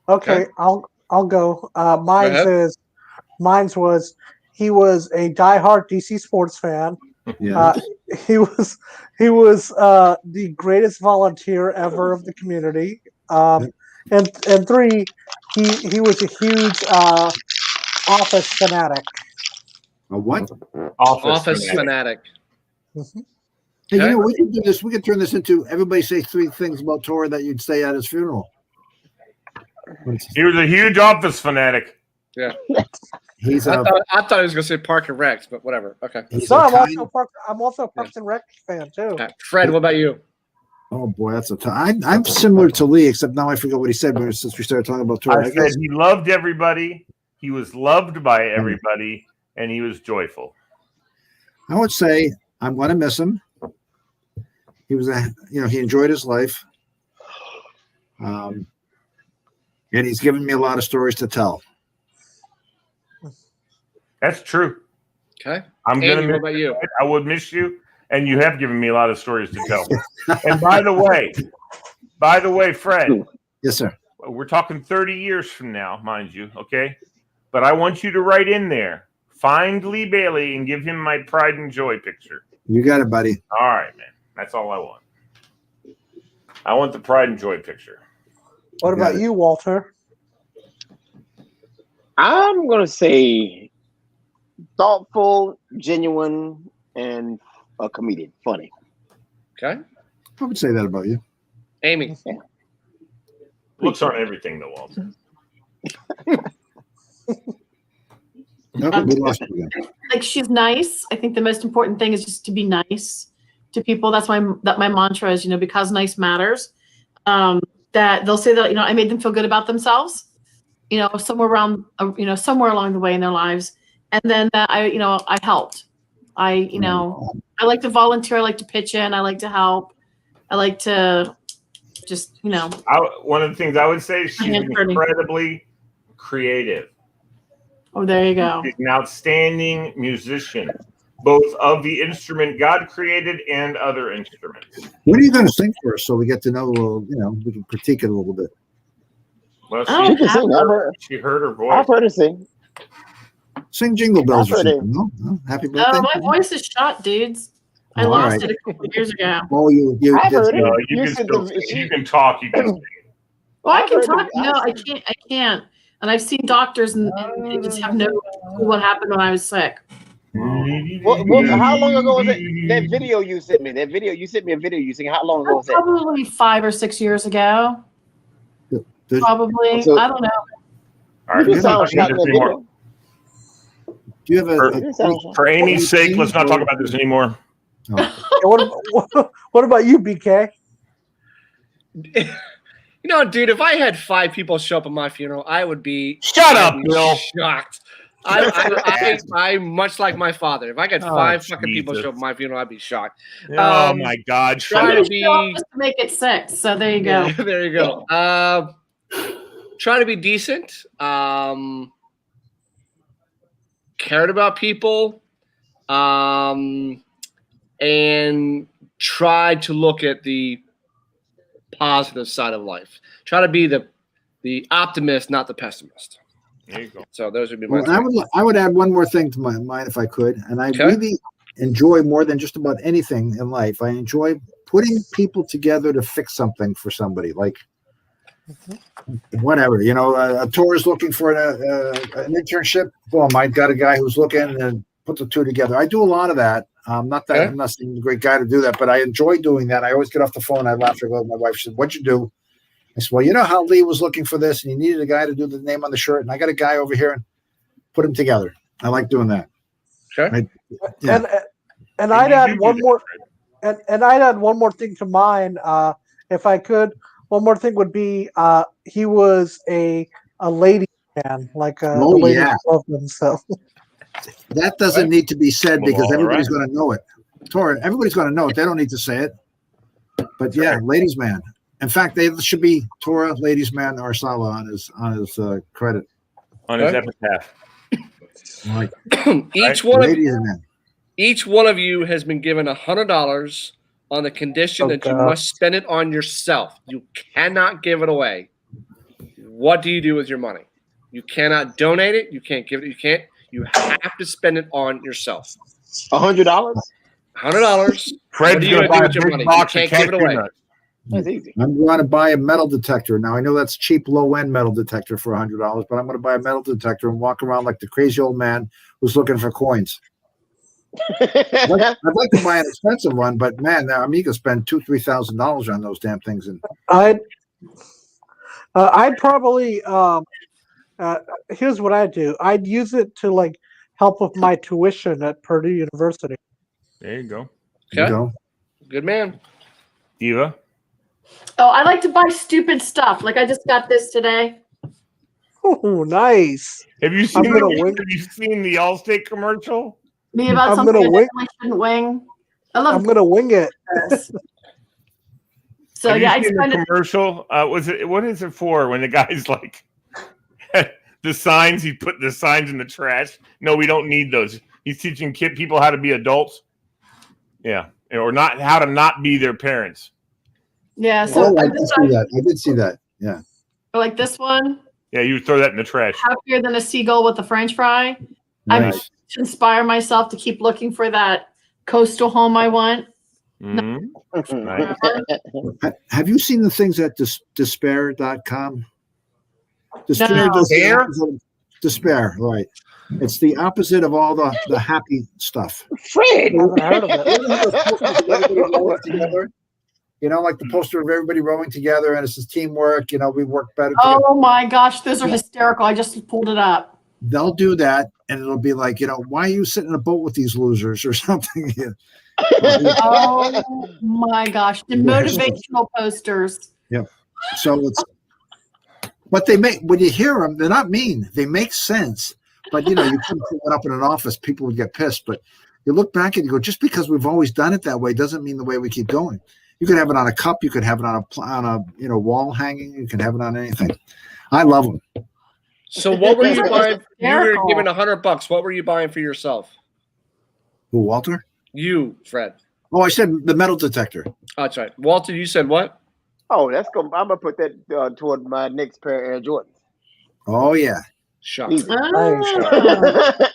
Okay, I'll go. Mine's ahead. was he was a diehard DC sports fan. Yeah. He was the greatest volunteer ever of the community. And 3, he was a huge Office fanatic. A what? Office fanatic. Mhm. Hey, Okay. we can do this. We can turn this into everybody say 3 things about Tori that you'd say at his funeral. He was a huge Office fanatic. He's I a thought he was going to say Park and Recs, but whatever. Okay. he's So a I'm kind, also a Parks and Rec fan too. Fred, what about you? oh boy, that's a tough. I'm similar to Lee, except now I forget what he said. But since we started talking about Tori, I I guess said he loved everybody. He was loved by everybody, and he was joyful. I would say I'm going to miss him. He was he enjoyed his life, and he's given me a lot of stories to tell. That's true. Okay. I'm Andy, gonna what miss about you? I would miss you, and you have given me a lot of stories to tell. And by the way, Fred, Yes, sir. we're talking 30 years from now, mind you, okay? But I want you to write in there, find Lee Bailey and give him my pride and joy picture. You got it, buddy. All right, man. That's all I want. I want the pride and joy picture. What Got about it. you, Walter? I'm gonna say thoughtful, genuine, and a comedian. Funny. Okay. I would say that about you. Amy. Looks aren't everything, though, Walter. Nope, we lost you again. Like, she's nice. I think the most important thing is just to be nice to people. That's my mantra is, because nice matters. That they'll say that, I made them feel good about themselves, somewhere around, somewhere along the way in their lives. And then that I helped. I like to volunteer. I like to pitch in. I like to help. I like to just, One of the things I would say is she's Hand-turning. incredibly creative. oh, there you go. She's an outstanding musician, both of the instrument God created and other instruments. What are you going to sing for us so we get to know a little, we can critique it a little bit? Well, Oh, She can sing. she heard her voice. I've heard her sing. Sing Jingle Bells or I've heard something. No? Happy birthday. Oh, my voice is shot, dudes. I All lost right. it a couple years ago. Oh, you I've did. heard it. You You can said still the- sing. You can talk. You can sing. Well, I I've can heard talk. it. No, I can't. And I've seen doctors and they just have no clue what happened when I was sick. How long ago was it? That video you sent me. That video you sent me a video you sing. How long ago was that? Probably 5 or 6 years ago. Probably. So- I don't know. All right, You sound shot in that video. Do you have for Amy's sake, let's not talk about this anymore. What about you, BK? You know, dude, if I had 5 people show up at my funeral, I would be Shut up, Bill. shocked. I'm much like my father. If I got 5 fucking people Jesus. show up at my funeral, I'd be shocked. Oh my God! Try to be Just to make it 6. So there you go. there you go. Try to be decent. Cared about people, and try to look at the positive side of life. Try to be the optimist, not the pessimist. There you go. So those would be my. Well, I would add one more thing to my mind if I could, and I really enjoy more than just about anything in life. I enjoy putting people together to fix something for somebody, like whatever. You know, a tour is looking for an internship. Boom, I got a guy who's looking and put the two together. I do a lot of that. I'm not saying I'm a great guy to do that, but I enjoy doing that. I always get off the phone. I laugh. I go to my wife. She said, "What'd you do?" I said, "Well, you know how Lee was looking for this, and he needed a guy to do the name on the shirt, and I got a guy over here and put them together." I like doing that. Okay. And I'd add one more, and I'd add one more thing to mine, if I could. One more thing would be he was a lady man, like the ladies love himself. That doesn't need to be said because Well, everybody's going to know it. Tora, everybody's going to know it. They don't need to say it. But yeah, ladies man. In fact, they should be Tora, ladies man, Arsala on his credit. On his epitaph. Like, each one of you has been given $100 on the condition that you must spend it on yourself. You cannot give it away. What do you do with your money? You cannot donate it. You can't give it. You can't. You have to spend it on yourself. $100. $100. Fred's going to buy a big box and can't give it away. That's easy. I'm going to buy a metal detector. Now, I know that's cheap, low-end metal detector for $100, but I'm going to buy a metal detector and walk around like the crazy old man who's looking for coins. I'd like to buy an expensive one, but man, I mean, you can spend $2,000-3,000 on those damn things. And I'd probably here's what I'd do. I'd use it to like help with my tuition at Purdue University. There you go. Okay. Good man. Diva. Oh, I like to buy stupid stuff. Like I just got this today. Oh, nice. Have you seen the Allstate commercial? Me about I'm something gonna I wing. definitely shouldn't wing. I'm gonna wing it. So Have yeah, you seen the commercial? What is it for? When the guy's like, the signs, he put the signs in the trash. No, we don't need those. He's teaching people how to be adults. Yeah, or not how to not be their parents. Yeah, so I did see that. Yeah. Like this one. Yeah, you throw that in the trash. Happier than a seagull with a French fry. Nice. I to inspire myself to keep looking for that coastal home I want. Mm-hmm. Nice. Have you seen the things at despair.com? Despair, right. It's the opposite of all the happy stuff. Fred! I haven't heard of it. You know, like the poster of everybody rowing together, and it's this teamwork. You know, we work better together. Oh my gosh, those are hysterical. I just pulled it up. They'll do that, and it'll be like, you know, why are you sitting in a boat with these losers or something? Oh my gosh, the motivational posters. Yeah. So it's, but they make, when you hear them, they're not mean. They make sense. But, you know, you couldn't put one up in an office, people would get pissed. But you look back and you go, just because we've always done it that way doesn't mean the way we keep going. You could have it on a cup. You could have it on a wall hanging. You can have it on anything. I love them. So what were you buying? You were given $100. What were you buying for yourself? Who, Walter? You, Fred. Oh, I said the metal detector. Oh, that's right. Walter, you said what? Oh, that's good. I'm gonna put that toward my next pair of Air Jordans. Oh yeah. Shucks. Easy.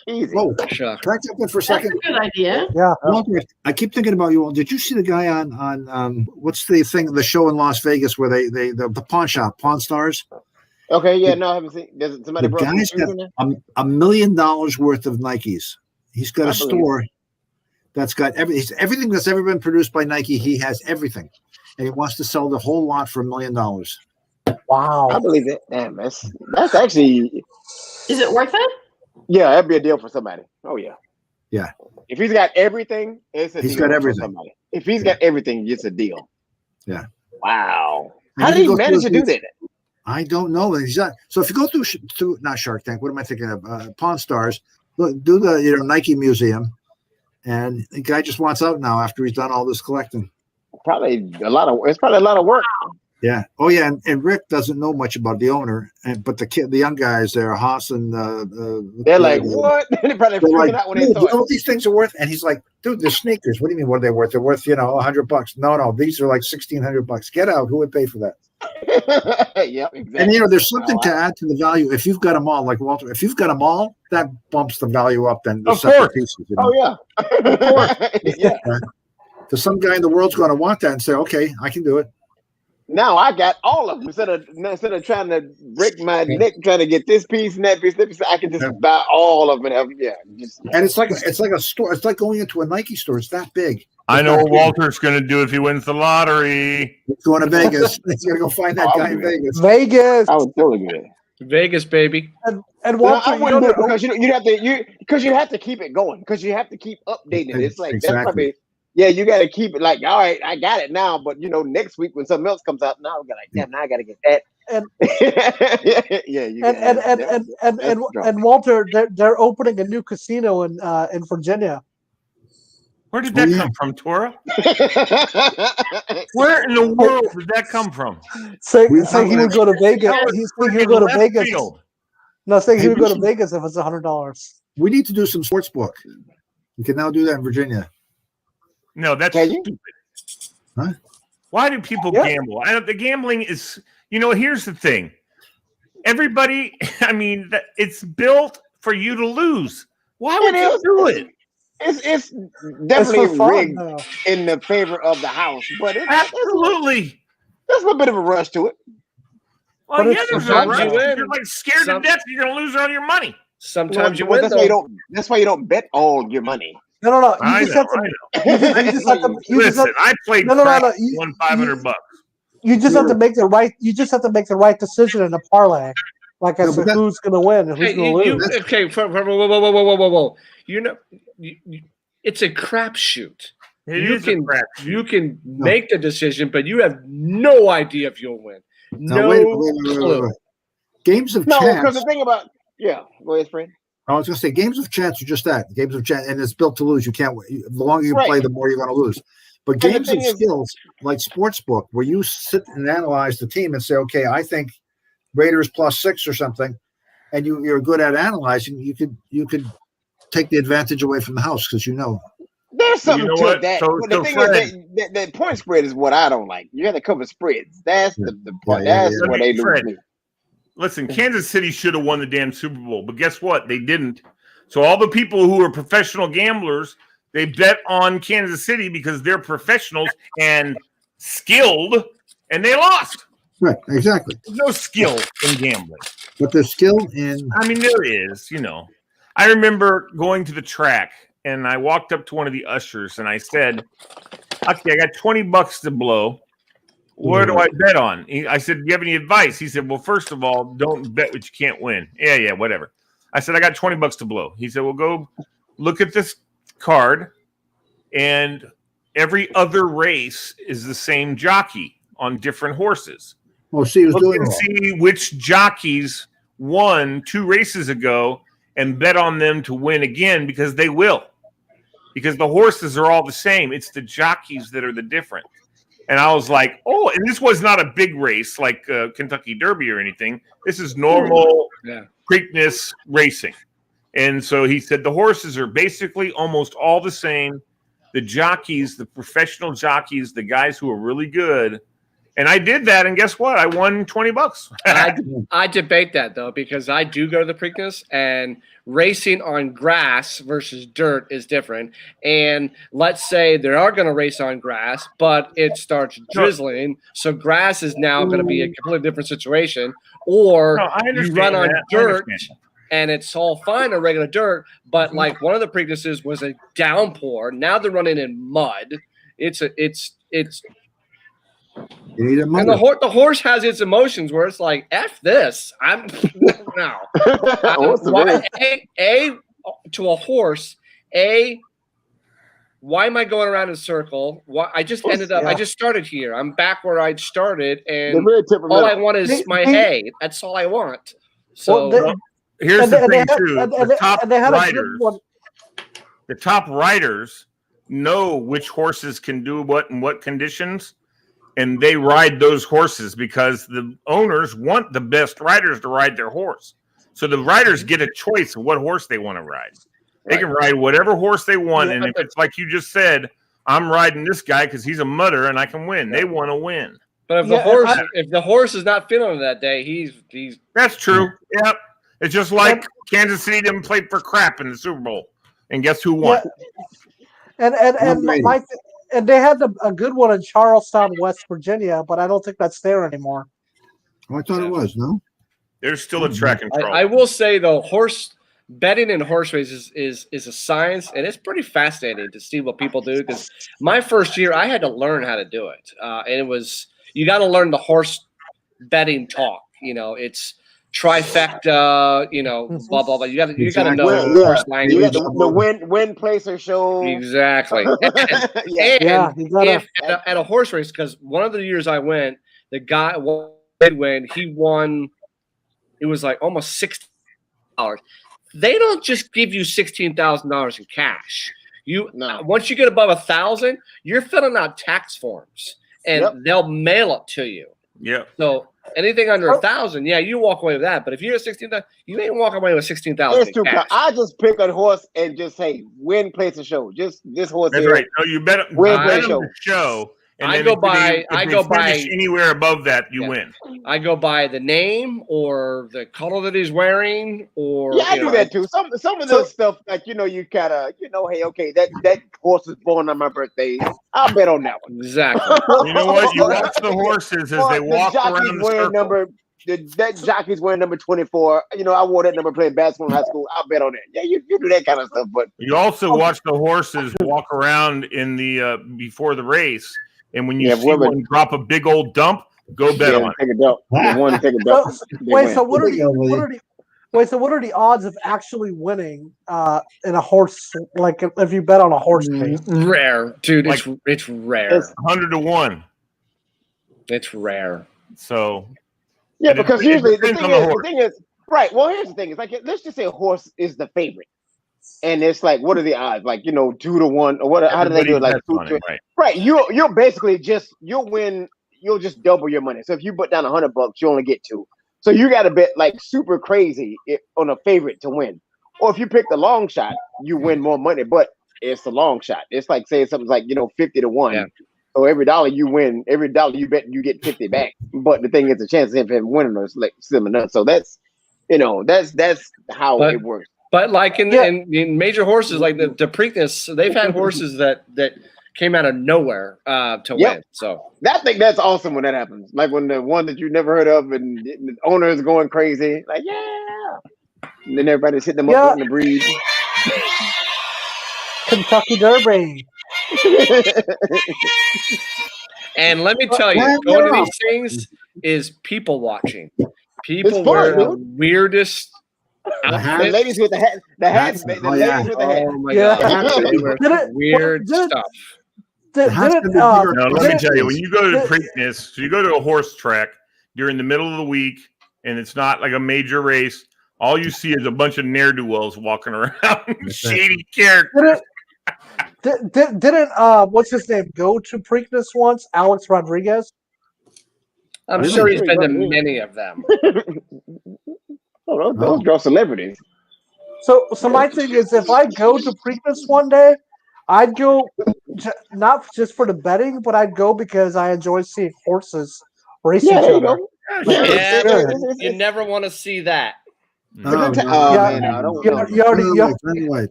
Easy. Whoa. Shucks. Can I jump in for a second? That's a good idea. Yeah. Walter, I keep thinking about you all. Did you see the guy on what's the thing, the show in Las Vegas where the pawn shop, Pawn Stars? Okay, yeah, no, I haven't seen. Does somebody The brought some guy's shoes got in there? $1 million worth of Nikes. He's got I a believe store that's got everything that's ever been produced by Nike. He has everything, and he wants to sell the whole lot for $1 million. Wow. I believe it. Damn, that's actually, Is it worth it? yeah, that'd be a deal for somebody. Oh yeah. Yeah. If he's got everything, it's a He's deal got for everything. somebody. If he's got everything, it's a deal. Yeah. Wow. And How you did he can go manage through to do that? I don't know. He's not. So if you go through not Shark Tank, what am I thinking of? Pawn Stars. Look, do the Nike Museum, and the guy just wants out now after he's done all this collecting. It's probably a lot of work. Yeah. Oh yeah. And Rick doesn't know much about the owner, but the young guys there, Haas and They're like, what? They're probably they're freaking like, out when dude, they you saw know it. what these things are worth? And he's like, dude, they're sneakers. What do you mean? What are they worth? They're worth, $100. No, these are like $1,600. Get out. Who would pay for that? Yep, exactly. And there's something to add to the value. If you've got them all, like Walter, if you've got them all, that bumps the value up. Then the Of separate course. pieces. Oh yeah. Of course. Yeah. Because some guy in the world's going to want that and say, okay, I can do it. Now I got all of them instead of trying to break my neck trying to get this piece and that piece. I can just buy all of them. Yeah, And it's like a store. It's like going into a Nike store. It's that big. I know what Walter's going to do if he wins the lottery. He's going to Vegas. He's going to go find that guy in Vegas. Vegas. I would totally do it. Vegas, baby. And No, Walter, I wouldn't do it because you have to keep it going because you have to keep updating it. It's like Exactly. that's probably you got to keep it like all right, I got it now, but next week when something else comes out, now we're like damn, now I got to get that. And Walter, they're opening a new casino in Virginia. Where did that come from, Tora? Where in the world did that come from? Saying he would go to Vegas. He's saying he would go to Left Vegas. field. No, saying he would go to Vegas if it's $100. We need to do some sports book. You can now do that in Virginia. No, that's Can you? stupid. Huh? Why do people gamble? The gambling is, here's the thing. Everybody, it's built for you to lose. Why would you do it? It's definitely It's for fun, rigged though. in the favor of the house, but Absolutely. there's a little bit of a rush to it. Well, But yeah, it's there's a sometimes rush. you win. You're like scared to death. You're going to lose all your money. Sometimes you Well, win. that's why you don't bet all your money. No. I You just know, have to. I know. You just have to. Listen, I played No. craps, won $500. You just have to make the right. You just have to make the right decision in a parlay. Like I No, said, but who's going to win and who's going to lose? Whoa. It's a crapshoot. It is a crapshoot. You can make the decision, but you have no idea if you'll win. No, wait. Games of No, chance. because the thing about go ahead, friend. I was going to say games of chance are just that. Games of chance, and it's built to lose. You can't. The longer you Right. play, the more you're going to lose. But And the games of thing is- skills, like sportsbook, where you sit and analyze the team and say, okay, I think Raiders +6 or something, and you're good at analyzing, you could take the advantage away from the house because There's something know to what? that. So- But the so thing Fred- is that point spread is what I don't like. You got to cover spreads. That's the point. Yeah. That's what they lose Fred, me. Listen, Kansas City should have won the damn Super Bowl, but guess what? They didn't. So all the people who are professional gamblers, they bet on Kansas City because they're professionals and skilled, and they lost. right, exactly. There's no skill in gambling. But there's skill in. There is, I remember going to the track, and I walked up to one of the ushers, and I said, okay, I got $20 to blow. Where do I bet on? I said, do you have any advice? He said, well, first of all, don't bet what you can't win. Yeah, whatever. I said, I got $20 to blow. He said, well, go look at this card, and every other race is the same jockey on different horses. Oh, see, he was Look doing and all. see which jockeys won 2 races ago and bet on them to win again because they will. Because the horses are all the same. It's the jockeys that are the different. And I was like, oh, and this was not a big race like Kentucky Derby or anything. This is normal Preakness racing. And so he said the horses are basically almost all the same. The jockeys, the professional jockeys, the guys who are really good And I did that, and guess what? I won $20. I debate that though, because I do go to the Preakness, and racing on grass versus dirt is different. And let's say they are going to race on grass, but it starts drizzling, so grass is now going to be a completely different situation. Or No, I you understand run on that. I dirt, understand. and it's all fine on regular dirt, but like one of the Preaknesses was a downpour. Now they're running in mud. It's You need a and mother. the horse has its emotions where it's like, F this. I'm no. What's the Why, name? to a horse, why am I going around in a circle? Why I just ended up, I just started here. I'm back where I started, They're and very temperamental. all I want is my hay. That's all I want. So Here's the thing, too. The top and they had a good riders, one. the top riders know which horses can do what in what conditions, and they ride those horses because the owners want the best riders to ride their horse. So the riders get a choice of what horse they want to ride. They can ride whatever horse they want, and if it's like you just said, I'm riding this guy because he's a mudder and I can win. They want to win. But if the horse is not feeling that day, he's That's true. Yep. It's just like Kansas City didn't play for crap in the Super Bowl, and guess who won? And they had a good one in Charlestown, West Virginia, but I don't think that's there anymore. Oh, I thought it was, no? There's still a track and I will say though, horse betting in horse races is a science, and it's pretty fascinating to see what people do. Because my first year, I had to learn how to do it, and it was you got to learn the horse betting talk. You know, it's trifecta. You know, blah blah blah. You got to know horse language. You got the win, place, or show. Exactly. At a horse race, because one of the years I went, the guy did win. He won. It was like almost $60. They don't just give you $16,000 in cash. Once you get above 1,000, you're filling out tax forms, and they'll mail it to you. Yeah. So anything under 1,000, you walk away with that. But if you're at 16,000, you ain't walking away with 16,000. It's too cash. I just pick a horse and just say win, place, and show. Just this horse. That's here. right. No, you bet Win, place, show. And I go by anywhere above that, you win. I go by the name or the color that he's wearing, or I do that too. Some of this stuff, like you kind of hey, okay, that horse was born on my birthday. I'll bet on that one. Exactly. You know what? You watch the horses as they walk around the circle. That jockey's wearing number 24. I wore that number playing basketball in high school. I'll bet on that. Yeah, you do that kind of stuff. But you also watch the horses walk around in the before the race. And when you see one drop a big old dump, go bet on it. Take a dump. Take a dump. So what are the odds of actually winning in a horse? Like if you bet on a horse race? Rare, dude. It's rare. It's 100 to 1. It's rare. So because usually the thing is right. Well, here's the thing: it's like let's just say a horse is the favorite. And it's like, what are the odds? Like 2 to 1, or what? How do they do it? Like 2 to 1. Right. You'll basically you'll win. You'll just double your money. So if you put down $100, you only get 2. So you got to bet like super crazy on a favorite to win. Or if you pick the long shot, you win more money. But it's a long shot. It's like saying something's like 50 to 1. Yeah. So every dollar you win, every dollar you bet, you get 50 back. But the thing is, the chance of him winning is like similar. So that's that's how it works. But like in major horses, like the Preakness, they've had horses that came out of nowhere to win. So I think that's awesome when that happens. Like when the one that you never heard of and the owner is going crazy, like and then everybody's hitting them up in the breed. Kentucky Derby. And let me tell you, going to these things is people watching. People wear the weirdest. The ladies with the hats. The hats. The ladies with the hats. Oh my god! Weird stuff. Now, let me tell you, when you go to the Preakness, so you go to a horse track during the middle of the week, and it's not like a major race. All you see is a bunch of ne'er-do-wells walking around, shady characters. Didn't what's his name go to Preakness once? Alex Rodriguez. I'm sure he's been to many of them. Oh, those draw celebrities. So my thing is, if I go to Preakness one day, I'd go not just for the betting, but I'd go because I enjoy seeing horses race Yeah, each there you other. go. Yeah, Good. you never want to see that. It's a good time. no, Oh Yeah. man, no, I don't You, know. you already, you,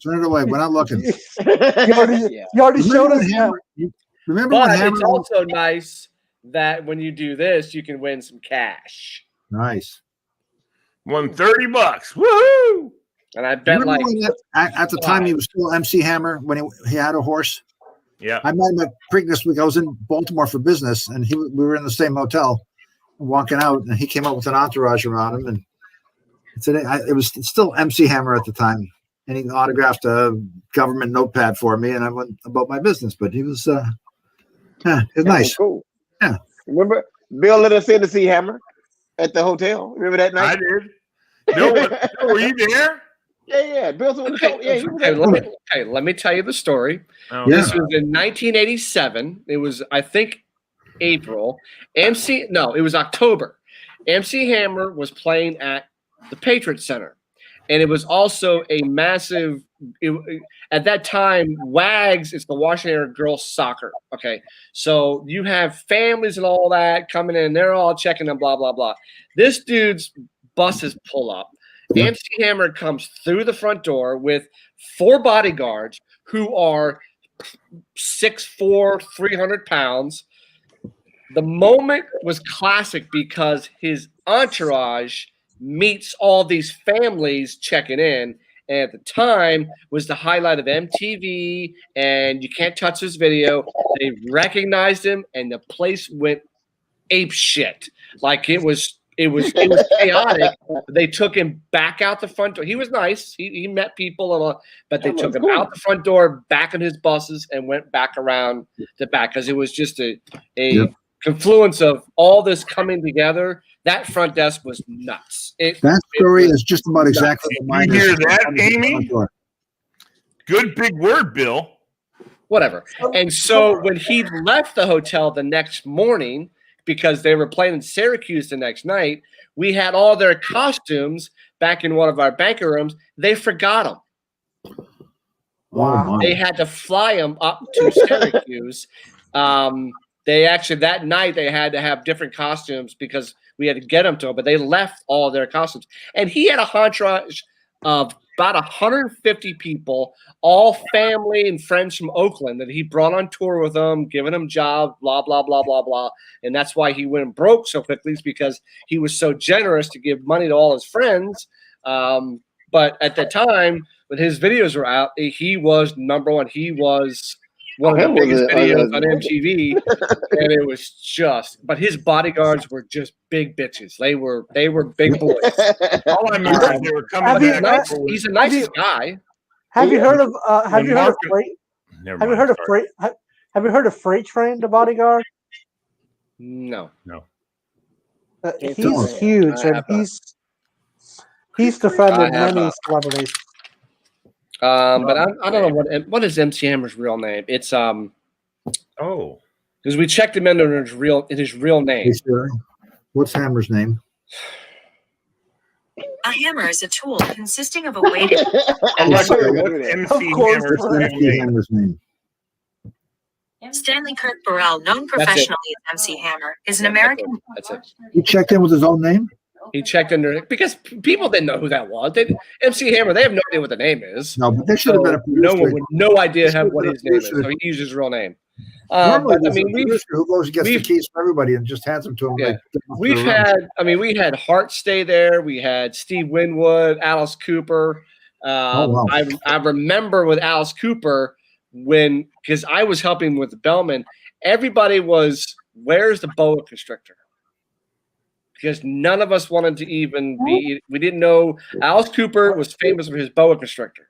Turn it away. We're not looking. you already, Yeah. you already showed us. Remember when But Hammer? it's also nice that when you do this, you can win some cash. Nice. Won $30. Woohoo! And I bet Remember like when at the time he was still MC Hammer when he had a horse? Yeah. I met him at Preakness week. I was in Baltimore for business, and we were in the same hotel, walking out, and he came up with an entourage around him, and it was still MC Hammer at the time, and he autographed a government notepad for me, and I went about my business. But he was, it was nice. Cool. Yeah. Remember, Bill let us in to see Hammer at the hotel. Remember that night? I did. Bill, were you there? Yeah. Bill's on the show. Yeah, he was Okay, there. let me tell you the story. Oh, Yeah. This was in 1987. It was, I think, April. It was October. MC Hammer was playing at the Patriot Center. And it was also a massive, at that time, WAGs is the Washington Area Girls Soccer. Okay. So you have families and all that coming in. They're all checking them, blah, blah, blah. This dude's buses pull up. Yeah. MC Hammer comes through the front door with 4 bodyguards who are 6'4", 300 pounds. The moment was classic because his entourage meets all these families checking in. And at the time was the highlight of MTV and You Can't Touch This Video. They recognized him and the place went ape shit. Like it was chaotic. They took him back out the front door. He was nice. He met people, but they took him out the front door, back in his buses, and went back around the back because it was just a confluence of all this coming together. That front desk was nuts. That story is just about exactly what mine You is. hear that, Amy? Good big word, Bill. Whatever. And so when he left the hotel the next morning, because they were playing in Syracuse the next night, we had all their costumes back in one of our banquet rooms. They forgot them. Wow. They had to fly them up to Syracuse. They actually, that night, they had to have different costumes because we had to get them to them, but they left all their costumes. And he had a entourage of about 150 people, all family and friends from Oakland that he brought on tour with him, giving them jobs, blah, blah, blah, blah, blah. And that's why he went broke so quickly, is because he was so generous to give money to all his friends. But at the time, when his videos were out, he was number one. He was one of the biggest videos on MTV, and it was just. But his bodyguards were just big bitches. They were big boys. All I remember is they were coming back. He's a nice guy. Have you heard of? Have you heard of Market- Freight? Never Have you mind, heard of sorry. Freight? Have you heard of Freight Train, the bodyguard? No. He's huge, and he's defended many celebrities. But I don't know what is MC Hammer's real name. It's Oh, because we checked him in his real name. Hey, Sherry, what's Hammer's name? A hammer is a tool consisting of a weighted. Alexa, Of what's MC course, Hammer's Fred. real What's name? Hammer's name? Stanley Kirk Burrell, known professionally as MC Hammer, is an American. That's it. He checked in with his own name? He checked in there because people didn't know who that was. MC Hammer, they have no idea what the name is. No, but they should have been a No producer. one would no idea Should have what been a his name is. producer. So he used his real name. Normally, But I there's mean, a producer who goes and gets the keys for everybody and just hands them to him. Yeah. We we had Hart stay there. We had Steve Winwood, Alice Cooper. wow. I remember with Alice Cooper because I was helping with the Bellman, everybody was, where's the boa constrictor? Because none of us wanted to even we didn't know. Alice Cooper was famous for his boa constrictor.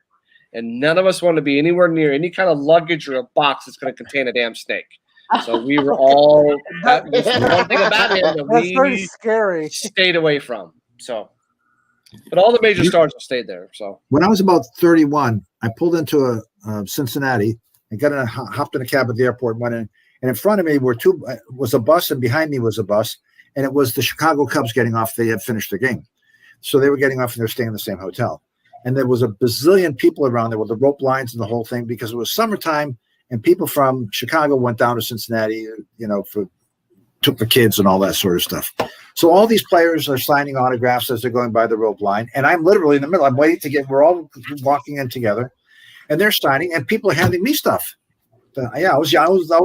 And none of us wanted to be anywhere near any kind of luggage or a box that's going to contain a damn snake. So we were all that was the one thing about him that That's very we scary. stayed away from. So, but all the major stars have stayed there. So When I was about 31, I pulled into Cincinnati and hopped in a cab at the airport and went in. And in front of me was a bus, and behind me was a bus. And it was the Chicago Cubs getting off. They had finished their game. So they were getting off and they were staying in the same hotel. And there was a bazillion people around there with the rope lines and the whole thing because it was summertime and people from Chicago went down to Cincinnati, for took the kids and all that sort of stuff. So all these players are signing autographs as they're going by the rope line, and I'm literally in the middle. I'm waiting to get. We're all walking in together, and they're signing, and people are handing me stuff. Yeah, I was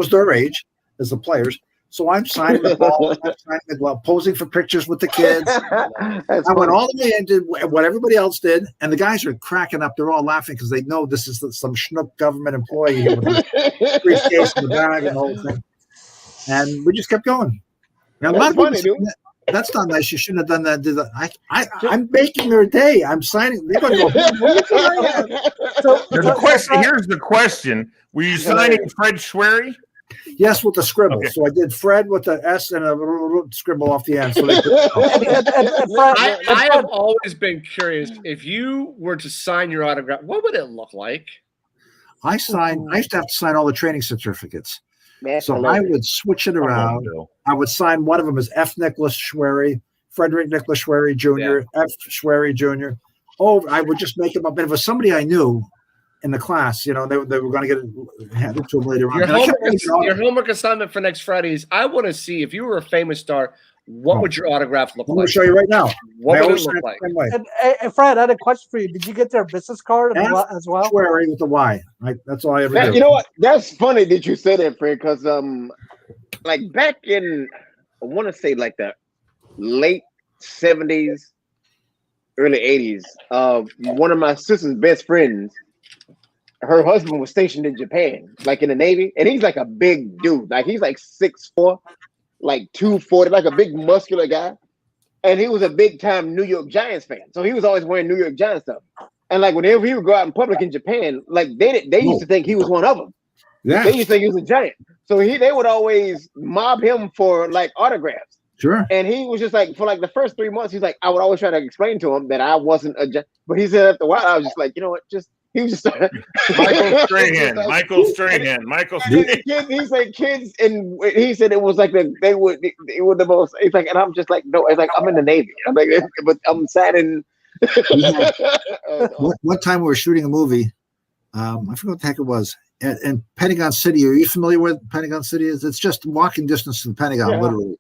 their age as the players. So I'm signing the ball, I'm signing the glove, posing for pictures with the kids. I went all the way and did what everybody else did, and the guys are cracking up. They're all laughing because they know this is some schnook government employee here with a briefcase and the bag and the whole thing. And we just kept going. Now, a lot of funny, people, that's not nice. You shouldn't have done that. I'm making their day. I'm signing. They're going to go. Here's the question: were you signing Fred Schwery? Yes, with the scribble. Okay. So I did Fred with the S and a little scribble off the end. So they I have always been curious, if you were to sign your autograph, what would it look like? I used to have to sign all the training certificates. So I would switch it around. I would sign one of them as F. Nicholas Schwery, Frederick Nicholas Schwery Jr., F. Schwery Jr. Oh, I would just make them up. But if it was somebody I knew in the class, they were going to get it handed to them later on. Your homework assignment for next Friday is, I want to see, if you were a famous star, what would your autograph look like? I'm going to show you right now. What would it look like? And Fred, I had a question for you. Did you get their business card as well? Schwery with the Y. That's all I ever do. You know what? That's funny that you said that, Fred, because like back in, I want to say like the late 70s, early 80s, one of my sister's best friends, her husband was stationed in Japan, like in the Navy, and he's like a big dude. Like he's like 6'4", like 240, like a big muscular guy. And he was a big time New York Giants fan. So he was always wearing New York Giants stuff. And like whenever he would go out in public in Japan, like they used to think he was one of them. Yeah. They used to think he was a Giant. So they would always mob him for like autographs. Sure. And he was just like, for like the first 3 months, he's like, I would always try to explain to him that I wasn't a Giant. But he said after a while, I was just like, you know what, he was just Michael Strahan. He said kids, and he said it was like they were the most. It's like, and I'm just like, no, it's like I'm in the Navy. I'm like, but I'm sad in. One time we were shooting a movie. I forget what the heck it was. In Pentagon City. Are you familiar with Pentagon City? It's just walking distance to the Pentagon, literally.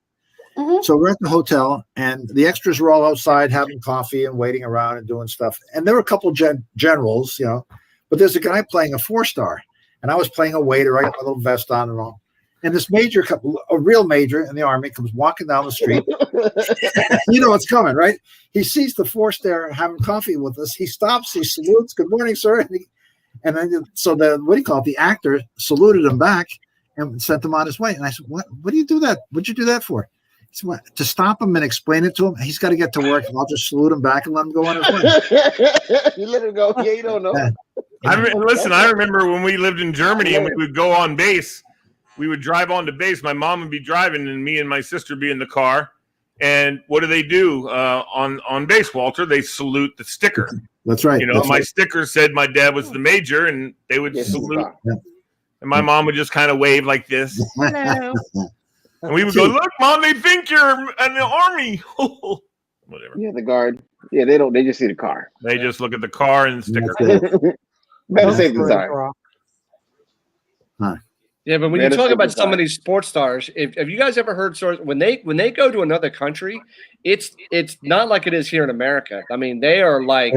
Mm-hmm. So we're at the hotel, and the extras were all outside having coffee and waiting around and doing stuff. And there were a couple of generals, but there's a guy playing a 4-star, and I was playing a waiter. I got my little vest on and all. And this major, a real major in the Army, comes walking down the street. You know what's coming, right? He sees the 4-star having coffee with us. He stops. He salutes. Good morning, sir. And then so the actor saluted him back and sent him on his way. And I said, what do you do that? What'd you do that for? To stop him and explain it to him. He's got to get to work. I'll just salute him back and let him go on his way. You let him go. Yeah, you don't know. I remember when we lived in Germany and we would go on base. We would drive on to base. My mom would be driving, and me and my sister be in the car. And what do they do on base, Walter? They salute the sticker. That's right. My sticker said my dad was the major, and they would salute. Yeah. And my mom would just kind of wave like this. Hello. And we would go, look, Mom, they think you're in the Army. Whatever. Yeah, the guard. Yeah, they don't. They just see the car. They just look at the car and the sticker. Better safe than sorry. Huh. Yeah, but when you talk about some of these sports stars, if you guys ever heard stories when they go to another country, it's not like it is here in America. I mean, they are like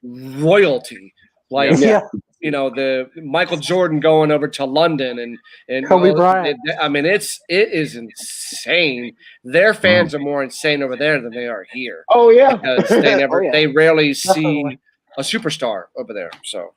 royalty. Like the Michael Jordan going over to London and Kobe Bryant. I mean, it is insane. Their fans are more insane over there than they are here. Oh yeah, because they rarely see a superstar over there. So.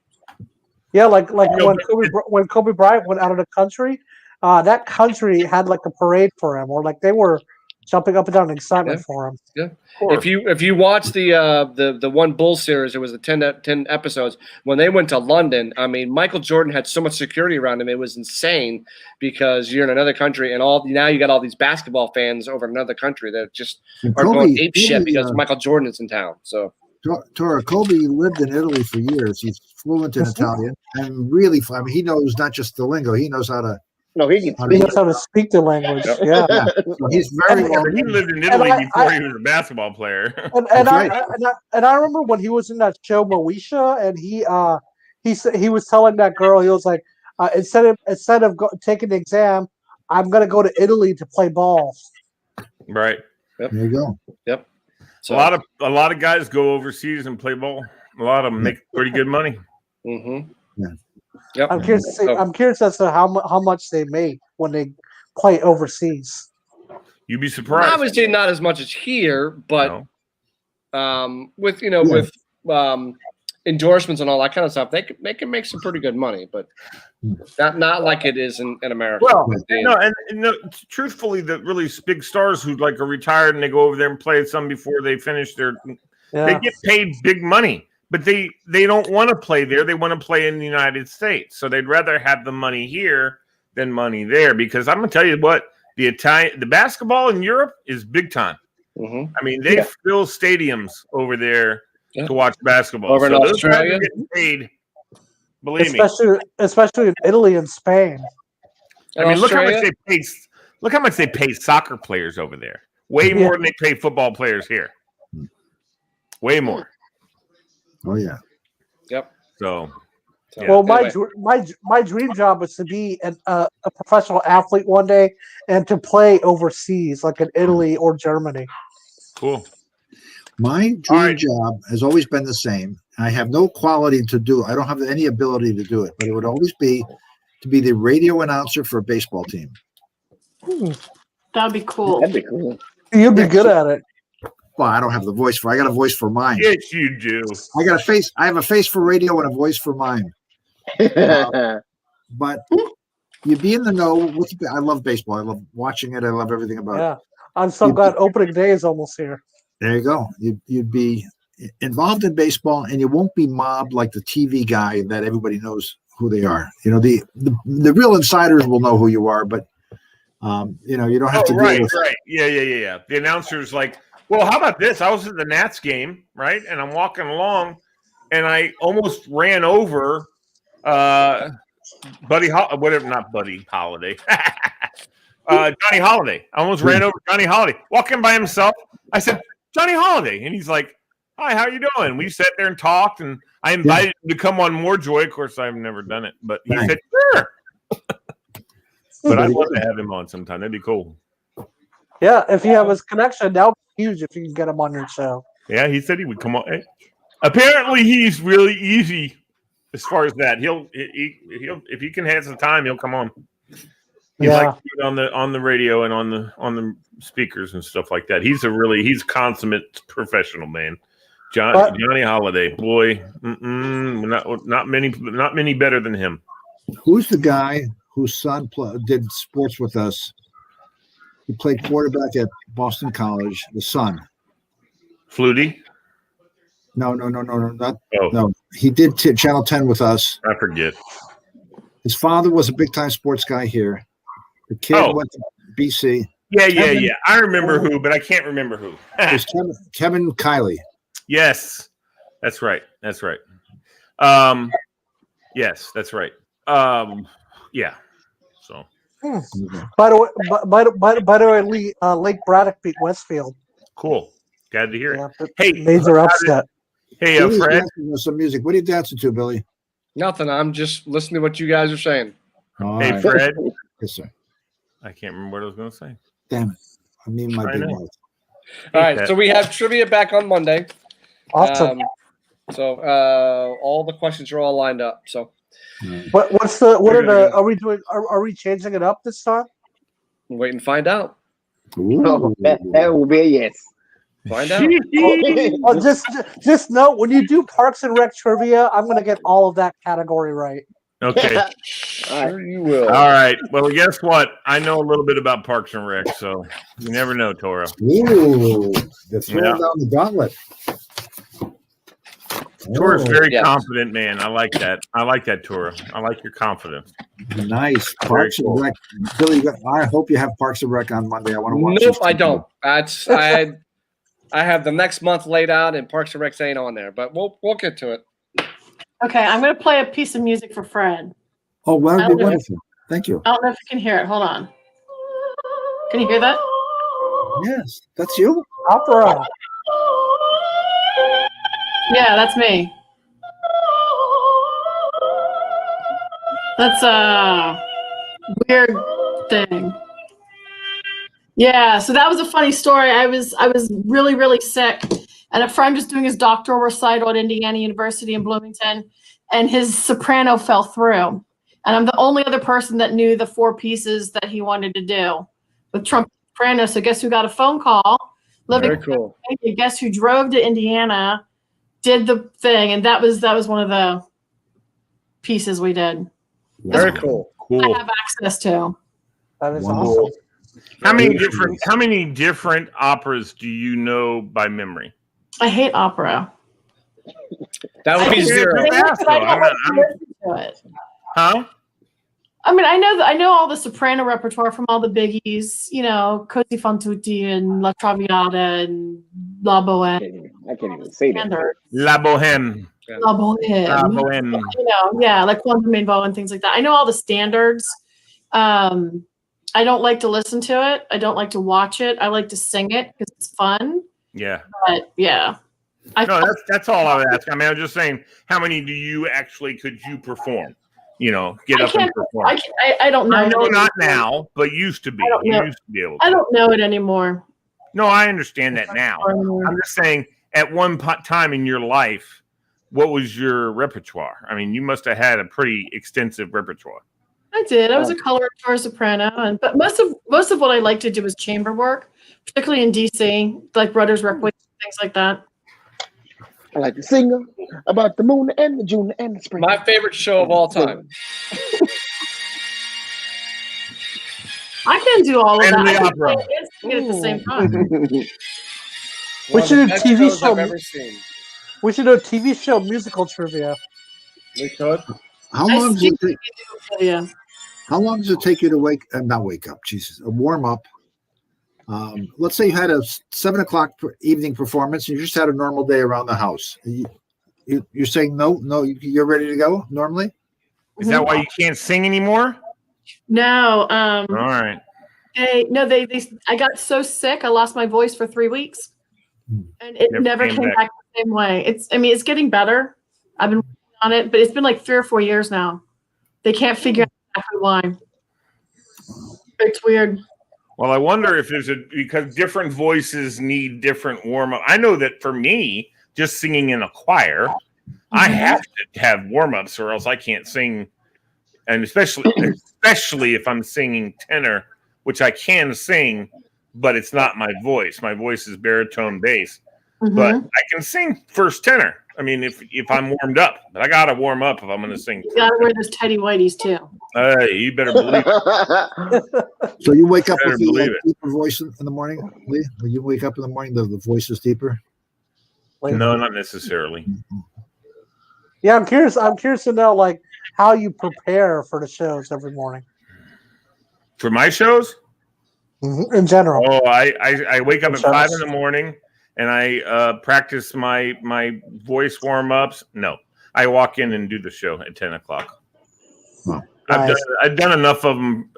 Yeah, like when Kobe Bryant went out of the country, that country had like a parade for him, or like they were jumping up and down in excitement for him. Yeah. If you watch the one Bull series, it was the 10 episodes. When they went to London, I mean, Michael Jordan had so much security around him, it was insane because you're in another country, and now you got all these basketball fans over in another country that just are going ape shit because Michael Jordan is in town. So. Tora, Kobe lived in Italy for years. He's fluent in Italian and really, he knows not just the lingo. He knows how to. No, he knows how to speak the language. Yeah, so he's very well. He lived in Italy before he was a basketball player. And I remember when he was in that show Moesha, and he was telling that girl, he was like, instead of taking the exam, I'm gonna go to Italy to play ball. Right. Yep. There you go. Yep. So A lot of guys go overseas and play ball. A lot of them make pretty good money. Mm-hmm. Yeah. Yep. I'm curious. To see, So- I'm curious as to how much they make when they play overseas. You'd be surprised. Obviously, not as much as here, but No. with Yeah. with endorsements and all that kind of stuff, they can make some pretty good money, but not like it is in America. Well, They- no, and no, truthfully, the really big stars who like are retired and they go over there and play some before they finish their, Yeah. they get paid big money, but they don't want to play there. They want to play in the United States, so they'd rather have the money here than money there. Because I'm gonna tell you what, the basketball in Europe is big time. Mhm. I mean, they fill stadiums over there Yeah. to watch basketball. Over in so those guys Australia? are getting paid. Believe me. Especially in Italy and Spain. I mean, look how Australia? much they pay. Look how much they pay soccer players over there. Way more than they pay football players here. Way more. Oh yeah. Yep. So, yeah. Well, Anyway. my dream job is to be a professional athlete one day and to play overseas, like in Italy or Germany. Cool. My All dream right. job has always been the same. I have no quality to do it. I don't have any ability to do it, but it would always be to be the radio announcer for a baseball team. That'd be cool. That'd be cool. You'd be Yeah. good at it. Well, I don't have the voice for. I got a voice for mine. Yes, you do. I got a face. I have a face for radio and a voice for mine. But you'd be in the know. I love baseball. I love watching it. I love everything about it. Yeah. I'm so glad opening day is almost here. There you go. You'd be involved in baseball, and you won't be mobbed like the TV guy that everybody knows who they are. You know, the real insiders will know who you are, but you know, you don't have to right, deal with. right. Yeah. The announcer's like, well, how about this? I was at the Nats game, right? And I'm walking along, and I almost ran over not Buddy Holiday. Johnny Holiday. I almost ran over Johnny Holiday. Walking by himself. I said, Johnny Holiday. And he's like, hi, how you doing? We sat there and talked, and I invited him to come on MoreJoy. Of course, I've never done it, but he said, sure. But I'd love to have him on sometime. That'd be cool. Yeah, if you have his connection, that would be huge if you can get him on your show. Yeah, he said he would come on. Hey, apparently, he's really easy as far as that. He'll if he can have some time, he'll come on. He likes to do it on the radio and on the speakers and stuff like that. He's a consummate professional, man. Johnny Holiday, boy, not many better than him. Who's the guy whose son did sports with us? He played quarterback at Boston College. The son. Flutie? No, not. Oh. No, he did Channel 10 with us. I forget. His father was a big time sports guy here. The kid went to BC. Yeah. I remember who, but I can't remember who. It was Kevin Kiley. Yes, that's right. Yes, that's right. Yeah. So. By the way, Lake Braddock beat Westfield. Cool. Glad to hear it. Yeah, Hey, major upset. Hey, Billy's Fred. dancing with some music. What are you dancing to, Billy? Nothing. I'm just listening to what you guys are saying. All Hey, right. Fred. Yes, sir. I can't remember what I was going to say. Damn it. I mean, my I big know. mouth. All right. So we have trivia back on Monday. Awesome. So all the questions are all lined up. So Are we changing it up this time? wait and find out. Oh, that will be a yes. Find out. Well, just know when you do Parks and Rec trivia, I'm going to get all of that category right. Okay. Sure you will. All right. Well, guess what? I know a little bit about Parks and Rec, so you never know, Toro. Ooh, they're throwing down the gauntlet. Toro's very Yes. confident, man. I like that. I like that, Toro. I like your confidence. Nice. Very Parks cool. and Rec. Billy, I hope you have Parks and Rec on Monday. I want to watch Nope, this. I don't. That's I have the next month laid out, and Parks and Rec ain't on there, but we'll get to it. Okay, I'm going to play a piece of music for Fred. Oh, well, that'd be Okay. wonderful. Thank you. I don't know if you can hear it. Hold on. Can you hear that? Yes, that's you. Opera. Yeah, that's me. That's a weird thing. Yeah, so that was a funny story. I was really, really sick, and a friend was doing his doctoral recital at Indiana University in Bloomington, and his soprano fell through. And I'm the only other person that knew the 4 pieces that he wanted to do with trumpet soprano. So guess who got a phone call? Very cool. Guess who drove to Indiana, did the thing, and that was one of the pieces we did. Very cool. Cool. I have access to. That is Wonderful. awesome. How many different operas do you know by memory? I hate opera. That would be Yeah, 0. but that's I don't like to I'm- listen to it. Huh? I mean, I know all the soprano repertoire from all the biggies, you know, Così fan tutti and La Traviata and La Bohème. I can't even say that. Standard. La Bohème. La Bohème. La Bohème. You know, yeah, like Quantum Main and things like that. I know all the standards. I don't like to listen to it. I don't like to watch it. I like to sing it because it's fun. Yeah. But yeah, No, that's all I was asking. I mean, I was just saying, how many do you actually could you perform? You know, get up and perform. I don't know. I know not now, but used to be. I don't You know. used to be able to. I don't know it anymore. No, I understand that now. I'm just saying, at one time in your life, what was your repertoire? I mean, you must have had a pretty extensive repertoire. I did. I was a coloratura soprano, but most of what I like to do is chamber work, particularly in DC, like Brothers Requiem, things like that. I like to sing about the moon and the June and the spring. My favorite show of all time. I can do all of And that. the I can opera. play and sing it at the same time. We One of should the do best TV shows show. I've ever seen. We should do a TV show musical trivia. We could. How I long does sing it take? yeah. How long does it take you to not wake up? Jesus, a warm up. Let's say you had a 7 o'clock evening performance, and you just had a normal day around the house. You're saying no, you're ready to go normally. Is that why you can't sing anymore? No, All right. they I got so sick I lost my voice for 3 weeks. And it never came back the same way. It's getting better. I've been working on it, but it's been like 3 or 4 years now. They can't figure out exactly why. It's weird. Well, I wonder if there's because different voices need different warm up. I know that for me, just singing in a choir, I have to have warm ups or else I can't sing. And especially if I'm singing tenor, which I can sing, but it's not my voice. My voice is baritone bass, but I can sing first tenor. I mean, if I'm warmed up, but I gotta warm up if I'm gonna sing. You gotta wear those tidy whities too. You better believe it. So you wake up with believe the deeper voice in the morning, Lee? When you wake up in the morning, the voice is deeper. No, not necessarily. Yeah, I'm curious. I'm curious to know like how you prepare for the shows every morning For my shows, in general. oh, I wake up at Shows. 5 in the morning and I practice my voice warm ups. No, I walk in and do the show at 10 o'clock. Wow. I've done enough of them,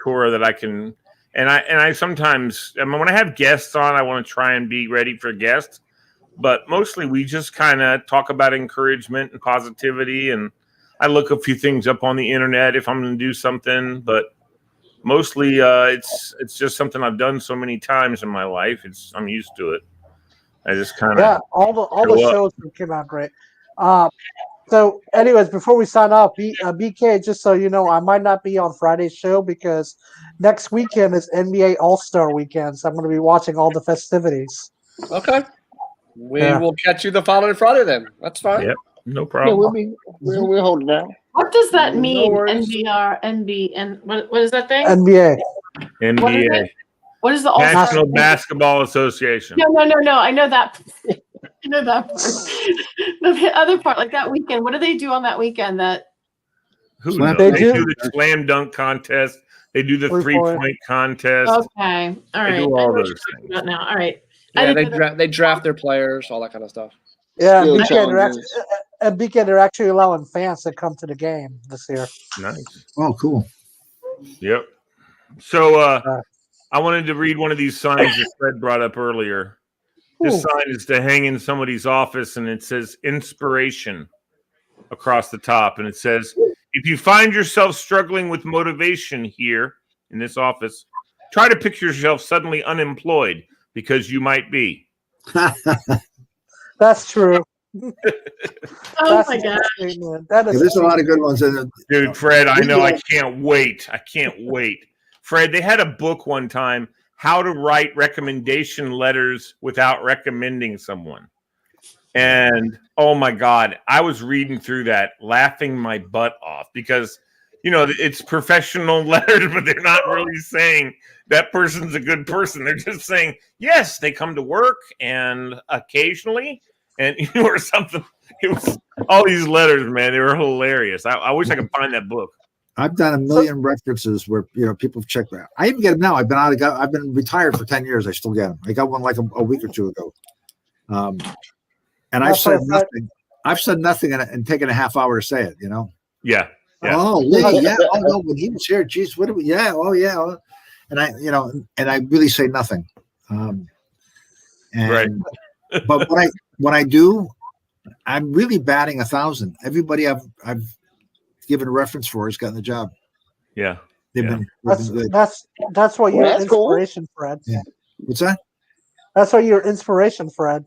Cora, that I can. And I sometimes, I mean, when I have guests on, I want to try and be ready for guests. But mostly we just kind of talk about encouragement and positivity. And I look a few things up on the internet if I'm going to do something. But mostly it's just something I've done so many times in my life. I'm used to it. I just kind of. Yeah, all the shows came out great. So, anyways, before we sign off, BK, just so you know, I might not be on Friday's show because next weekend is NBA All-Star weekend, so I'm going to be watching all the festivities. Okay. We will catch you the following Friday then. That's fine. Yep, no Yeah, problem. we'll hold it down. What does that mean? worries. NBR, NB, and what is that thing? NBA. What is NBA, it? What is the All-Star? National Basketball Association. No. I know that. I know that part. No, the other part, like that weekend. What do they do on that weekend? Who Slam- knows? They They do. do the slam dunk contest. They do the 3-point contest. Okay, all right. They do all I know what those you're talking things. about now. All right. Yeah, didn't know that. they draft their players, all that kind of stuff. Yeah, Skill BK, they're actually allowing fans to come to the game this year. Nice. Oh, cool. Yep. So I wanted to read one of these signs that Fred brought up earlier. This sign is to hang in somebody's office, and it says inspiration across the top. And it says, if you find yourself struggling with motivation here in this office, Try to picture yourself suddenly unemployed because you might be. That's true. Oh That's my a god. good statement. That is There's a lot of good ones in it. Dude, Fred, I know. I can't wait. I can't wait. Fred, they had a book one time, How to Write Recommendation Letters Without Recommending Someone. And oh my God, I was reading through that, laughing my butt off because, you know, it's professional letters, but they're not really saying that person's a good person. They're just saying, yes, they come to work and occasionally, and you know, or something. It was all these letters, man. They were hilarious. I wish I could find that book. I've done a million references where people have checked that. I even get them now. I've been retired for 10 years. I still get them. I got one like a week or two ago. And I've said nothing. I've said nothing and taken a half hour to say it. You know. Yeah. Yeah. Oh, Lee, yeah. Oh no, when he was here, geez, what do we? Yeah. Oh yeah. And I really say nothing. Right. But when I do, I'm really batting 1,000. Everybody I've given a reference for has gotten the job. Yeah. They've been good. That's why you're That's cool. inspiration, Fred. Yeah. What's that? That's why you're inspiration, Fred.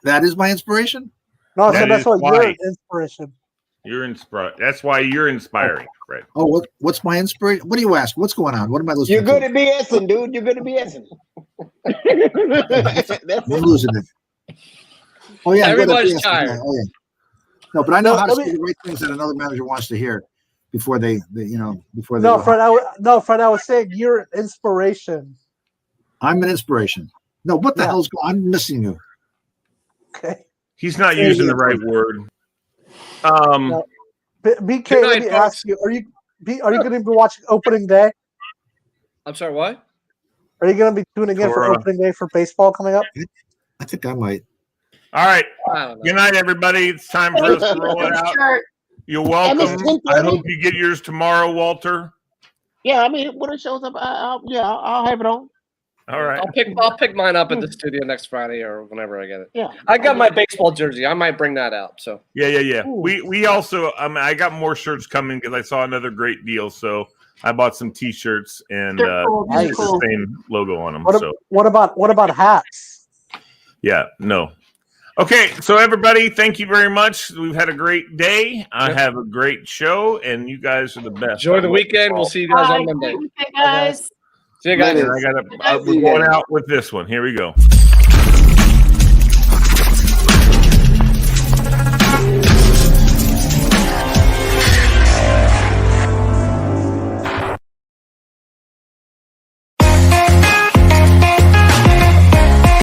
That is my inspiration. No, I That said that's is why why. you're inspiration. You're inspired. That's why you're inspiring, Fred. Oh, what's my inspiration? What do you ask? What's going on? What am I listening You're good to? at BSing, dude. You're good at BSing. That's I'm it. losing it. Oh yeah, I'm good at Everybody's BS. tired. Yeah, oh yeah. No, but I know No, how to let say me- the right things that another manager wants to hear before they before they. No, go. Fred. Fred. I was saying you're an inspiration. I'm an inspiration. No, what the Yeah. hell's going? I'm missing you. Okay. He's not using the right word. No. BK, Good let night, me folks. ask you: Are you going to be watching opening day? I'm sorry, what? Are you going to be tuning in for Sure. opening day for baseball coming up? I think I might. All right. I don't know. Good night, everybody. It's time for us to roll it out. Shirt. You're And it's welcome. 10:30. I hope you get yours tomorrow, Walter. Yeah, I mean, when it shows up, I'll have it on. All right. I'll pick mine up at the studio next Friday or whenever I get it. Yeah, I got my baseball jersey. I might bring that out. So Yeah. Ooh. We also I got more shirts coming because I saw another great deal. So I bought some T-shirts and They're cool. These are nice. it's cool. the same logo on them. What, So what about hats? yeah, no. Okay, so everybody, thank you very much. We've had a great day. I Yep. have a great show, and you guys are the best. enjoy the weekend. We'll see you guys Bye. on Monday. Great weekend, guys. See you guys. And I got we're going out with this one. Here we go.